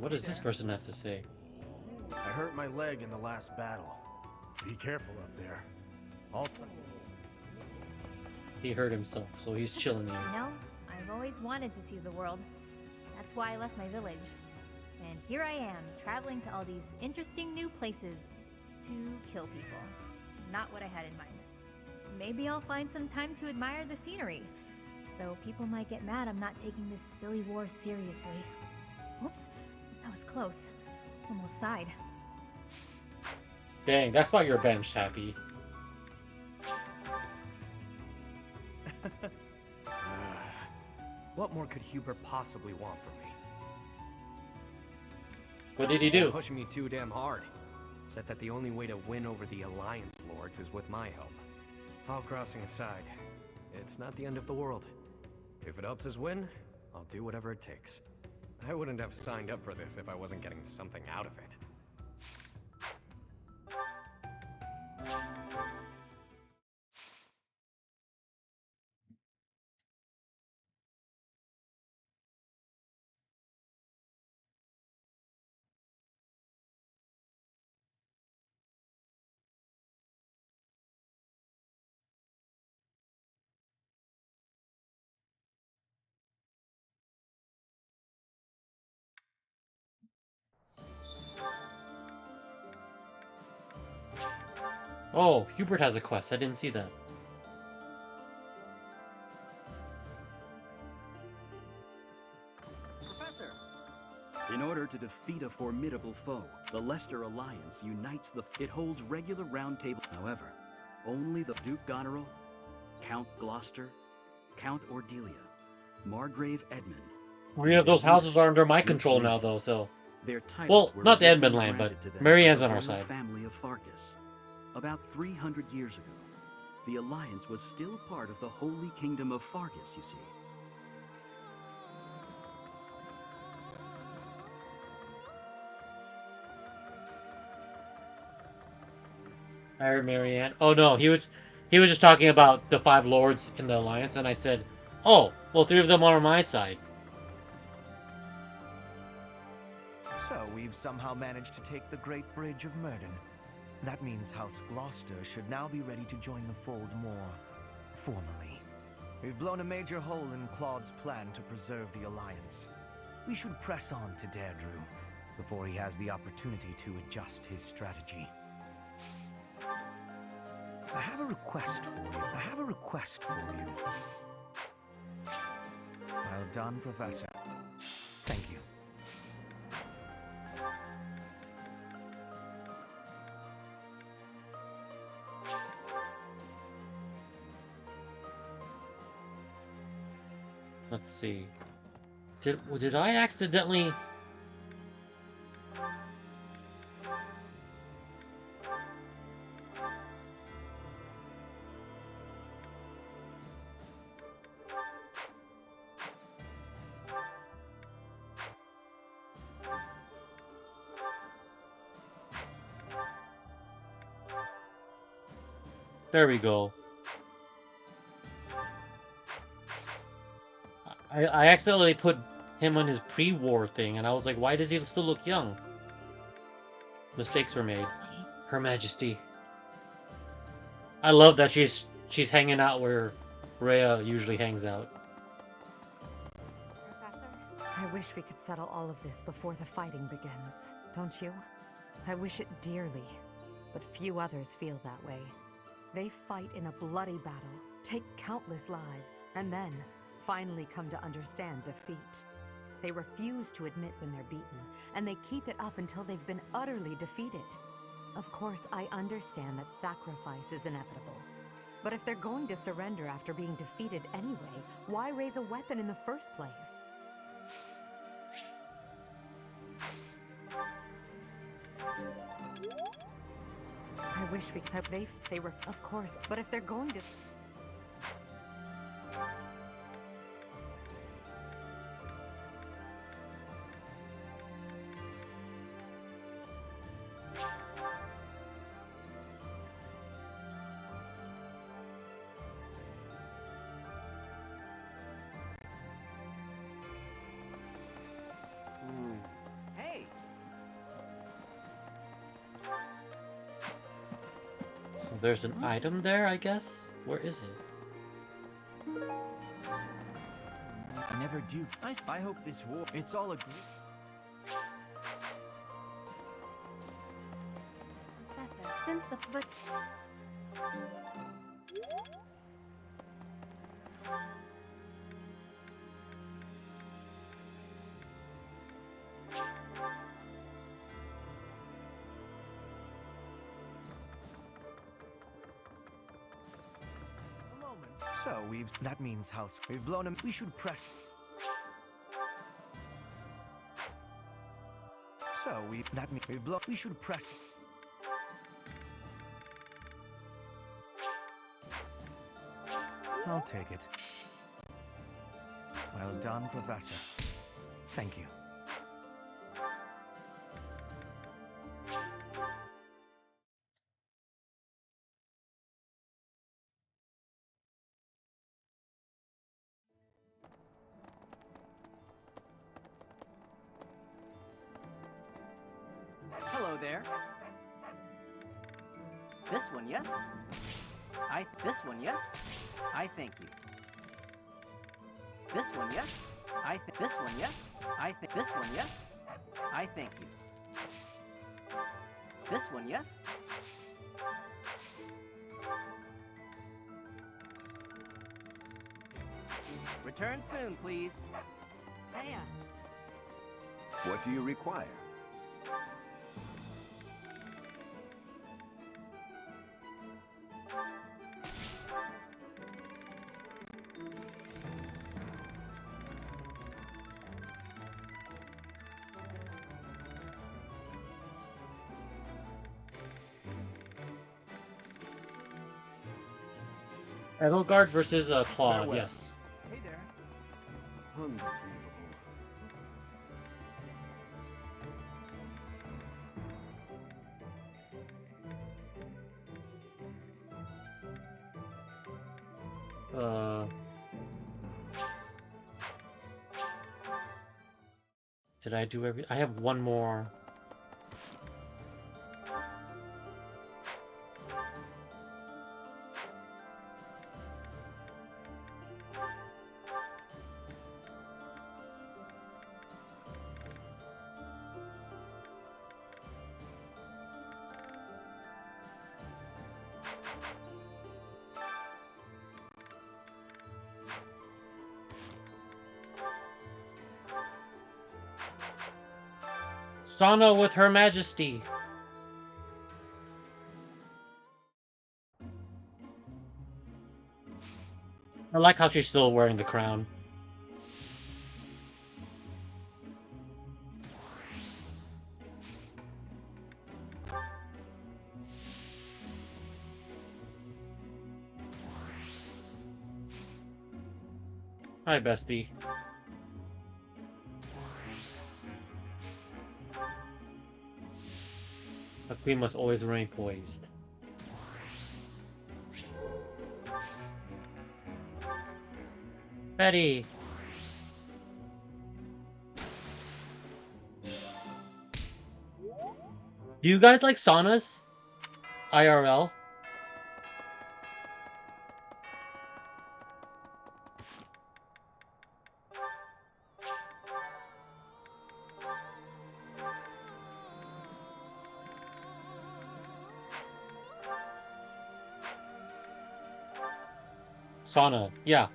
Speaker 1: what does this person have to say?
Speaker 13: I hurt my leg in the last battle. Be careful up there. Also,
Speaker 1: He hurt himself, so he's chilling here.
Speaker 9: You know, I've always wanted to see the world. That's why I left my village. And here I am, traveling to all these interesting new places to kill people. Not what I had in mind. Maybe I'll find some time to admire the scenery. Though people might get mad I'm not taking this silly war seriously. Whoops, that was close. Almost sighed.
Speaker 1: Dang, that's why you're benched, Happy.
Speaker 12: What more could Hubert possibly want from me?
Speaker 1: What did he do?
Speaker 12: Pushing me too damn hard. Said that the only way to win over the Alliance Lords is with my help. All grousing aside, it's not the end of the world. If it helps us win, I'll do whatever it takes. I wouldn't have signed up for this if I wasn't getting something out of it.
Speaker 1: Oh, Hubert has a quest. I didn't see that.
Speaker 20: Professor! In order to defeat a formidable foe, the Leicester Alliance unites the... It holds regular roundtable... However, only the Duke Goneril, Count Gloucester, Count Ordelia, Margrave Edmund...
Speaker 1: 3 of those houses are under my control now, though, so...
Speaker 20: Their titles
Speaker 1: Well,
Speaker 20: were
Speaker 1: not the Edmund
Speaker 20: originally
Speaker 1: land, but
Speaker 20: granted to them
Speaker 1: Marianne's
Speaker 20: by
Speaker 1: on
Speaker 20: the
Speaker 1: our
Speaker 20: royal
Speaker 1: side.
Speaker 20: family of Farkas. About 300 years ago, the Alliance was still part of the Holy Kingdom of Farkas, you see.
Speaker 1: I heard Marianne. Oh no, he was just talking about the 5 lords in the alliance, and I said, "Oh, well, 3 of them are on my side."
Speaker 21: So we've somehow managed to take the Great Bridge of Murden. That means House Gloucester should now be ready to join the fold more formally. We've blown a major hole in Claude's plan to preserve the Alliance. We should press on to Deirdre before he has the opportunity to adjust his strategy. I have a request for you. Well done, Professor. Thank you.
Speaker 1: Let's see. Did I accidentally... There we go. I accidentally put him on his pre-war thing, and I was like, why does he still look young? Mistakes were made. Her Majesty. I love that she's hanging out where Rhea usually hangs out.
Speaker 6: Professor? I wish we could settle all of this before the fighting begins, don't you? I wish it dearly, but few others feel that way. They fight in a bloody battle, take countless lives, and then finally come to understand defeat. They refuse to admit when they're beaten, and they keep it up until they've been utterly defeated. Of course, I understand that sacrifice is inevitable. But if they're going to surrender after being defeated anyway, why raise a weapon in the first place? I wish we could. They were, of course, but if they're going to...
Speaker 8: Hey,
Speaker 1: So there's an item there, I guess? Where is it?
Speaker 7: I never do. I hope this war. It's all a.
Speaker 18: Professor, since the books.
Speaker 21: So that means we've blown him. We should press. So we should press. I'll take it. Well done, Professor. Thank you.
Speaker 8: Hello there. This one, yes? This one, yes? I thank you. This one, yes? This one, yes? This one, yes? I thank you. This one, yes? Return soon, please.
Speaker 15: Hiya.
Speaker 16: What do you require?
Speaker 1: Edelgard versus Claw,
Speaker 13: Farewell.
Speaker 1: yes.
Speaker 21: Hey there.
Speaker 11: Unbelievable.
Speaker 1: Did I do every? I have one more. Sana with Her Majesty. I like how she's still wearing the crown. Hi, bestie. A queen must always remain poised. Betty! Do you guys like saunas? IRL? Sauna, yeah.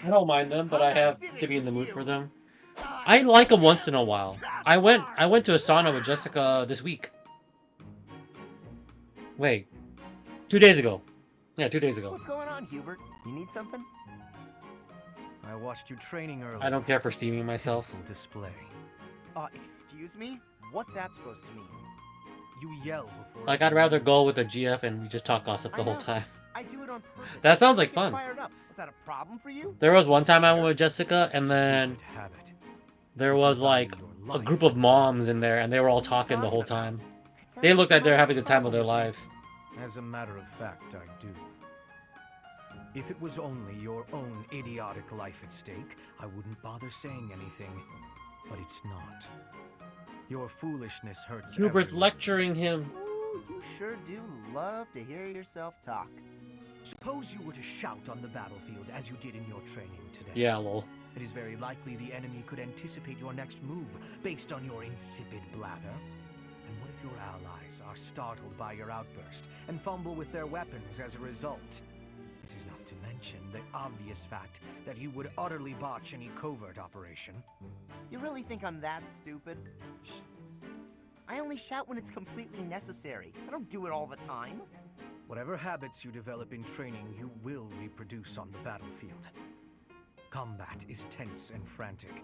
Speaker 1: I don't mind them, but I have to be in the mood for them. I like them once in a while. I went to a sauna with Jessica this week. Wait. 2 days ago. Yeah, 2 days ago.
Speaker 8: What's going on, Hubert? You need something?
Speaker 21: I watched you training earlier.
Speaker 1: I don't care for steaming myself.
Speaker 21: Full display.
Speaker 8: Excuse me? What's that supposed to mean?
Speaker 21: You yell before.
Speaker 1: Like, I'd rather go with a GF and we just talk gossip the whole time.
Speaker 8: I do it on purpose.
Speaker 1: That sounds like
Speaker 8: Get
Speaker 1: fun.
Speaker 8: fired up. Is that a problem for you?
Speaker 1: There was one time I went with Jessica, and then there was like a group of moms in there, and they were all talking the whole time. They looked like they're having the time of their life.
Speaker 21: As a matter of fact, I do. If it was only your own idiotic life at stake, I wouldn't bother saying anything. But it's not. Your foolishness hurts
Speaker 1: Hubert's
Speaker 21: everyone.
Speaker 1: lecturing him.
Speaker 8: Ooh, you sure do love to hear yourself talk.
Speaker 21: Suppose you were to shout on the battlefield as you did in your training today.
Speaker 1: Yeah, lol.
Speaker 21: It is very likely the enemy could anticipate your next move based on your insipid blather. And what if your allies are startled by your outburst and fumble with their weapons as a result? This is not to mention the obvious fact that you would utterly botch any covert operation.
Speaker 8: You really think I'm that stupid? I only shout when it's completely necessary. I don't do it all the time.
Speaker 21: Whatever habits you develop in training, you will reproduce on the battlefield. Combat is tense and frantic.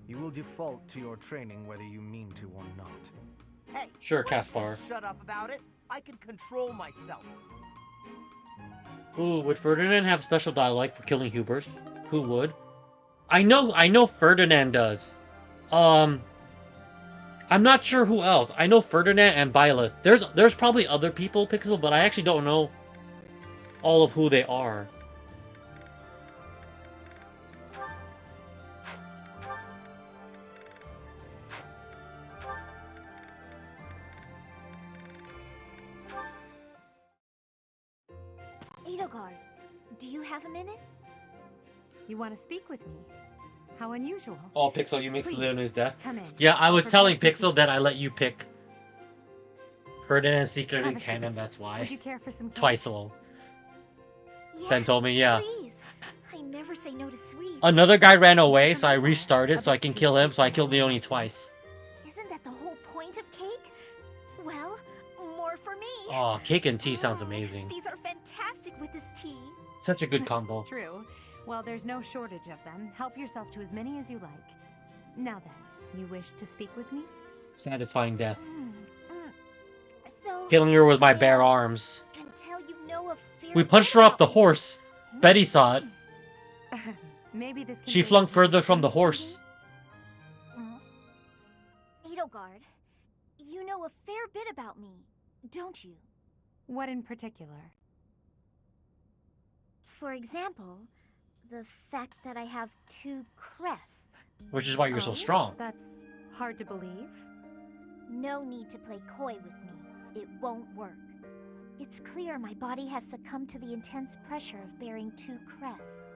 Speaker 21: You will default to your training whether you mean to or not.
Speaker 8: Hey,
Speaker 1: sure,
Speaker 8: why don't you
Speaker 1: Caspar.
Speaker 8: just shut up about it. I can control myself.
Speaker 1: Ooh, would Ferdinand have special dialect for killing Hubert? Who would? I know Ferdinand does. I'm not sure who else. I know Ferdinand and Byleth. There's probably other people, Pixel, but I actually don't know all of who they are.
Speaker 5: Edelgard, do you have a minute?
Speaker 6: You want to speak with me? How unusual.
Speaker 1: Oh, Pixel, you mixed
Speaker 6: Please,
Speaker 1: Leonie's death?
Speaker 6: come in.
Speaker 1: Yeah, I was
Speaker 6: Prepare
Speaker 1: telling
Speaker 6: some
Speaker 1: Pixel that I let you pick Ferdinand secretly
Speaker 6: Have a
Speaker 1: canon,
Speaker 6: seat.
Speaker 1: that's why.
Speaker 6: Would you care for some
Speaker 1: Twice alone.
Speaker 5: Yes,
Speaker 1: Ben told me, yeah.
Speaker 5: Please. I never say no to sweets.
Speaker 1: Another guy ran away, so I restarted so I can kill him, so I killed Leonie twice.
Speaker 5: Isn't that the whole point of cake? Well, more for me.
Speaker 1: Oh, cake and tea sounds amazing.
Speaker 5: These are fantastic with this tea.
Speaker 1: Such a good combo.
Speaker 6: True. Well, there's no shortage of them. Help yourself to as many as you like. Now then, you wish to speak with me?
Speaker 1: Satisfying death.
Speaker 5: So,
Speaker 1: Killing her with my bare arms.
Speaker 5: until you know a fear
Speaker 1: We punched her off the horse. Betty saw it.
Speaker 6: Maybe this can
Speaker 1: She
Speaker 6: bring
Speaker 1: flung
Speaker 6: you to
Speaker 1: further
Speaker 6: your
Speaker 1: from the
Speaker 6: friends,
Speaker 1: horse.
Speaker 5: Edelgard, you know a fair bit about me, don't you?
Speaker 6: What in particular?
Speaker 5: For example, the fact that I have 2 crests.
Speaker 1: Which is why you're so strong.
Speaker 6: That's hard to believe.
Speaker 5: No need to play coy with me. It won't work. It's clear my body has succumbed to the intense pressure of bearing 2 crests.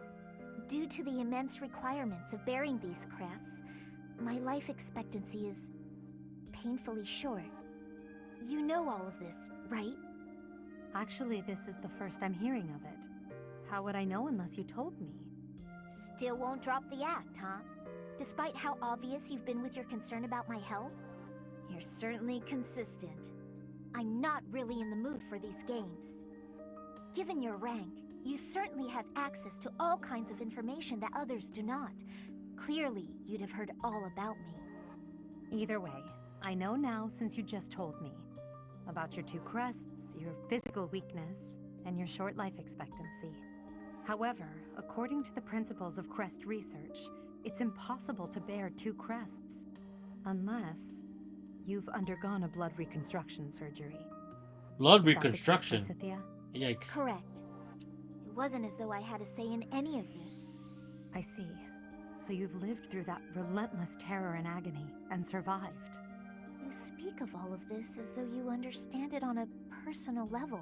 Speaker 5: Due to the immense requirements of bearing these crests, my life expectancy is painfully short. You know all of this, right?
Speaker 6: Actually, this is the first I'm hearing of it. How would I know unless you told me?
Speaker 5: Still won't drop the act, huh? Despite how obvious you've been with your concern about my health, you're certainly consistent. I'm not really in the mood for these games. Given your rank, you certainly have access to all kinds of information that others do not. Clearly, you'd have heard all about me.
Speaker 6: Either way, I know now since you just told me. About your 2 crests, your physical weakness, and your short life expectancy. However, according to the principles of crest research, it's impossible to bear 2 crests. Unless you've undergone a blood reconstruction surgery.
Speaker 1: Blood
Speaker 6: Is that the case,
Speaker 1: reconstruction?
Speaker 6: Lysithea?
Speaker 1: Yikes.
Speaker 5: Correct. It wasn't as though I had a say in any of this.
Speaker 6: I see. So you've lived through that relentless terror and agony, and survived.
Speaker 5: You speak of all of this as though you understand it on a personal level.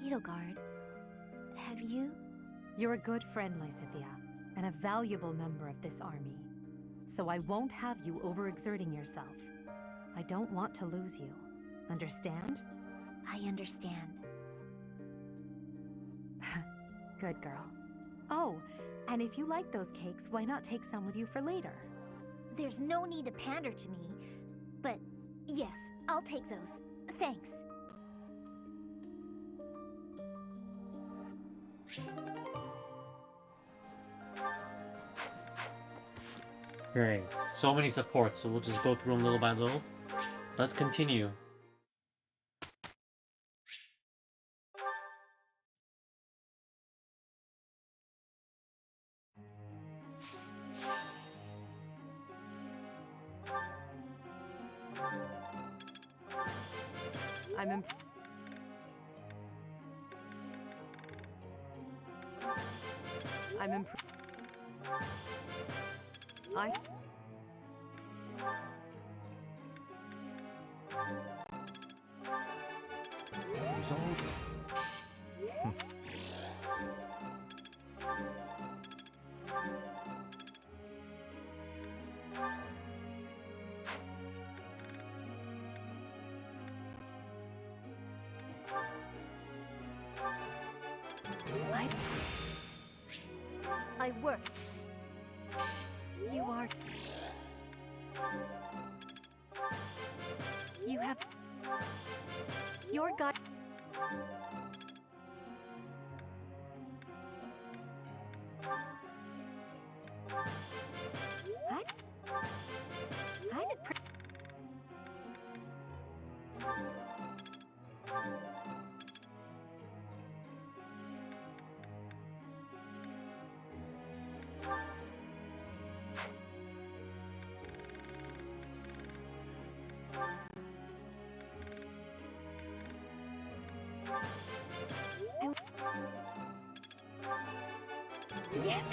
Speaker 5: Edelgard, have you?
Speaker 6: You're a good friend, Lysithea, and a valuable member of this army. So I won't have you overexerting yourself. I don't want to lose you. Understand?
Speaker 5: I understand.
Speaker 6: Good girl. Oh, and if you like those cakes, why not take some with you for later?
Speaker 5: There's no need to pander to me, but yes, I'll take those. Thanks.
Speaker 1: Great. So many supports, so we'll just go through them little by little. Let's continue.
Speaker 6: I'm impressed.
Speaker 21: Resolve.
Speaker 2: I work. You are. You have. Your God. I did. Yes.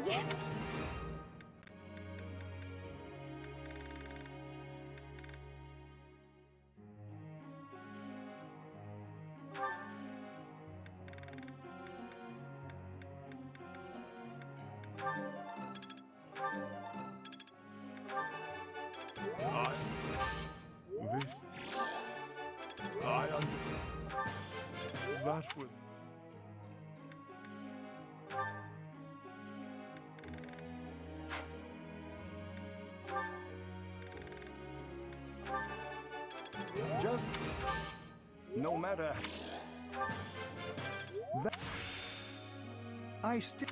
Speaker 2: Yes.
Speaker 13: This... That was...
Speaker 4: Just... no matter... that... I still...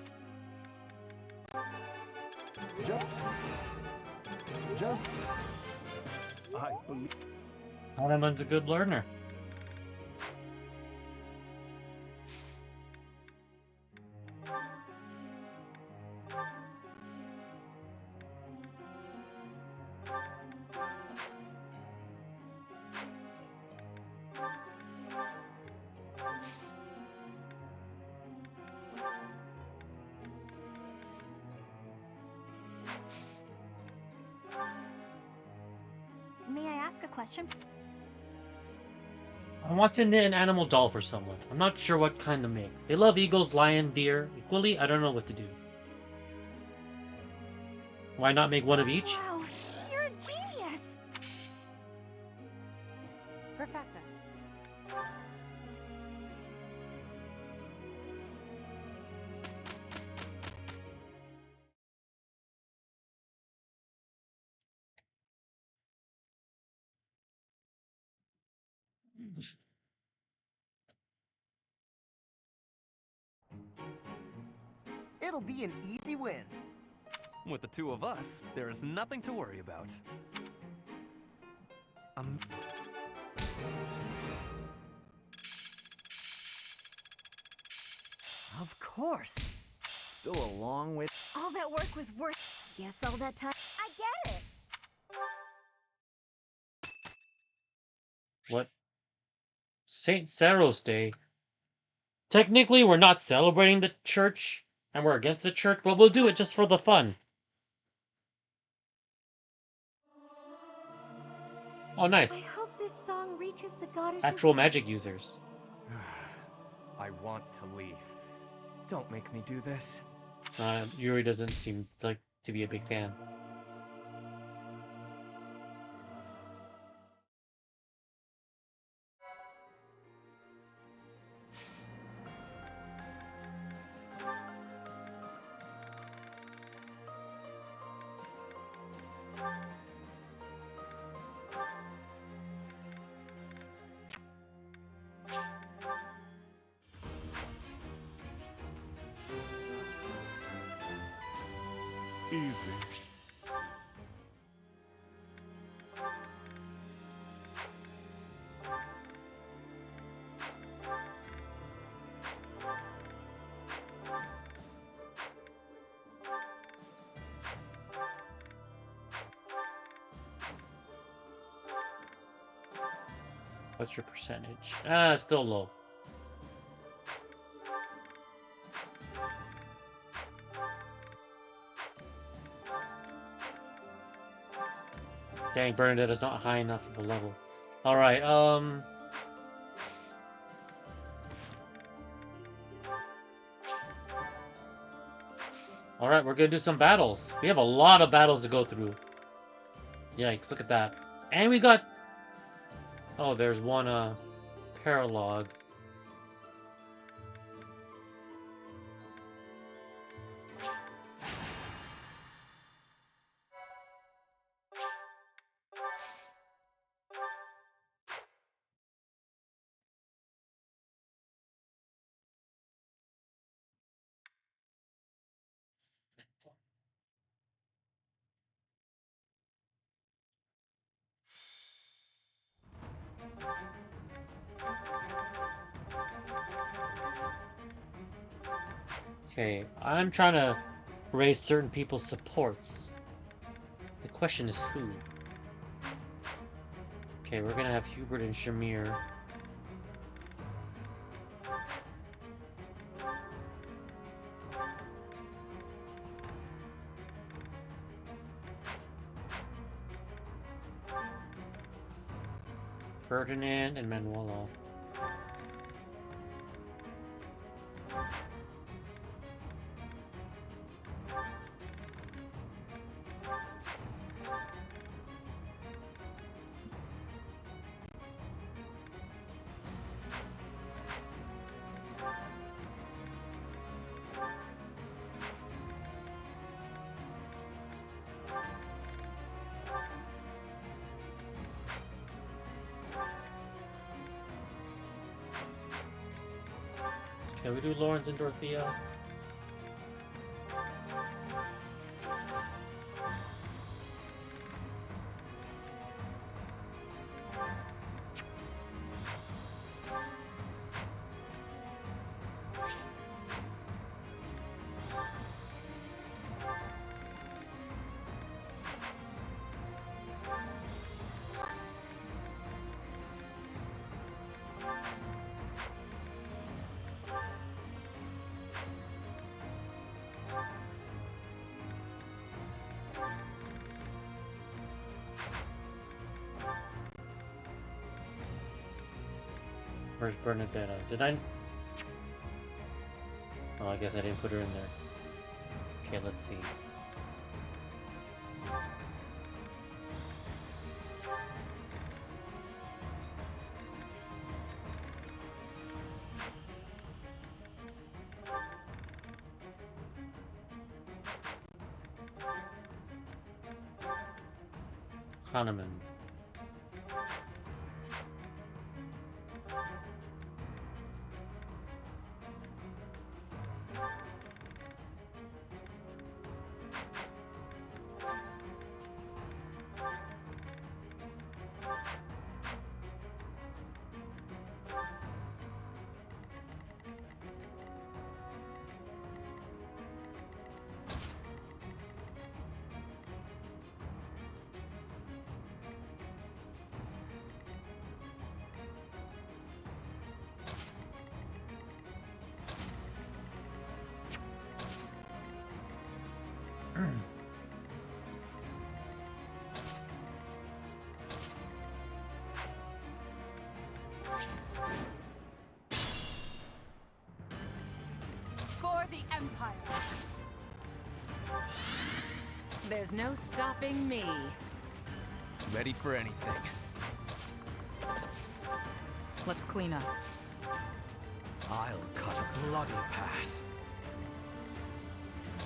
Speaker 4: Just... I believe...
Speaker 1: Hanuman's a good learner.
Speaker 2: May I ask a question?
Speaker 1: I want to knit an animal doll for someone. I'm not sure what kind to make. They love eagles, lion, deer. Equally, I don't know what to do. Why not make one of each?
Speaker 2: Wow, you're a genius!
Speaker 6: Professor.
Speaker 21: It'll be an easy win.
Speaker 3: With the two of us, there is nothing to worry about.
Speaker 21: Of course. Still a long way.
Speaker 2: All that work was worth. Guess all that time. I get it!
Speaker 1: What? St. Saros Day? Technically, we're not celebrating the church, and we're against the church, but we'll do it just for the fun. Oh, nice.
Speaker 6: I hope this song reaches the goddesses.
Speaker 1: Actual magic users.
Speaker 12: I want to leave. Don't make me do this.
Speaker 1: Yuri doesn't seem like to be a big fan.
Speaker 13: Easy.
Speaker 1: What's your percentage? Still low. Dang, Bernadette is not high enough of a level. Alright, Alright, we're gonna do some battles. We have a lot of battles to go through. Yikes, look at that. And we got... Oh, there's one, paralogue. Okay, I'm trying to raise certain people's supports. The question is who? Okay, we're gonna have Hubert and Shamir. Ferdinand and Manuela. Can we do Lawrence and Dorothea? Where's Bernadetta? Did I? Oh, I guess I didn't put her in there. Okay, let's see. Hahnemann.
Speaker 15: For the Empire! There's no stopping me.
Speaker 21: Ready for anything.
Speaker 15: Let's clean up.
Speaker 21: I'll cut a bloody path.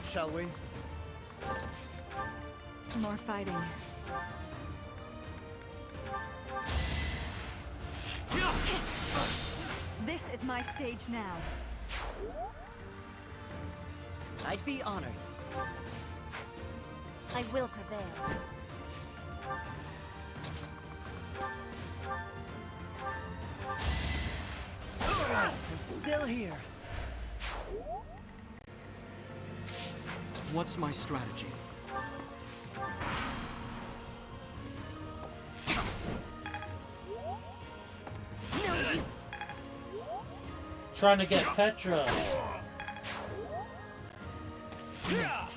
Speaker 13: Shall we?
Speaker 15: More fighting. This is my stage now.
Speaker 8: I'd be honored.
Speaker 5: I will prevail.
Speaker 8: I'm still here.
Speaker 14: What's my strategy?
Speaker 1: Trying to get Petra.
Speaker 15: Missed.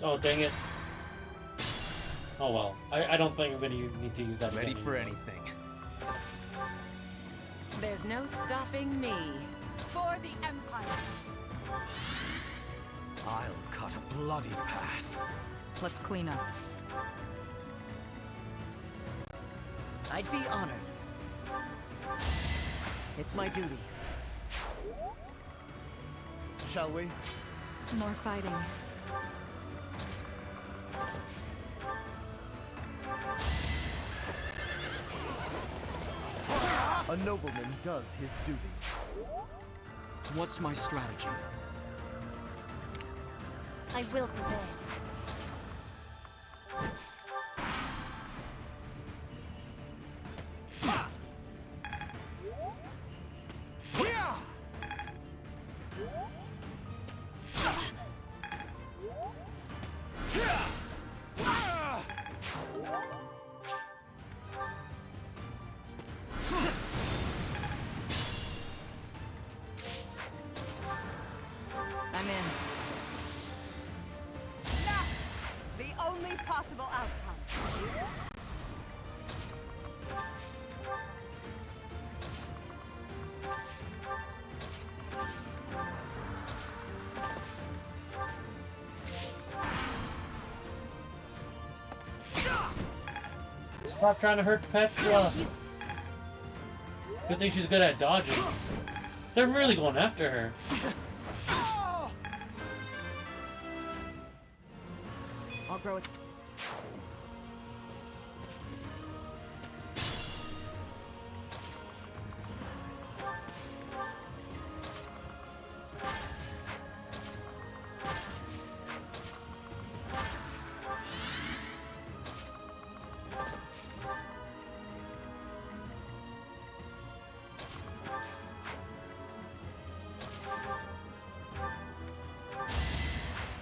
Speaker 1: Oh, dang it. Oh well. I don't think I'm gonna need to use that
Speaker 21: Ready
Speaker 1: again
Speaker 21: for
Speaker 1: anymore.
Speaker 21: anything.
Speaker 10: There's no stopping me.
Speaker 2: For the Empire.
Speaker 21: I'll cut a bloody path.
Speaker 15: Let's clean up.
Speaker 8: I'd be honored. It's my duty.
Speaker 13: Shall we?
Speaker 15: More fighting.
Speaker 13: A nobleman does his duty.
Speaker 7: What's my strategy?
Speaker 18: I will prevail.
Speaker 15: I'm in.
Speaker 2: The only possible outcome.
Speaker 1: Stop trying to hurt Petra. Good thing she's good at dodging. They're really going after her.
Speaker 15: I'll grow it.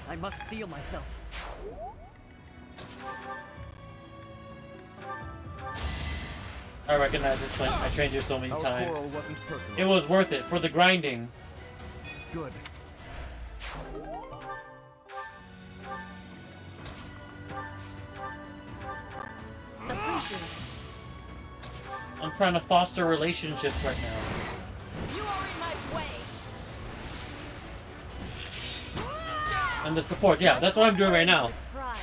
Speaker 8: I must steel myself.
Speaker 1: I recognize this fight. I trained you so many
Speaker 13: Our
Speaker 1: times.
Speaker 13: quarrel wasn't personal.
Speaker 1: It was worth it for the grinding.
Speaker 13: Good.
Speaker 18: Appreciate.
Speaker 1: I'm trying to foster relationships right now.
Speaker 2: You are in my way.
Speaker 1: And the support, yeah, that's what I'm doing right now.
Speaker 18: Pride.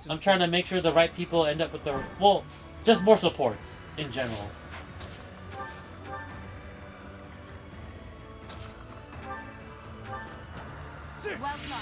Speaker 1: I'm trying to make sure the right people end up with the, well, just more supports in general.
Speaker 2: Well done.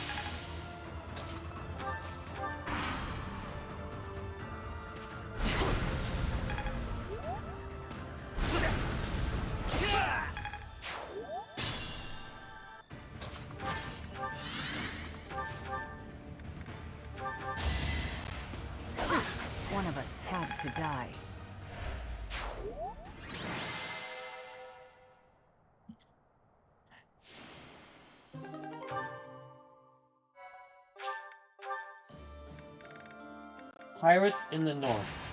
Speaker 15: One of us had to die.
Speaker 1: Pirates in the North.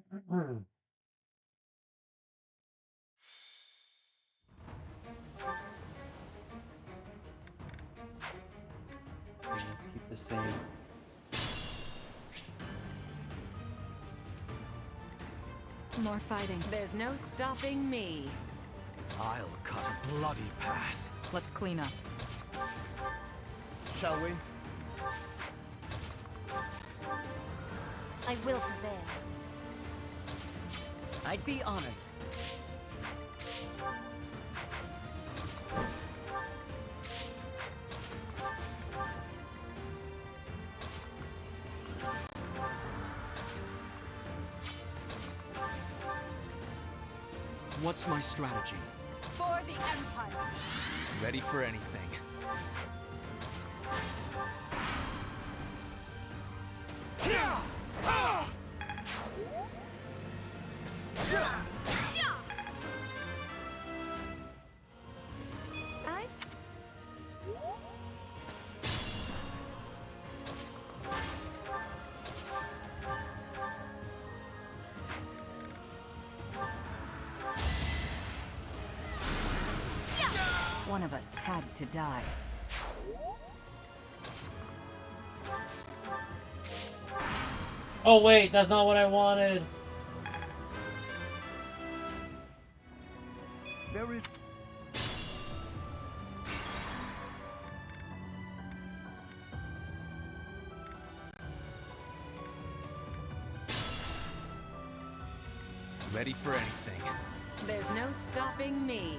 Speaker 1: Okay, let's keep the same.
Speaker 15: More fighting.
Speaker 10: There's no stopping me.
Speaker 21: I'll cut a bloody path.
Speaker 15: Let's clean up.
Speaker 13: Shall we?
Speaker 18: I will prevail.
Speaker 8: I'd be honored.
Speaker 3: What's my strategy?
Speaker 10: For the Empire.
Speaker 3: Ready for anything.
Speaker 15: One of us had to die.
Speaker 1: Oh wait, that's not what I wanted.
Speaker 4: There is...
Speaker 3: Ready for anything.
Speaker 10: There's no stopping me.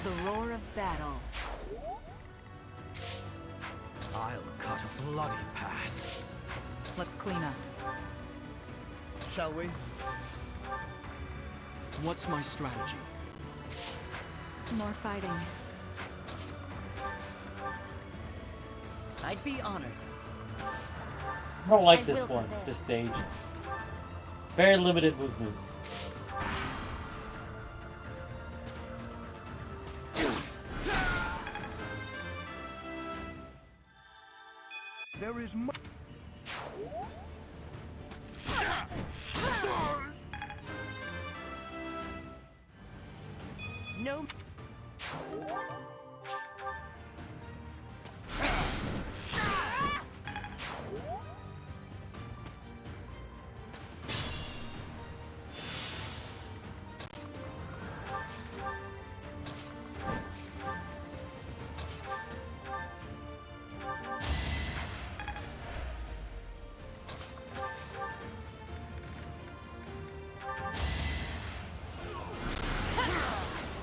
Speaker 15: The roar of battle.
Speaker 21: I'll cut a bloody path.
Speaker 15: Let's clean up.
Speaker 21: Shall we?
Speaker 3: What's my strategy?
Speaker 15: More fighting.
Speaker 7: I'd be honored.
Speaker 1: I don't like this one, this stage. Very limited movement.
Speaker 4: There is
Speaker 10: No.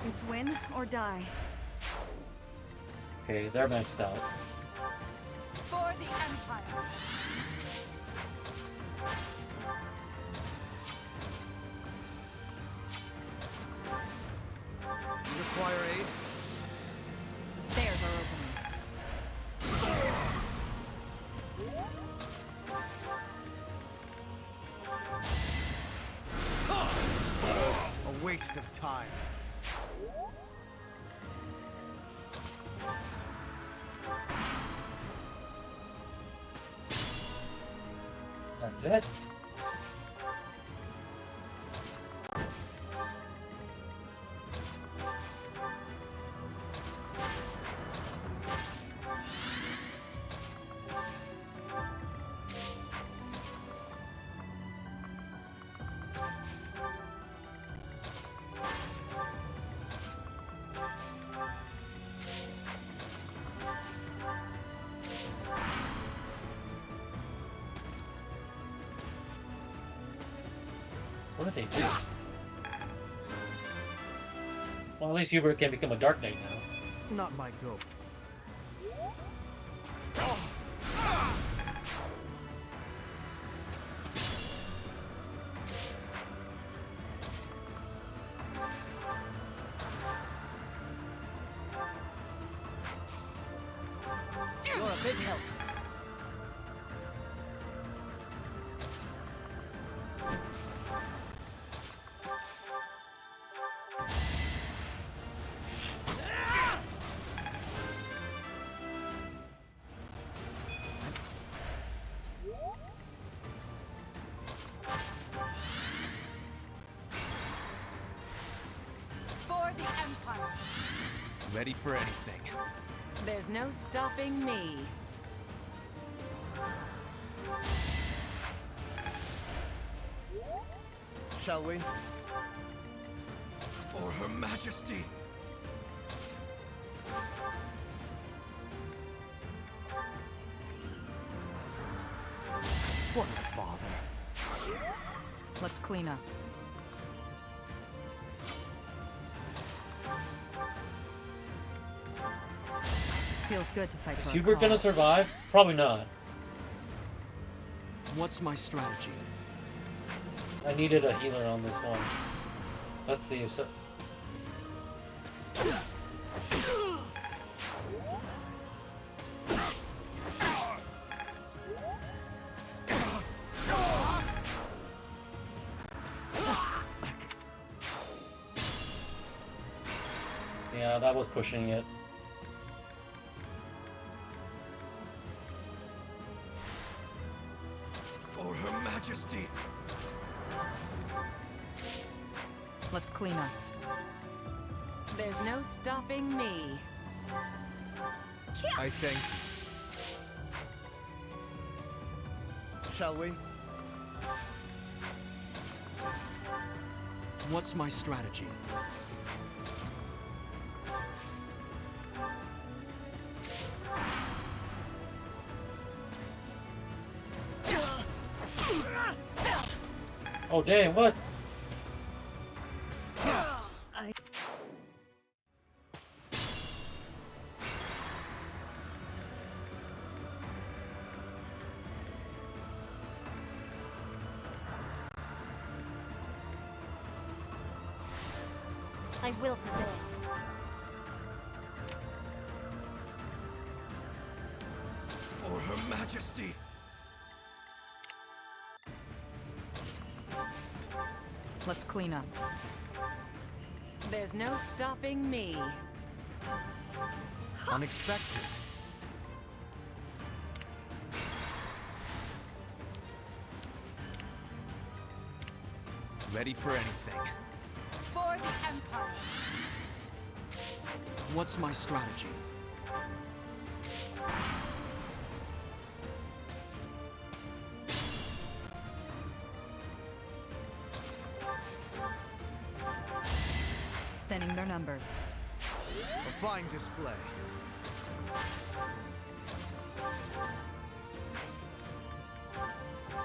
Speaker 15: It's win or die.
Speaker 1: Okay, they're maxed out.
Speaker 10: For the Empire.
Speaker 21: You require aid?
Speaker 15: There's our opening.
Speaker 21: A waste of time.
Speaker 1: That's it. What did they do? Well, at least Hubert can become a Dark Knight now.
Speaker 21: Not my go.
Speaker 7: You're a big help.
Speaker 10: For the Empire.
Speaker 3: Ready for anything.
Speaker 10: There's no stopping me.
Speaker 21: Shall we? For Her Majesty. What a bother.
Speaker 15: Let's clean up. Feels good to fight
Speaker 1: Is
Speaker 15: for a
Speaker 1: Hubert gonna
Speaker 15: cause.
Speaker 1: survive? Probably not.
Speaker 3: What's my strategy?
Speaker 1: I needed a healer on this one. Let's see if so. Yeah, that was pushing it.
Speaker 13: For Her Majesty.
Speaker 15: Let's clean up.
Speaker 10: There's no stopping me.
Speaker 21: I thank you. Shall we?
Speaker 17: What's my strategy?
Speaker 1: Oh dang, what?
Speaker 2: I will prevail.
Speaker 13: For Her Majesty.
Speaker 15: Let's clean up.
Speaker 10: There's no stopping me.
Speaker 21: Unexpected. Ready for anything.
Speaker 10: For the Empire.
Speaker 17: What's my strategy?
Speaker 15: Thinning their numbers.
Speaker 21: A fine display.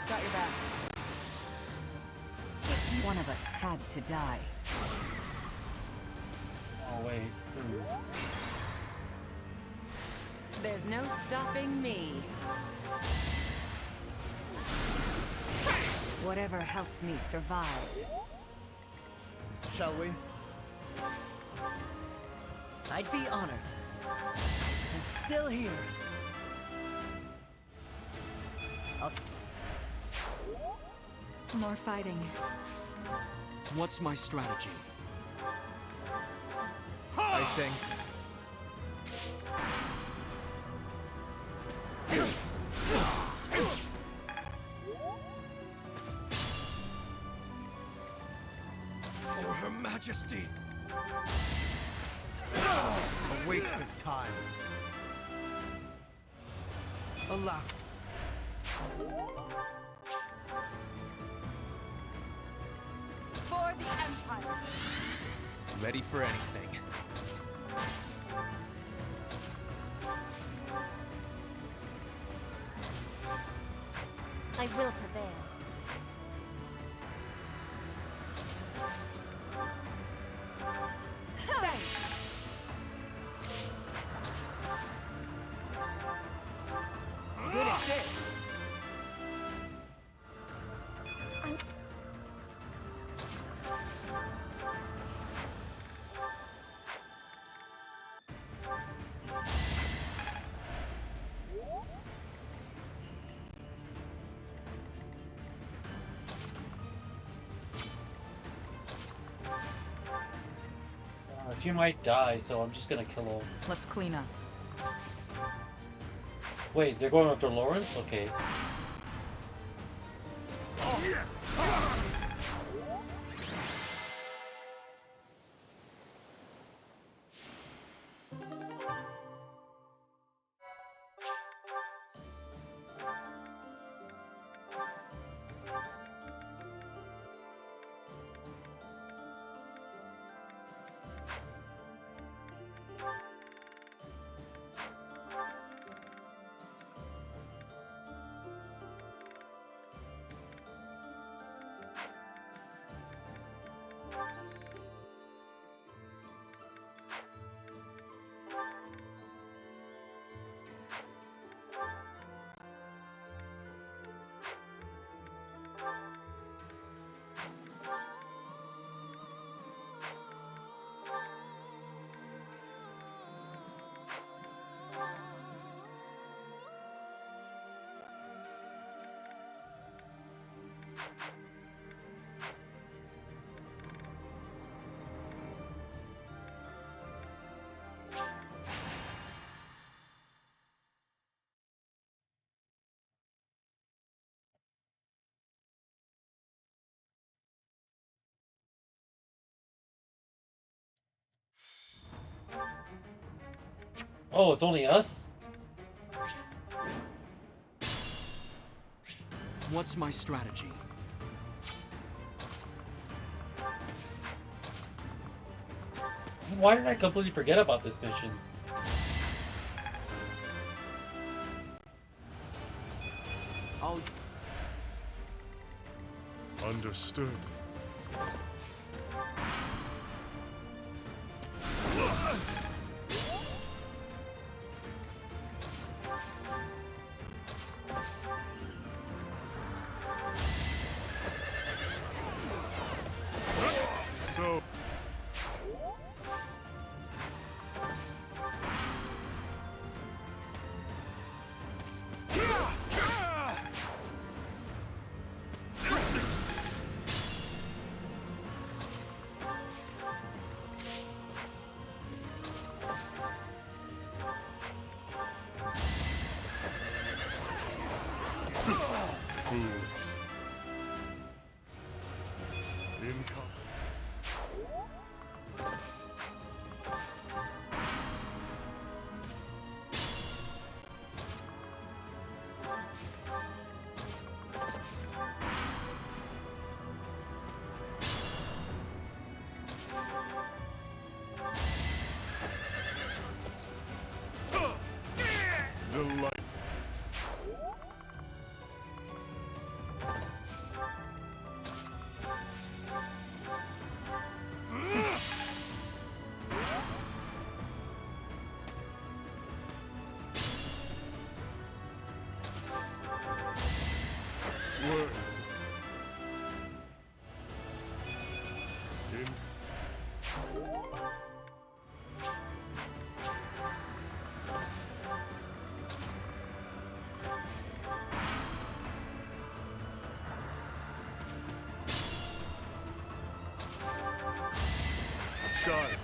Speaker 15: Got your back. One of us had to die.
Speaker 1: Oh wait.
Speaker 10: There's no stopping me. Whatever helps me survive.
Speaker 21: Shall we?
Speaker 19: I'd be honored. I'm still here.
Speaker 15: More fighting.
Speaker 17: What's my strategy?
Speaker 21: I think.
Speaker 13: For Her Majesty.
Speaker 21: A waste of time. Allow.
Speaker 10: For the Empire.
Speaker 21: Ready for anything.
Speaker 2: I will prevail.
Speaker 10: Thanks. Good assist.
Speaker 1: She might die, so I'm just gonna kill her.
Speaker 15: Let's clean up.
Speaker 1: Wait, they're going after Lawrence? Okay. Oh, it's only us?
Speaker 17: What's my strategy?
Speaker 1: Why did I completely forget about this mission?
Speaker 3: I'll...
Speaker 9: Understood. So... Delightful. Words. In Shine.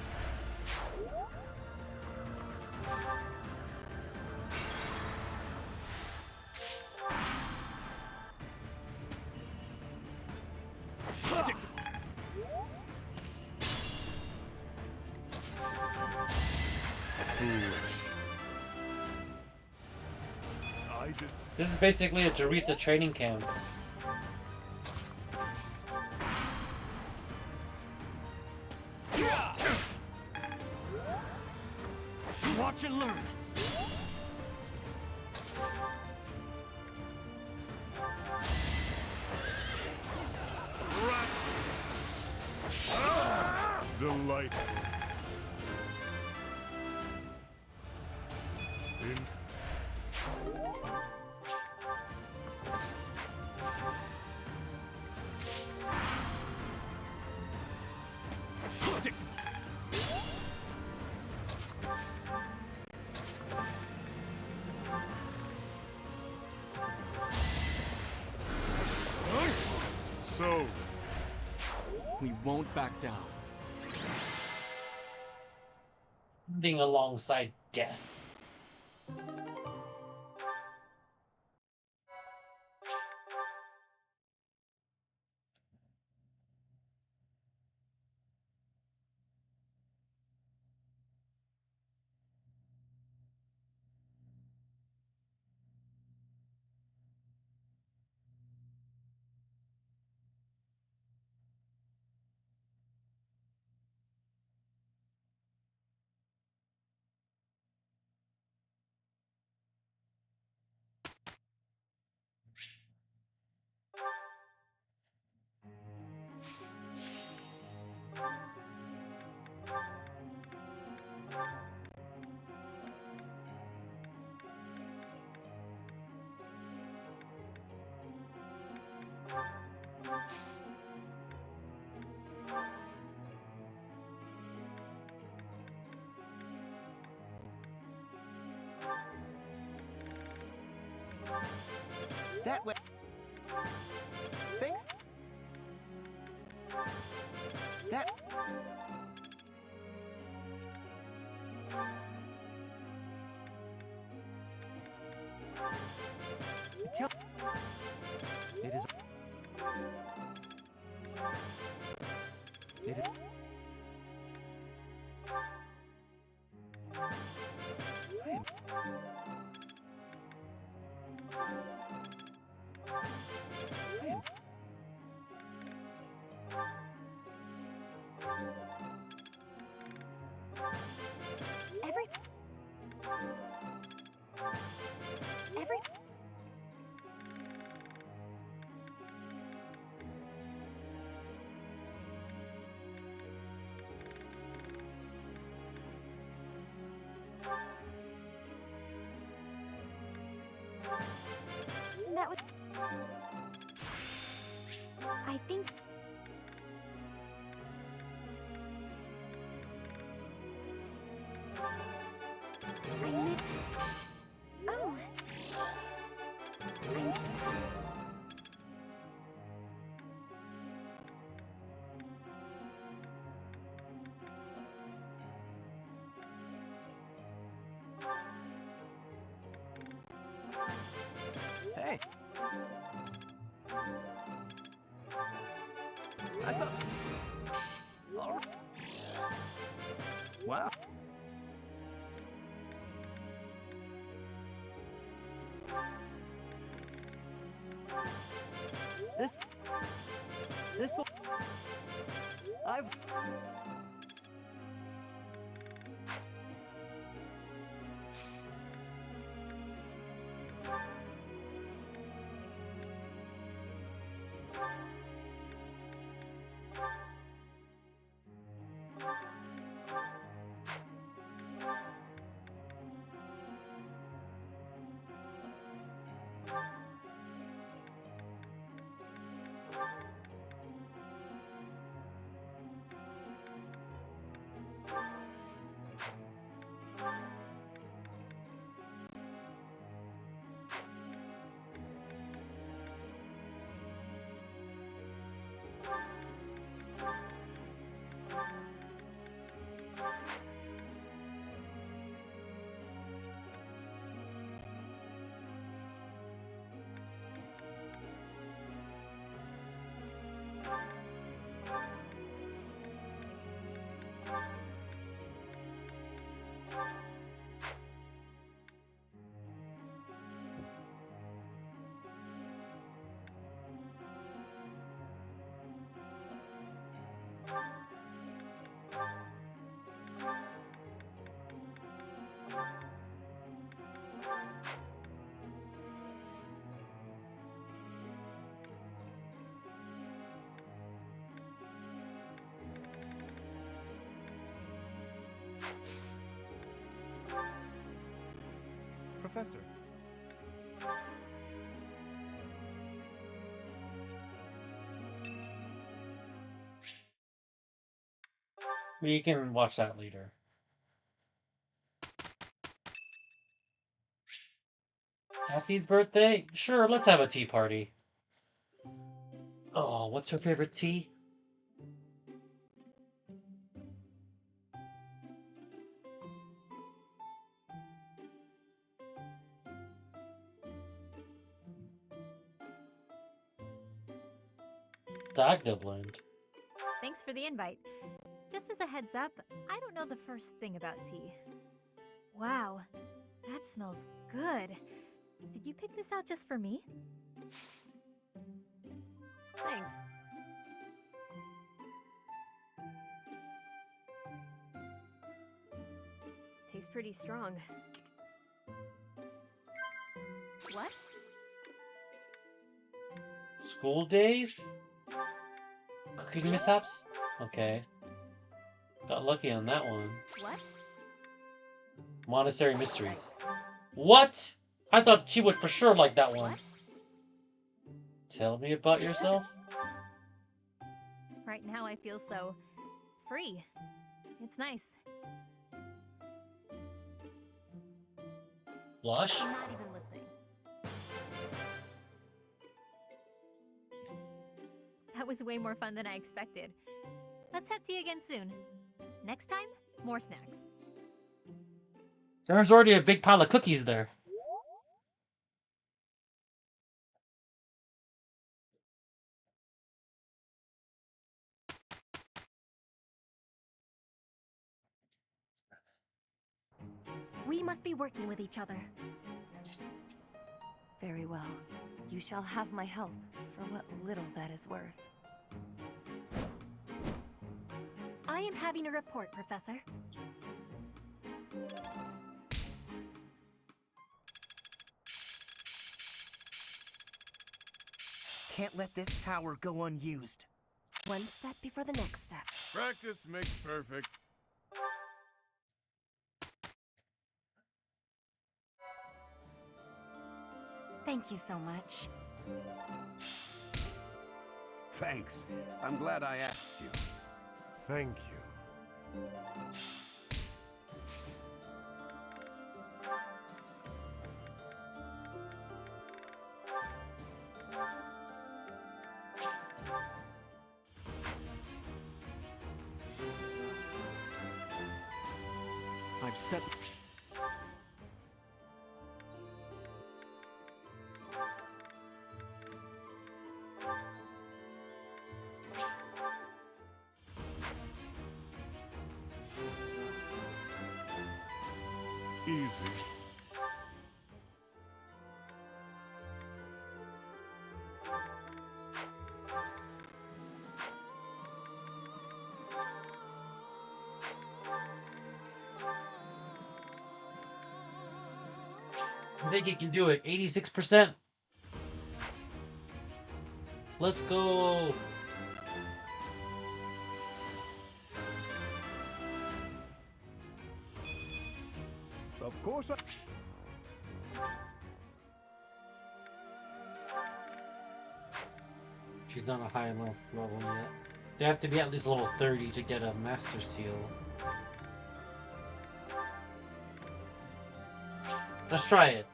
Speaker 1: This is basically a Judith training camp.
Speaker 17: Watch and learn.
Speaker 9: Delightful. In So
Speaker 17: we won't back down.
Speaker 1: Being alongside death.
Speaker 8: That way. Thanks. That. Tell. It is. It is.
Speaker 2: I think... I meant... Oh!
Speaker 3: Hey. I thought... All right. Wow.
Speaker 21: This will... I've... Professor.
Speaker 1: We can watch that later. Happy's birthday? Sure, let's have a tea party. Oh, what's her favorite tea? Dagda blend.
Speaker 2: Thanks for the invite. Just as a heads up, I don't know the first thing about tea. Wow, that smells good. Did you pick this out just for me? Thanks. Tastes pretty strong. What?
Speaker 1: School days? Cooking mishaps? Okay. Got lucky on that one.
Speaker 2: What?
Speaker 1: Monastery mysteries. What? I thought she would for sure like that one. Tell me about yourself.
Speaker 2: Right now I feel so free. It's nice.
Speaker 1: Blush?
Speaker 2: I'm not even listening. That was way more fun than I expected. Let's have tea again soon. Next time, more snacks.
Speaker 1: There's already a big pile of cookies there.
Speaker 18: We must be working with each other. Very well. You shall have my help, for what little that is worth. I am having a report, Professor.
Speaker 21: Can't let this power go unused.
Speaker 18: One step before the next step.
Speaker 9: Practice makes perfect.
Speaker 18: Thank you so much.
Speaker 16: Thanks. I'm glad I asked you.
Speaker 13: Thank you.
Speaker 17: I've set...
Speaker 13: Easy.
Speaker 1: I think he can do it. 86%. Let's go.
Speaker 4: Of course I...
Speaker 1: She's not a high enough level yet. They have to be at least level 30 to get a master seal. Let's try it.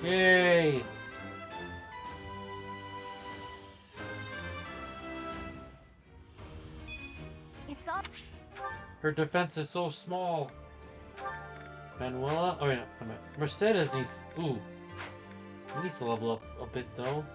Speaker 1: Yay!
Speaker 5: It's all.
Speaker 1: Her defense is so small. Manuela? Oh yeah, Mercedes needs... Ooh. He needs to level up a bit though.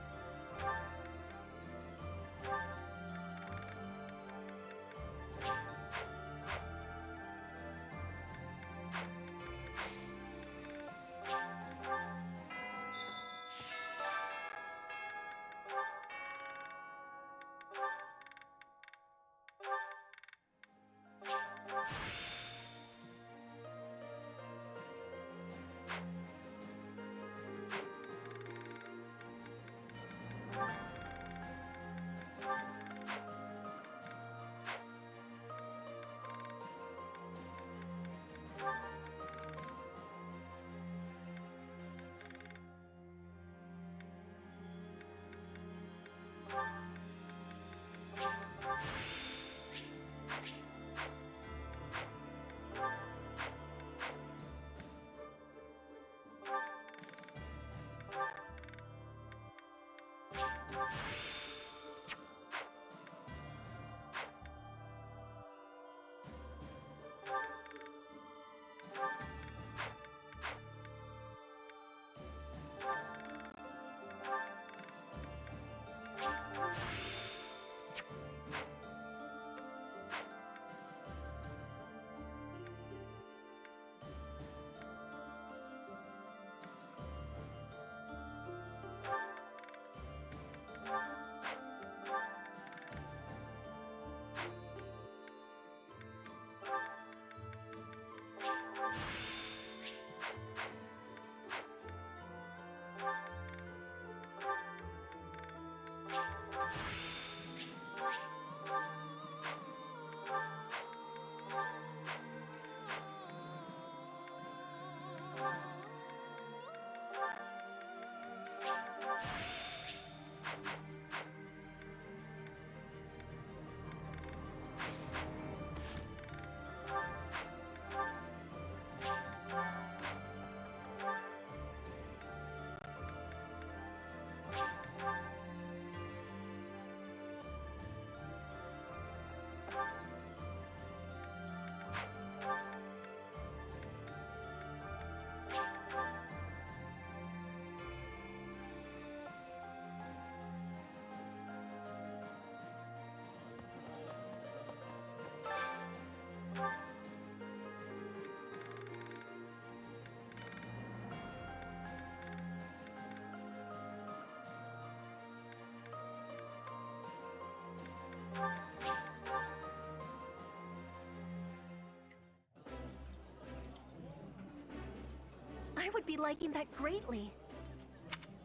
Speaker 5: I would be liking that greatly.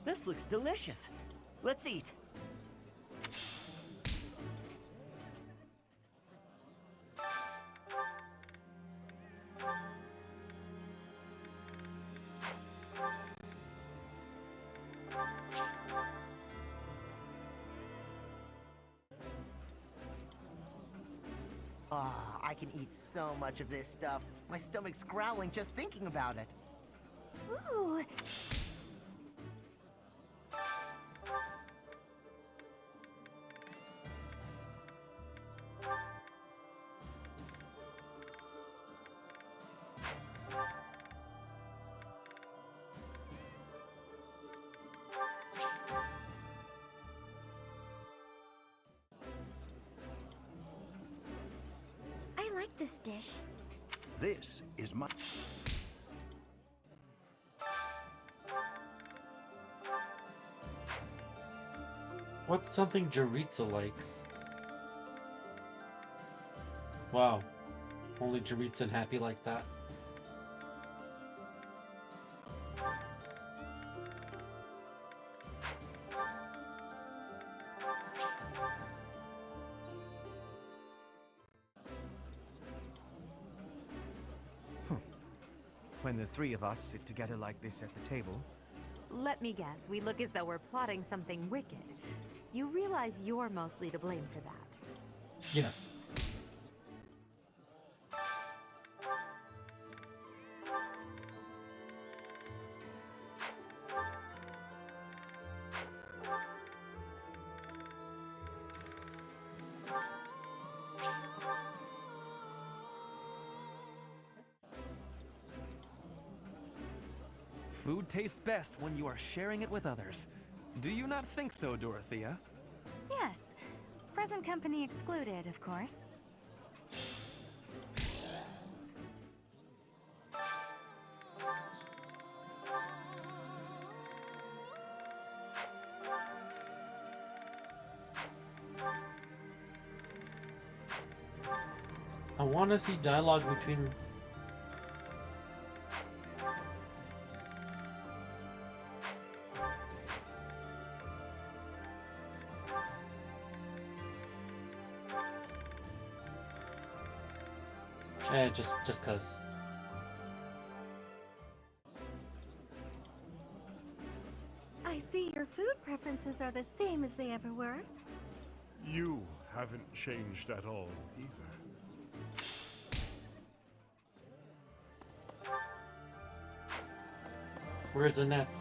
Speaker 8: This looks delicious. Let's eat. Ah, I can eat so much of this stuff. My stomach's growling just thinking about it.
Speaker 5: Ooh. I like this dish.
Speaker 4: This is my...
Speaker 1: What's something Jaritza likes? Wow. Only Jaritza and Happy like that.
Speaker 21: When the three of us sit together like this at the table,
Speaker 6: Let me guess, we look as though we're plotting something wicked. You realize you're mostly to blame for that.
Speaker 1: Yes.
Speaker 3: Food tastes best when you are sharing it with others. Do you not think so, Dorothea?
Speaker 6: Yes. Present company excluded, of course.
Speaker 1: I want to see dialogue between... just cause.
Speaker 2: I see your food preferences are the same as they ever were.
Speaker 9: You haven't changed at all, either.
Speaker 1: Where's Annette?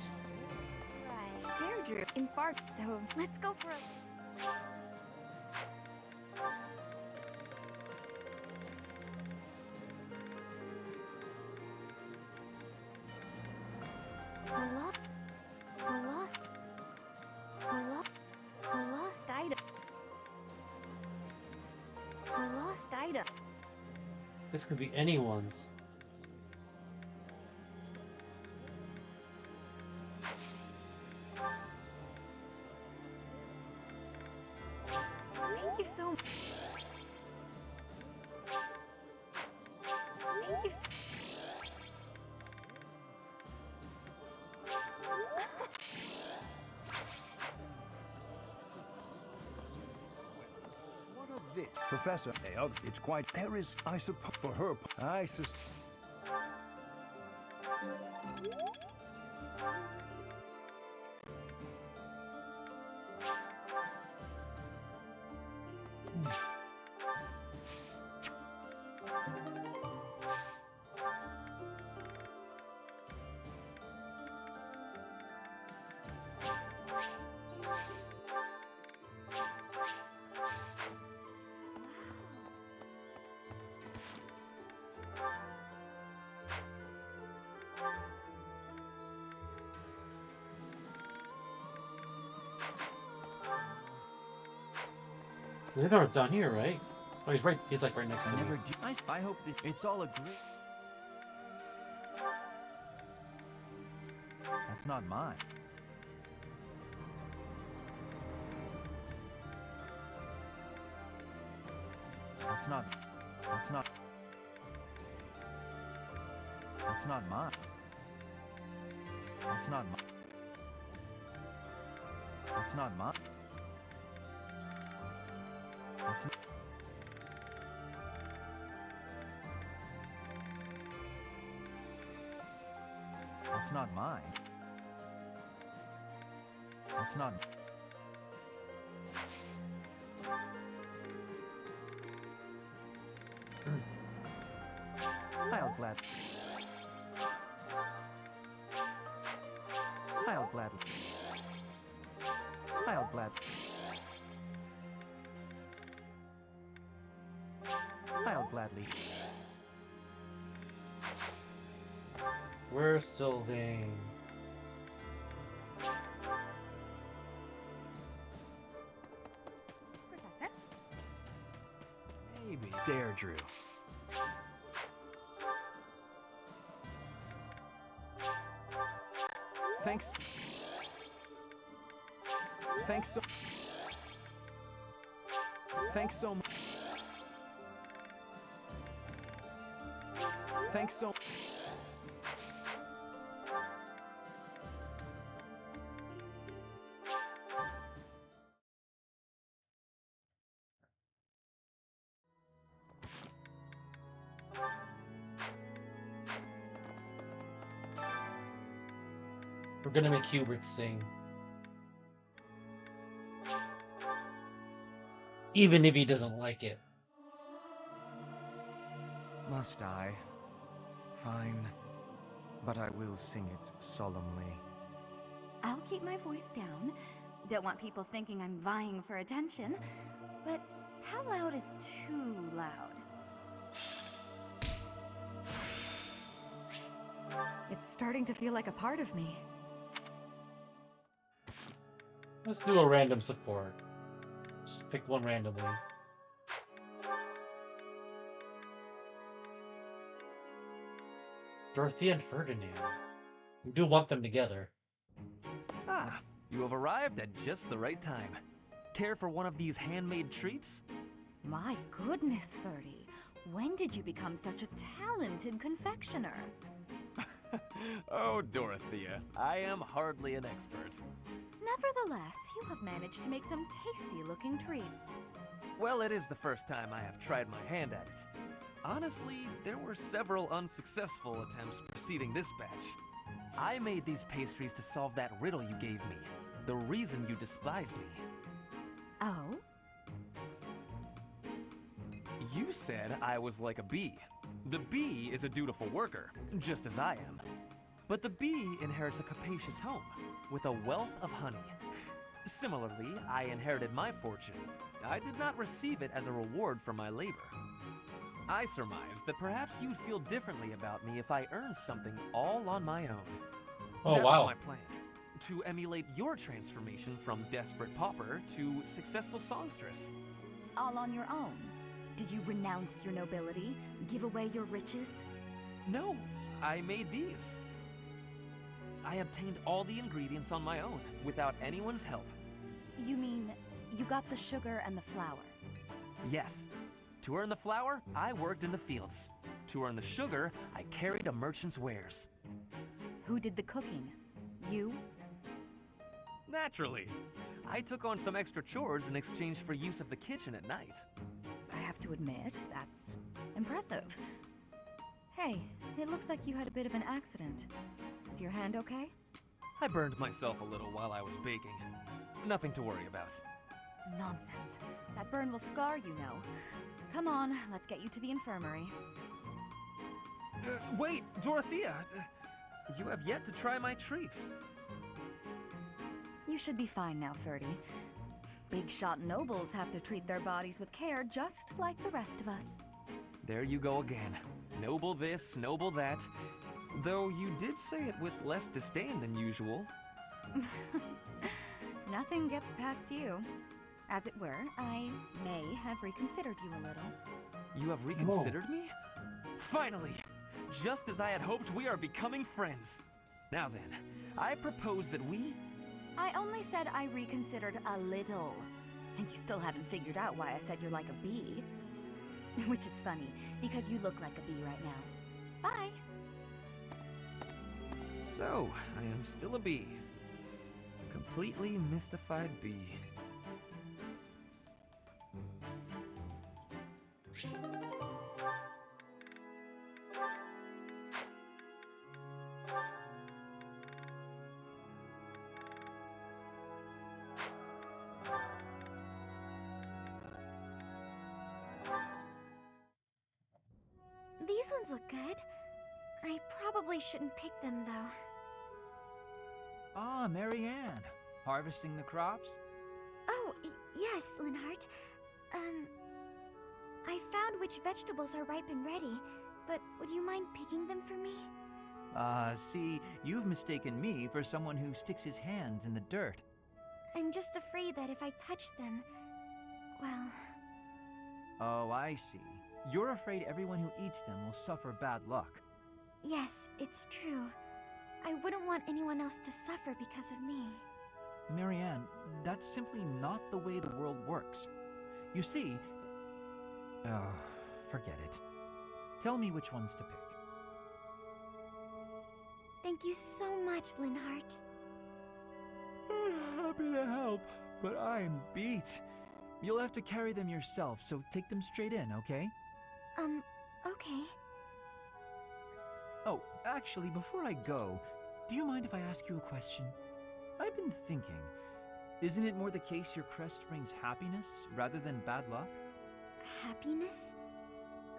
Speaker 2: Right. Deirdre infarct, so let's go for a...
Speaker 1: This could be anyone's.
Speaker 2: Thank you so much. Thank you.
Speaker 4: What of this? Professor, it's quite... There is, I suppose, for her... I sus...
Speaker 1: Leonard's down here, right? Oh, he's right. He's like right next to me.
Speaker 7: Never do. I hope that it's all a great.
Speaker 21: that's not mine. That's not mine. That's not mine. That's not mine. That's not mine. That's not mine. That's not. I'll gladly. I'll gladly. I'll gladly. I'll gladly.
Speaker 1: Where's Sylvain?
Speaker 15: Professor?
Speaker 21: Maybe. Deirdre. Thanks. Thanks so. Thanks so much. Thanks so.
Speaker 1: We're gonna make Hubert sing. Even if he doesn't like it.
Speaker 21: Must I? Fine. But I will sing it solemnly.
Speaker 5: I'll keep my voice down. Don't want people thinking I'm vying for attention. But how loud is too loud?
Speaker 15: It's starting to feel like a part of me.
Speaker 1: Let's do a random support. Just pick one randomly. Dorothy and Ferdinand. We do want them together.
Speaker 21: Ah, you have arrived at just the right time. Care for one of these handmade treats?
Speaker 5: My goodness, Ferdy. When did you become such a talented confectioner?
Speaker 21: Oh, Dorothea, I am hardly an expert.
Speaker 5: Nevertheless, you have managed to make some tasty-looking treats.
Speaker 21: Well, it is the first time I have tried my hand at it. Honestly, there were several unsuccessful attempts preceding this batch. I made these pastries to solve that riddle you gave me. The reason you despise me.
Speaker 5: Oh?
Speaker 21: You said I was like a bee. The bee is a dutiful worker, just as I am. But the bee inherits a capacious home, with a wealth of honey. Similarly, I inherited my fortune. I did not receive it as a reward for my labor. I surmised that perhaps you'd feel differently about me if I earned something all on my own.
Speaker 1: Oh,
Speaker 21: that
Speaker 1: wow.
Speaker 21: was my plan. To emulate your transformation from desperate pauper to successful songstress.
Speaker 5: All on your own? Did you renounce your nobility? Give away your riches?
Speaker 21: No, I made these. I obtained all the ingredients on my own, without anyone's help.
Speaker 5: You mean, you got the sugar and the flour?
Speaker 21: Yes. To earn the flour, I worked in the fields. To earn the sugar, I carried a merchant's wares.
Speaker 5: Who did the cooking? You?
Speaker 21: Naturally. I took on some extra chores in exchange for use of the kitchen at night.
Speaker 5: I have to admit, that's impressive. Hey, it looks like you had a bit of an accident. Is your hand okay?
Speaker 21: I burned myself a little while I was baking. Nothing to worry about.
Speaker 5: Nonsense. That burn will scar you, know. Come on, let's get you to the infirmary.
Speaker 21: Wait, Dorothea! You have yet to try my treats.
Speaker 5: You should be fine now, Ferdy. Big shot nobles have to treat their bodies with care just like the rest of us.
Speaker 21: There you go again. Noble this, noble that. Though you did say it with less disdain than usual.
Speaker 5: Nothing gets past you. As it were, I may have reconsidered you a little.
Speaker 21: You have reconsidered me? Finally! Just as I had hoped, we are becoming friends. Now then, I propose that we...
Speaker 5: I only said I reconsidered a little. And you still haven't figured out why I said you're like a bee. Which is funny, because you look like a bee right now. Bye!
Speaker 21: So, I am still a bee. A completely mystified bee.
Speaker 5: These
Speaker 2: ones look good. I probably shouldn't pick them, though.
Speaker 20: Ah, Marianne. Harvesting the crops?
Speaker 2: Oh, yes, Linhardt. I found which vegetables are ripe and ready, but would you mind picking them for me?
Speaker 20: See, you've mistaken me for someone who sticks his hands in the dirt.
Speaker 2: I'm just afraid that if I touch them, well...
Speaker 20: Oh, I see. You're afraid everyone who eats them will suffer bad luck.
Speaker 2: Yes, it's true. I wouldn't want anyone else to suffer because of me.
Speaker 20: Marianne, that's simply not the way the world works. You see... Oh, forget it. Tell me which ones to pick.
Speaker 2: Thank you so much, Linhardt.
Speaker 20: Happy to help, but I'm beat. You'll have to carry them yourself, so take them straight in, okay?
Speaker 2: Okay.
Speaker 20: Oh, actually, before I go, do you mind if I ask you a question? I've been thinking, isn't it more the case your crest brings happiness rather than bad luck?
Speaker 2: Happiness?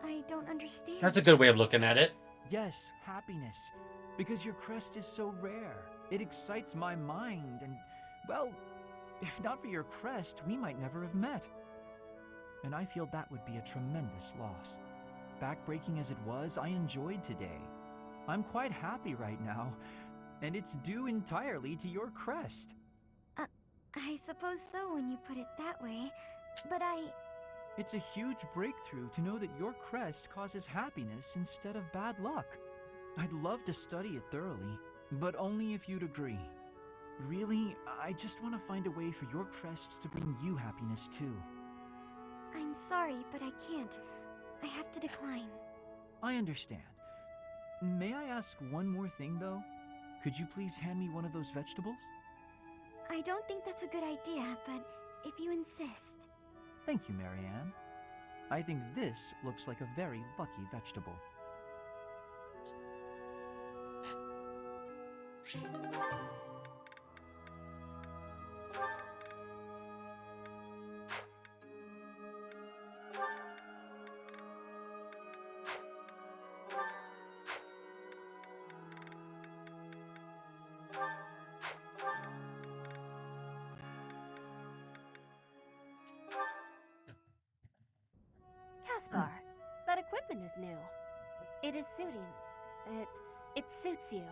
Speaker 2: I don't understand.
Speaker 1: That's a good way of looking at it.
Speaker 20: Yes, happiness. Because your crest is so rare. It excites my mind and, well, if not for your crest, we might never have met. And I feel that would be a tremendous loss. Backbreaking as it was, I enjoyed today. I'm quite happy right now, and it's due entirely to your crest.
Speaker 2: I suppose so when you put it that way, but
Speaker 20: It's a huge breakthrough to know that your crest causes happiness instead of bad luck. I'd love to study it thoroughly, but only if you'd agree. Really, I just want to find a way for your crest to bring you happiness too.
Speaker 2: I'm sorry, but I can't. I have to decline.
Speaker 20: I understand. May I ask one more thing, though? Could you please hand me one of those vegetables?
Speaker 2: I don't think that's a good idea, but if you insist.
Speaker 20: Thank you, Marianne. I think this looks like a very lucky vegetable.
Speaker 22: Caspar, that equipment is new. It is suiting. It suits you.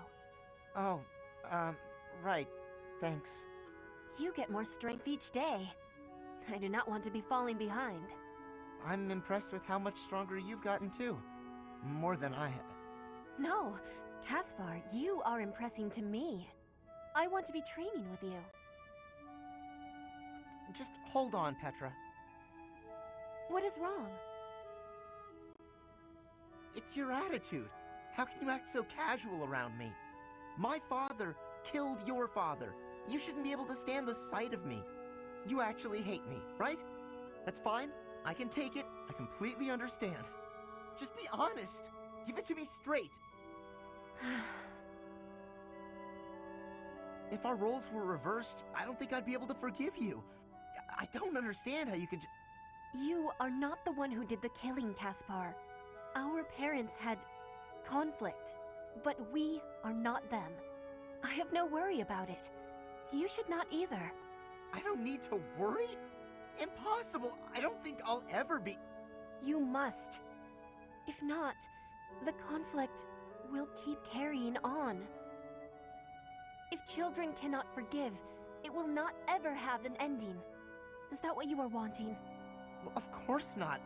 Speaker 8: Oh, right. Thanks.
Speaker 22: You get more strength each day. I do not want to be falling behind.
Speaker 8: I'm impressed with how much stronger you've gotten too. More than I have.
Speaker 22: No, Caspar, you are impressing to me. I want to be training with you.
Speaker 8: Just hold on, Petra.
Speaker 22: What is wrong?
Speaker 8: It's your attitude. How can you act so casual around me? My father killed your father. You shouldn't be able to stand the sight of me. You actually hate me, right? That's fine. I can take it. I completely understand. Just be honest. Give it to me straight. If our roles were reversed, I don't think I'd be able to forgive you. I don't understand how you could
Speaker 22: You are not the one who did the killing, Caspar. Our parents had conflict, but we are not them. I have no worry about it. You should not either.
Speaker 8: I don't need to worry? Impossible! I don't think I'll ever be...
Speaker 22: You must. If not, the conflict will keep carrying on. If children cannot forgive, it will not ever have an ending. Is that what you are wanting?
Speaker 8: Well, of course not.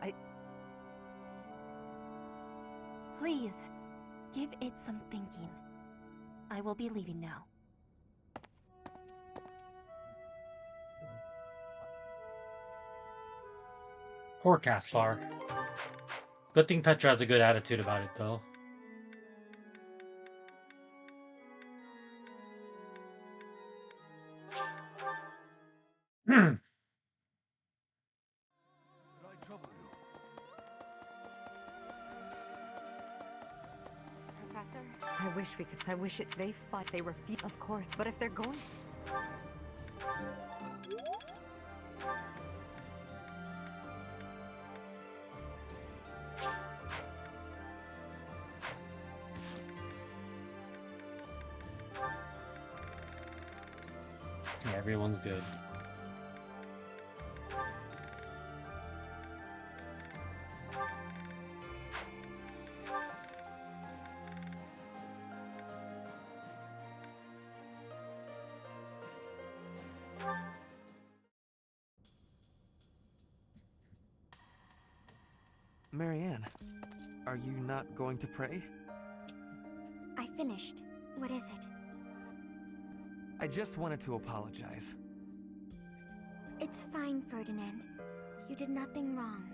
Speaker 22: Please, give it some thinking. I will be leaving now.
Speaker 1: Poor Caspar. Good thing Petra has a good attitude about it, though.
Speaker 6: Professor, I wish we could. I wish it. They fought. They refuse. Of course, but if they're going.
Speaker 1: Yeah, everyone's good.
Speaker 3: Marianne, are you not going to pray?
Speaker 2: I finished. What is it?
Speaker 3: I just wanted to apologize.
Speaker 2: It's fine, Ferdinand. You did nothing wrong.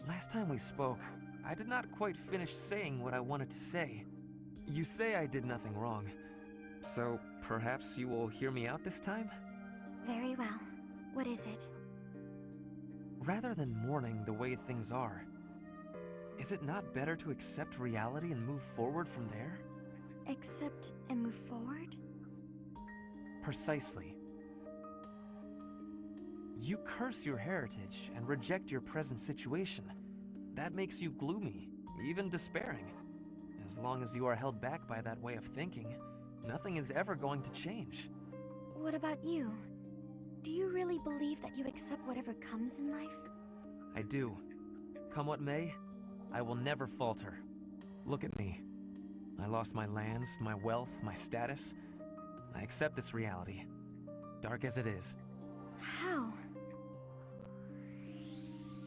Speaker 3: Last time we spoke, I did not quite finish saying what I wanted to say. You say I did nothing wrong, so perhaps you will hear me out this time?
Speaker 2: Very well. What is it?
Speaker 3: Rather than mourning the way things are, is it not better to accept reality and move forward from there?
Speaker 2: Accept and move forward?
Speaker 3: Precisely. You curse your heritage and reject your present situation. That makes you gloomy, even despairing. As long as you are held back by that way of thinking, nothing is ever going to change.
Speaker 2: What about you? Do you really believe that you accept whatever comes in life?
Speaker 3: I do. Come what may, I will never falter. Look at me. I lost my lands, my wealth, my status. I accept this reality, dark as it is.
Speaker 2: How?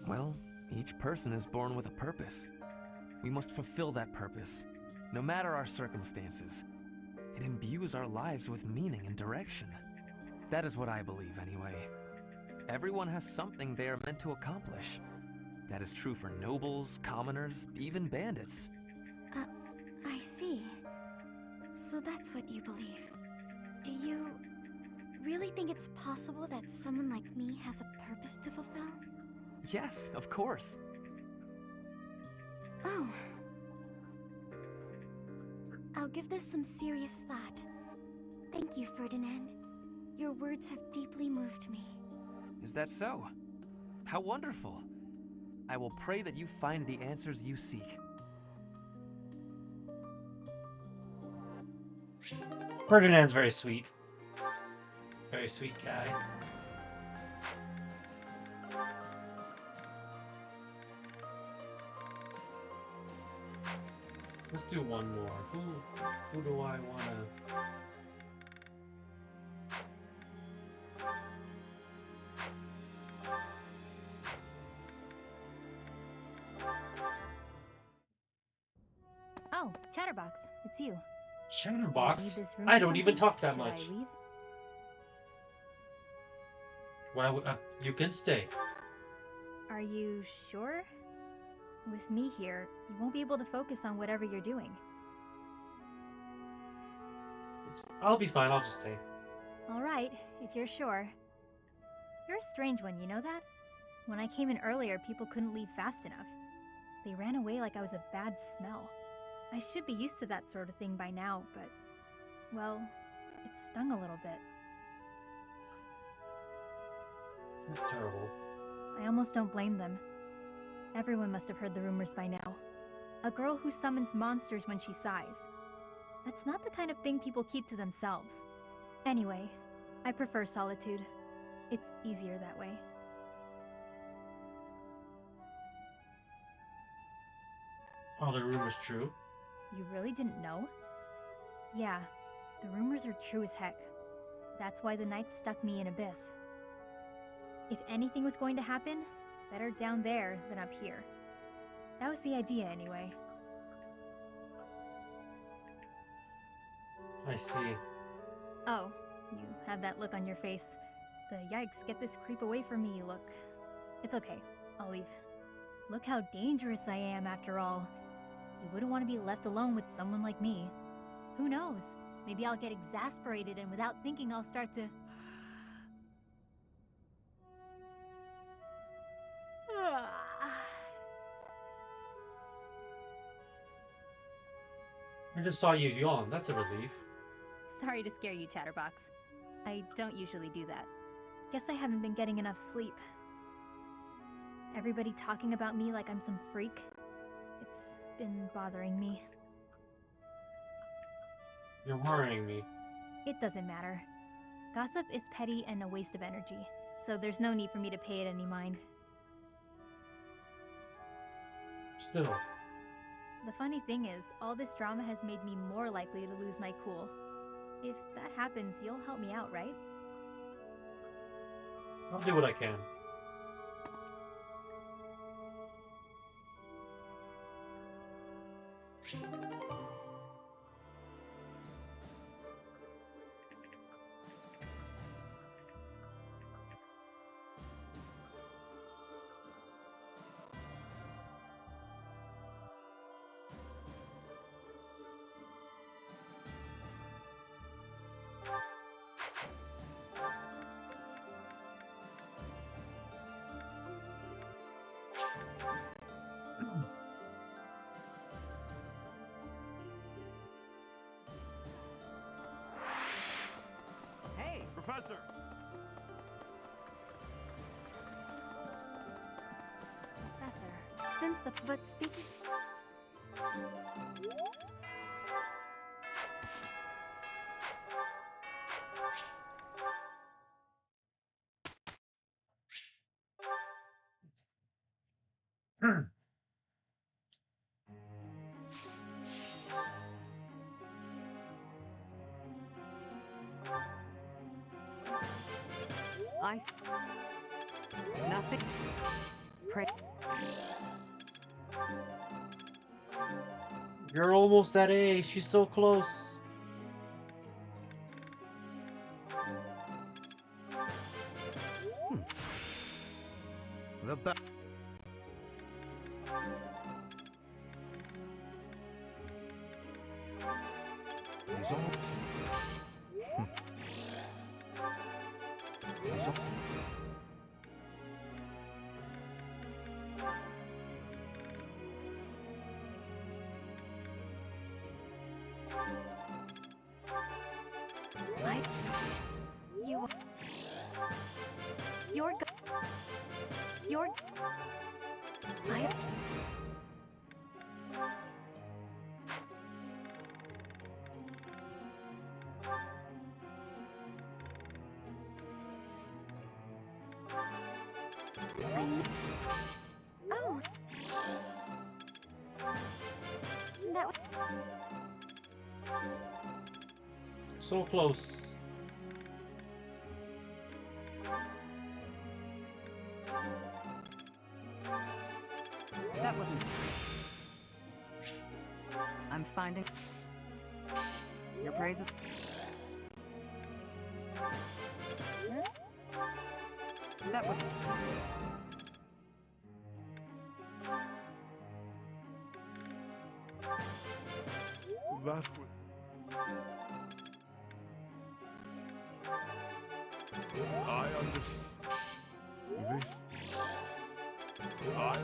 Speaker 3: Well, each person is born with a purpose. We must fulfill that purpose, no matter our circumstances. It imbues our lives with meaning and direction. That is what I believe, anyway. Everyone has something they are meant to accomplish. That is true for nobles, commoners, even bandits.
Speaker 2: I see. So that's what you believe. Do you really think it's possible that someone like me has a purpose to fulfill?
Speaker 3: Yes, of course.
Speaker 2: Oh. I'll give this some serious thought. Thank you, Ferdinand. Your words have deeply moved me.
Speaker 3: Is that so? How wonderful. I will pray that you find the answers you seek.
Speaker 1: Ferdinand's very sweet. Very sweet guy. Let's do one more. Who do I wanna...
Speaker 5: Oh, Chatterbox, it's you.
Speaker 1: Chatterbox? I don't even talk that much.
Speaker 5: Should I leave?
Speaker 1: Why would you can stay.
Speaker 5: Are you sure? With me here, you won't be able to focus on whatever you're doing.
Speaker 1: I'll be fine, I'll just stay.
Speaker 5: Alright, if you're sure. You're a strange one, you know that? When I came in earlier, people couldn't leave fast enough. They ran away like I was a bad smell. I should be used to that sort of thing by now, but... well, it stung a little bit.
Speaker 1: That's terrible.
Speaker 5: I almost don't blame them. Everyone must have heard the rumors by now. A girl who summons monsters when she sighs. That's not the kind of thing people keep to themselves. Anyway, I prefer solitude. It's easier that way.
Speaker 1: Are the rumors true?
Speaker 5: You really didn't know? Yeah, the rumors are true as heck. That's why the knight stuck me in Abyss. If anything was going to happen, better down there than up here. That was the idea anyway.
Speaker 1: I see.
Speaker 5: Oh, you had that look on your face. The yikes, get this creep away from me look. It's okay, I'll leave. Look how dangerous I am after all. You wouldn't want to be left alone with someone like me. Who knows? Maybe I'll get exasperated and without thinking I'll start to...
Speaker 1: I just saw you yawn. That's a relief.
Speaker 5: Sorry to scare you, Chatterbox. I don't usually do that. Guess I haven't been getting enough sleep. Everybody talking about me like I'm some freak. It's been bothering me.
Speaker 1: You're worrying me.
Speaker 5: It doesn't matter.
Speaker 11: Gossip is petty and a waste of energy, so there's no need for me to pay it any mind.
Speaker 1: Still.
Speaker 11: The funny thing is, all this drama has made me more likely to lose my cool. If that happens, you'll help me out, right?
Speaker 1: I'll do what I can.
Speaker 13: Hey, Professor!
Speaker 2: Professor, since the but speaking.
Speaker 10: Nothing. Pray.
Speaker 1: You're almost at A. She's so close.
Speaker 21: The back. He's all. He's all.
Speaker 2: You're Oh. That
Speaker 1: So close.
Speaker 15: That wasn't... I'm finding... Your praises... That was...
Speaker 9: That was... I understand. This... I...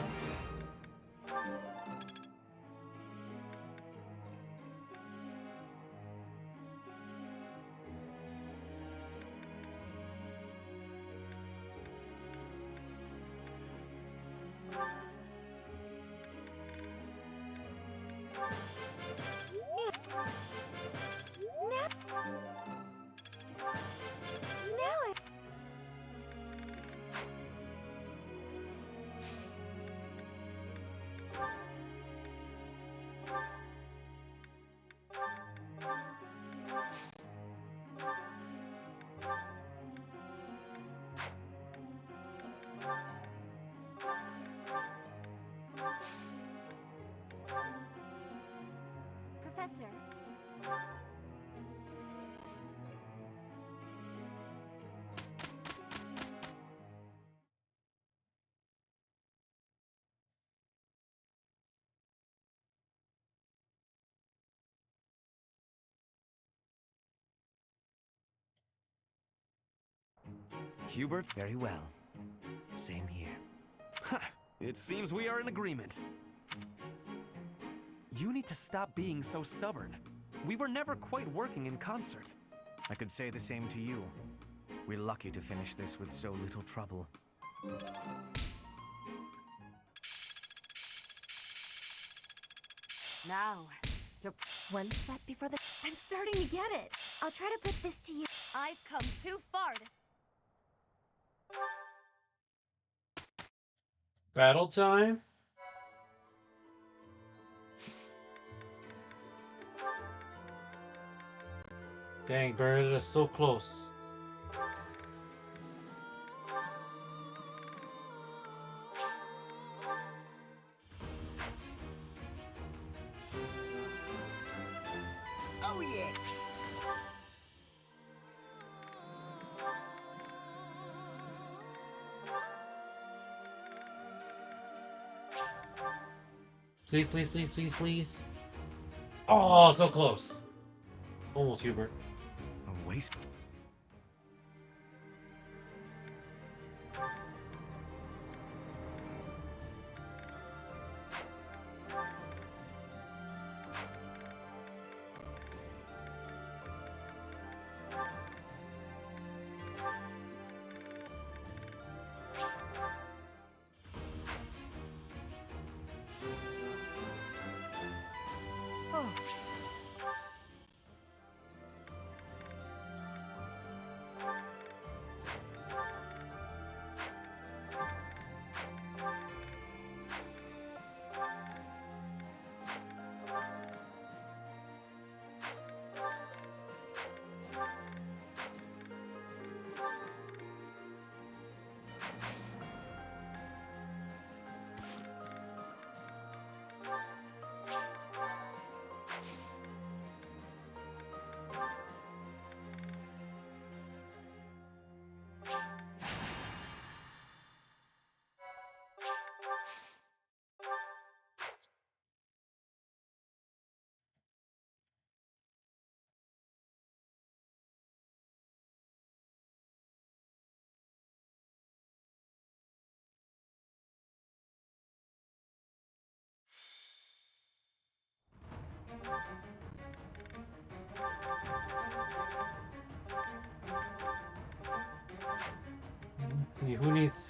Speaker 2: Professor.
Speaker 21: Hubert, very well. Same here.
Speaker 3: Ha! It seems we are in agreement. You need to stop being so stubborn. We were never quite working in concert.
Speaker 21: I could say the same to you. We're lucky to finish this with so little trouble.
Speaker 2: Now, to one step before the... I'm starting to get it. I'll try to put this to you.
Speaker 18: I've come too far to...
Speaker 1: Battle time? Dang, Bernadetta's so close.
Speaker 8: Oh yeah!
Speaker 1: Please, please, please, please, please. Oh, so close. Almost, Hubert.
Speaker 21: A waste.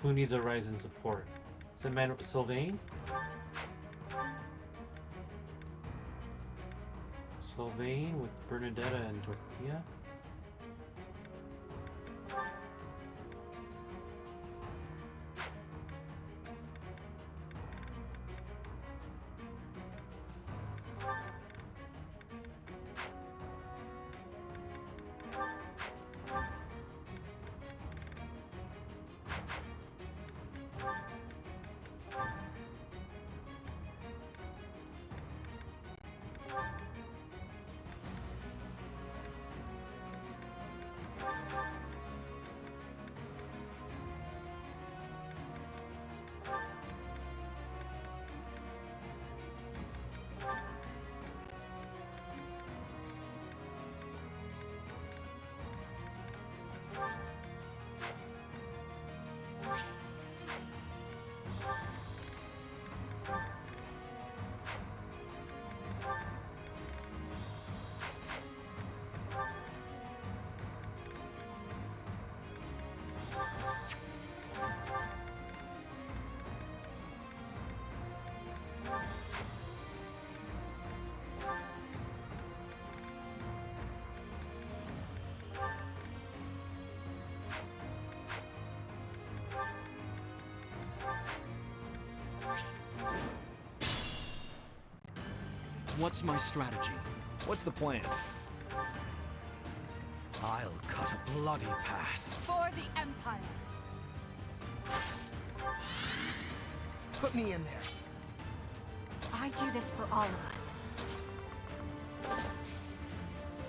Speaker 1: Who needs a rise in support? Is it Sylvain? Sylvain with Bernadetta and Dorothea?
Speaker 17: What's my strategy?
Speaker 13: What's the plan?
Speaker 21: I'll cut a bloody path.
Speaker 18: For the Empire.
Speaker 8: Put me in there.
Speaker 22: I do this for all of us.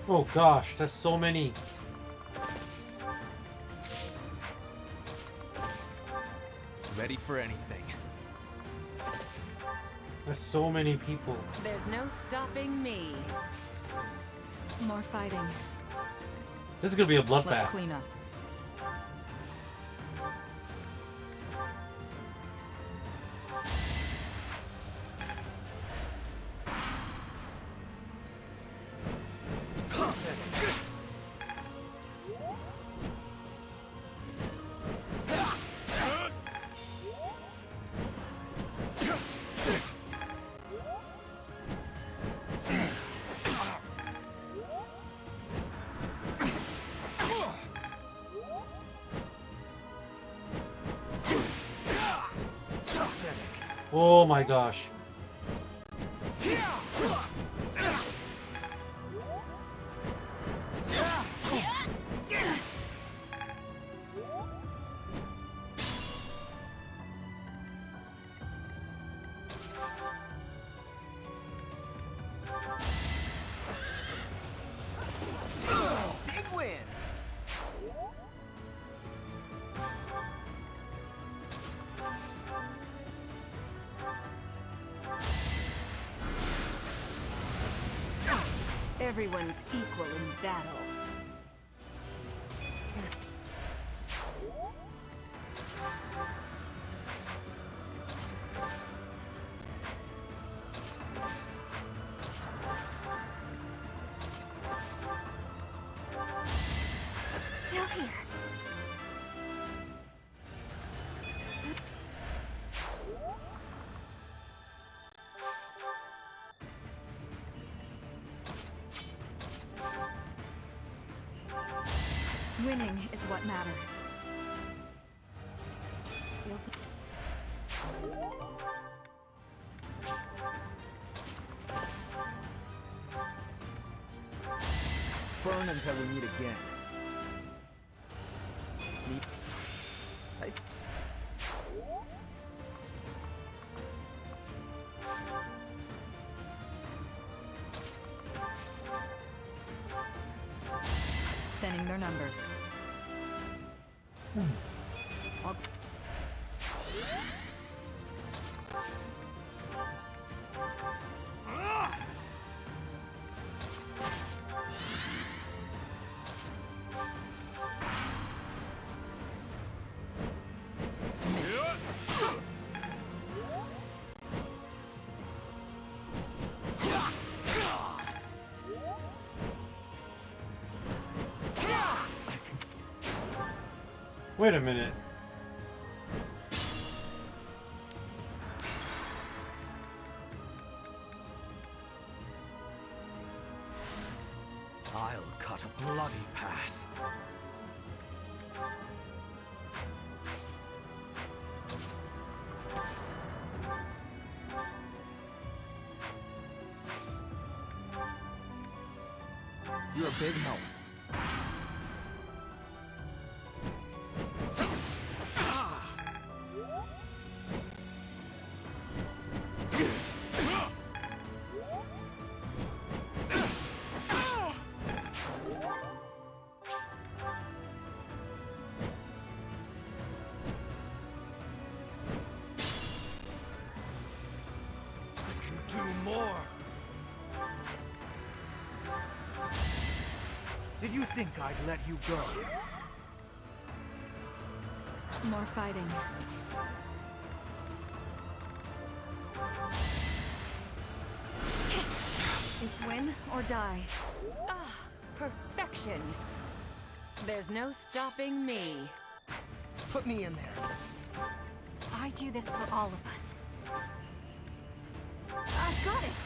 Speaker 1: Oh gosh, that's so many.
Speaker 3: Ready for anything.
Speaker 1: That's so many people.
Speaker 12: There's no stopping me.
Speaker 15: More fighting.
Speaker 1: This is gonna be a
Speaker 15: Let's
Speaker 1: bloodbath.
Speaker 15: clean up.
Speaker 1: Oh my gosh.
Speaker 8: Big win!
Speaker 12: Everyone's equal in battle.
Speaker 2: Still here.
Speaker 15: Winning is what matters. Feels
Speaker 20: Burn until we meet again.
Speaker 15: thinning their numbers. I'll... Missed.
Speaker 1: Wait a minute.
Speaker 21: I'll cut a bloody path.
Speaker 20: You're a big help.
Speaker 21: Do more.
Speaker 20: Did you think I'd let you go?
Speaker 15: More fighting. It's win or die.
Speaker 12: Ah, perfection. There's no stopping me.
Speaker 8: Put me in there.
Speaker 2: I do this for all of us. I've got it!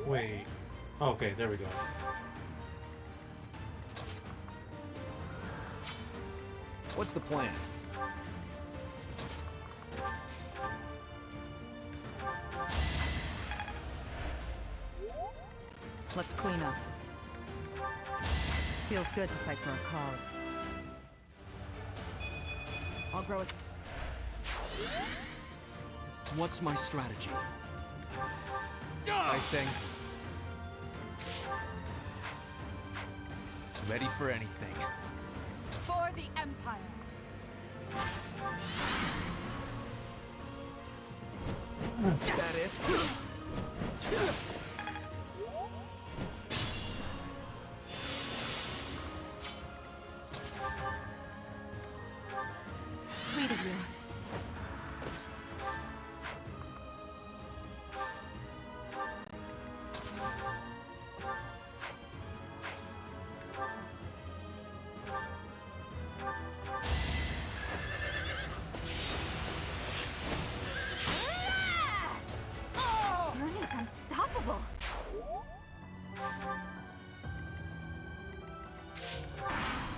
Speaker 1: Wait. Okay, there we go.
Speaker 20: What's the plan?
Speaker 15: Let's clean up. Feels good to fight for a cause. I'll grow it.
Speaker 17: What's my strategy?
Speaker 20: I think. Ready for anything.
Speaker 12: For the Empire.
Speaker 20: Is that it?
Speaker 15: Sweet of you.
Speaker 2: Vern is unstoppable!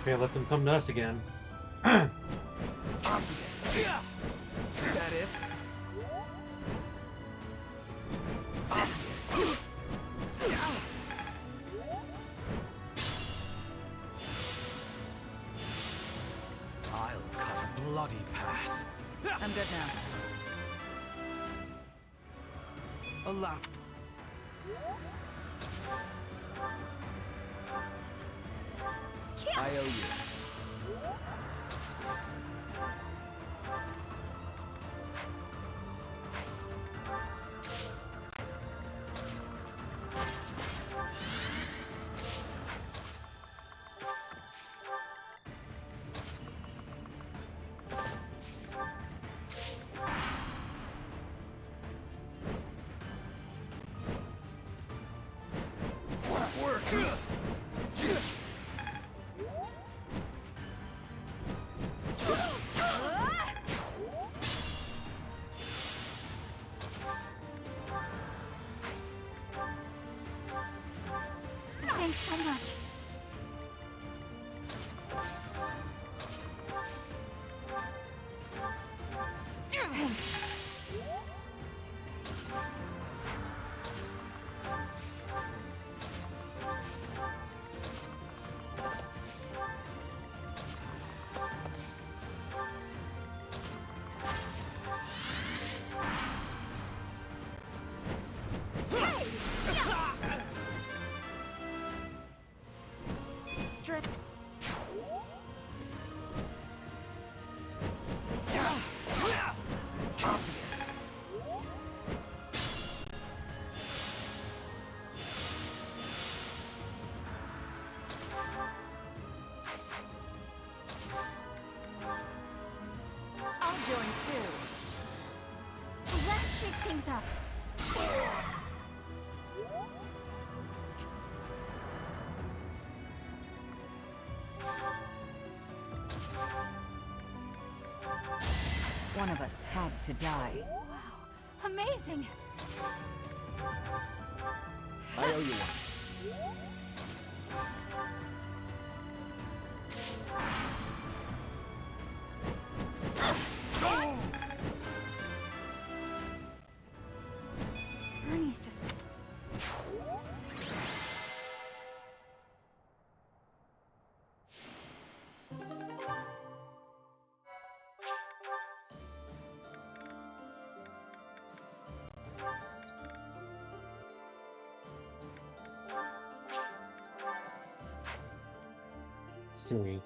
Speaker 1: Okay, let them come to us again.
Speaker 3: Obvious. Is that it? Obvious. I'll cut a bloody path.
Speaker 15: I'm good now.
Speaker 3: Allow. I owe you.
Speaker 2: Thanks so much. Thanks.
Speaker 5: Strength.
Speaker 3: Obvious.
Speaker 2: I'll join too. Let's shake things up.
Speaker 12: One of us had to die.
Speaker 2: Wow, amazing.
Speaker 13: I owe you one.
Speaker 2: Ernie's just...
Speaker 1: See.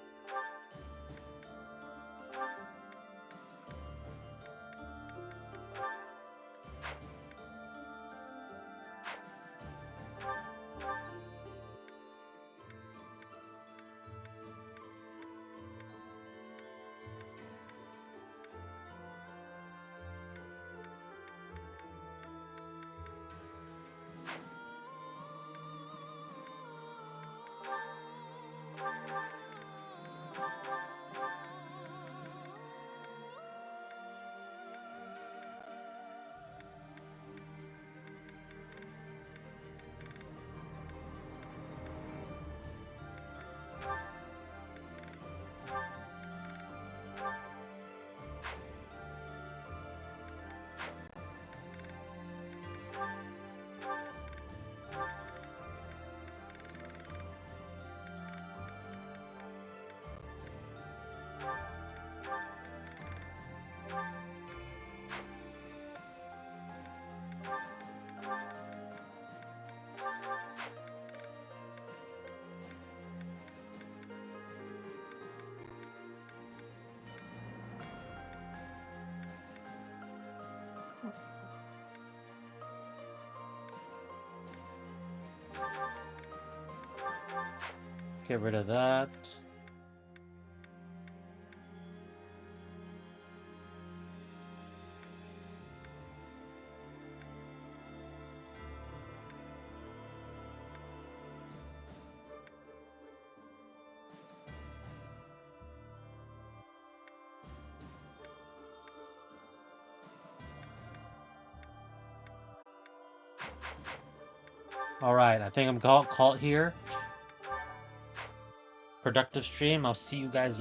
Speaker 1: Get rid of that. All right, I think I'm caught here. productive stream. I'll see you guys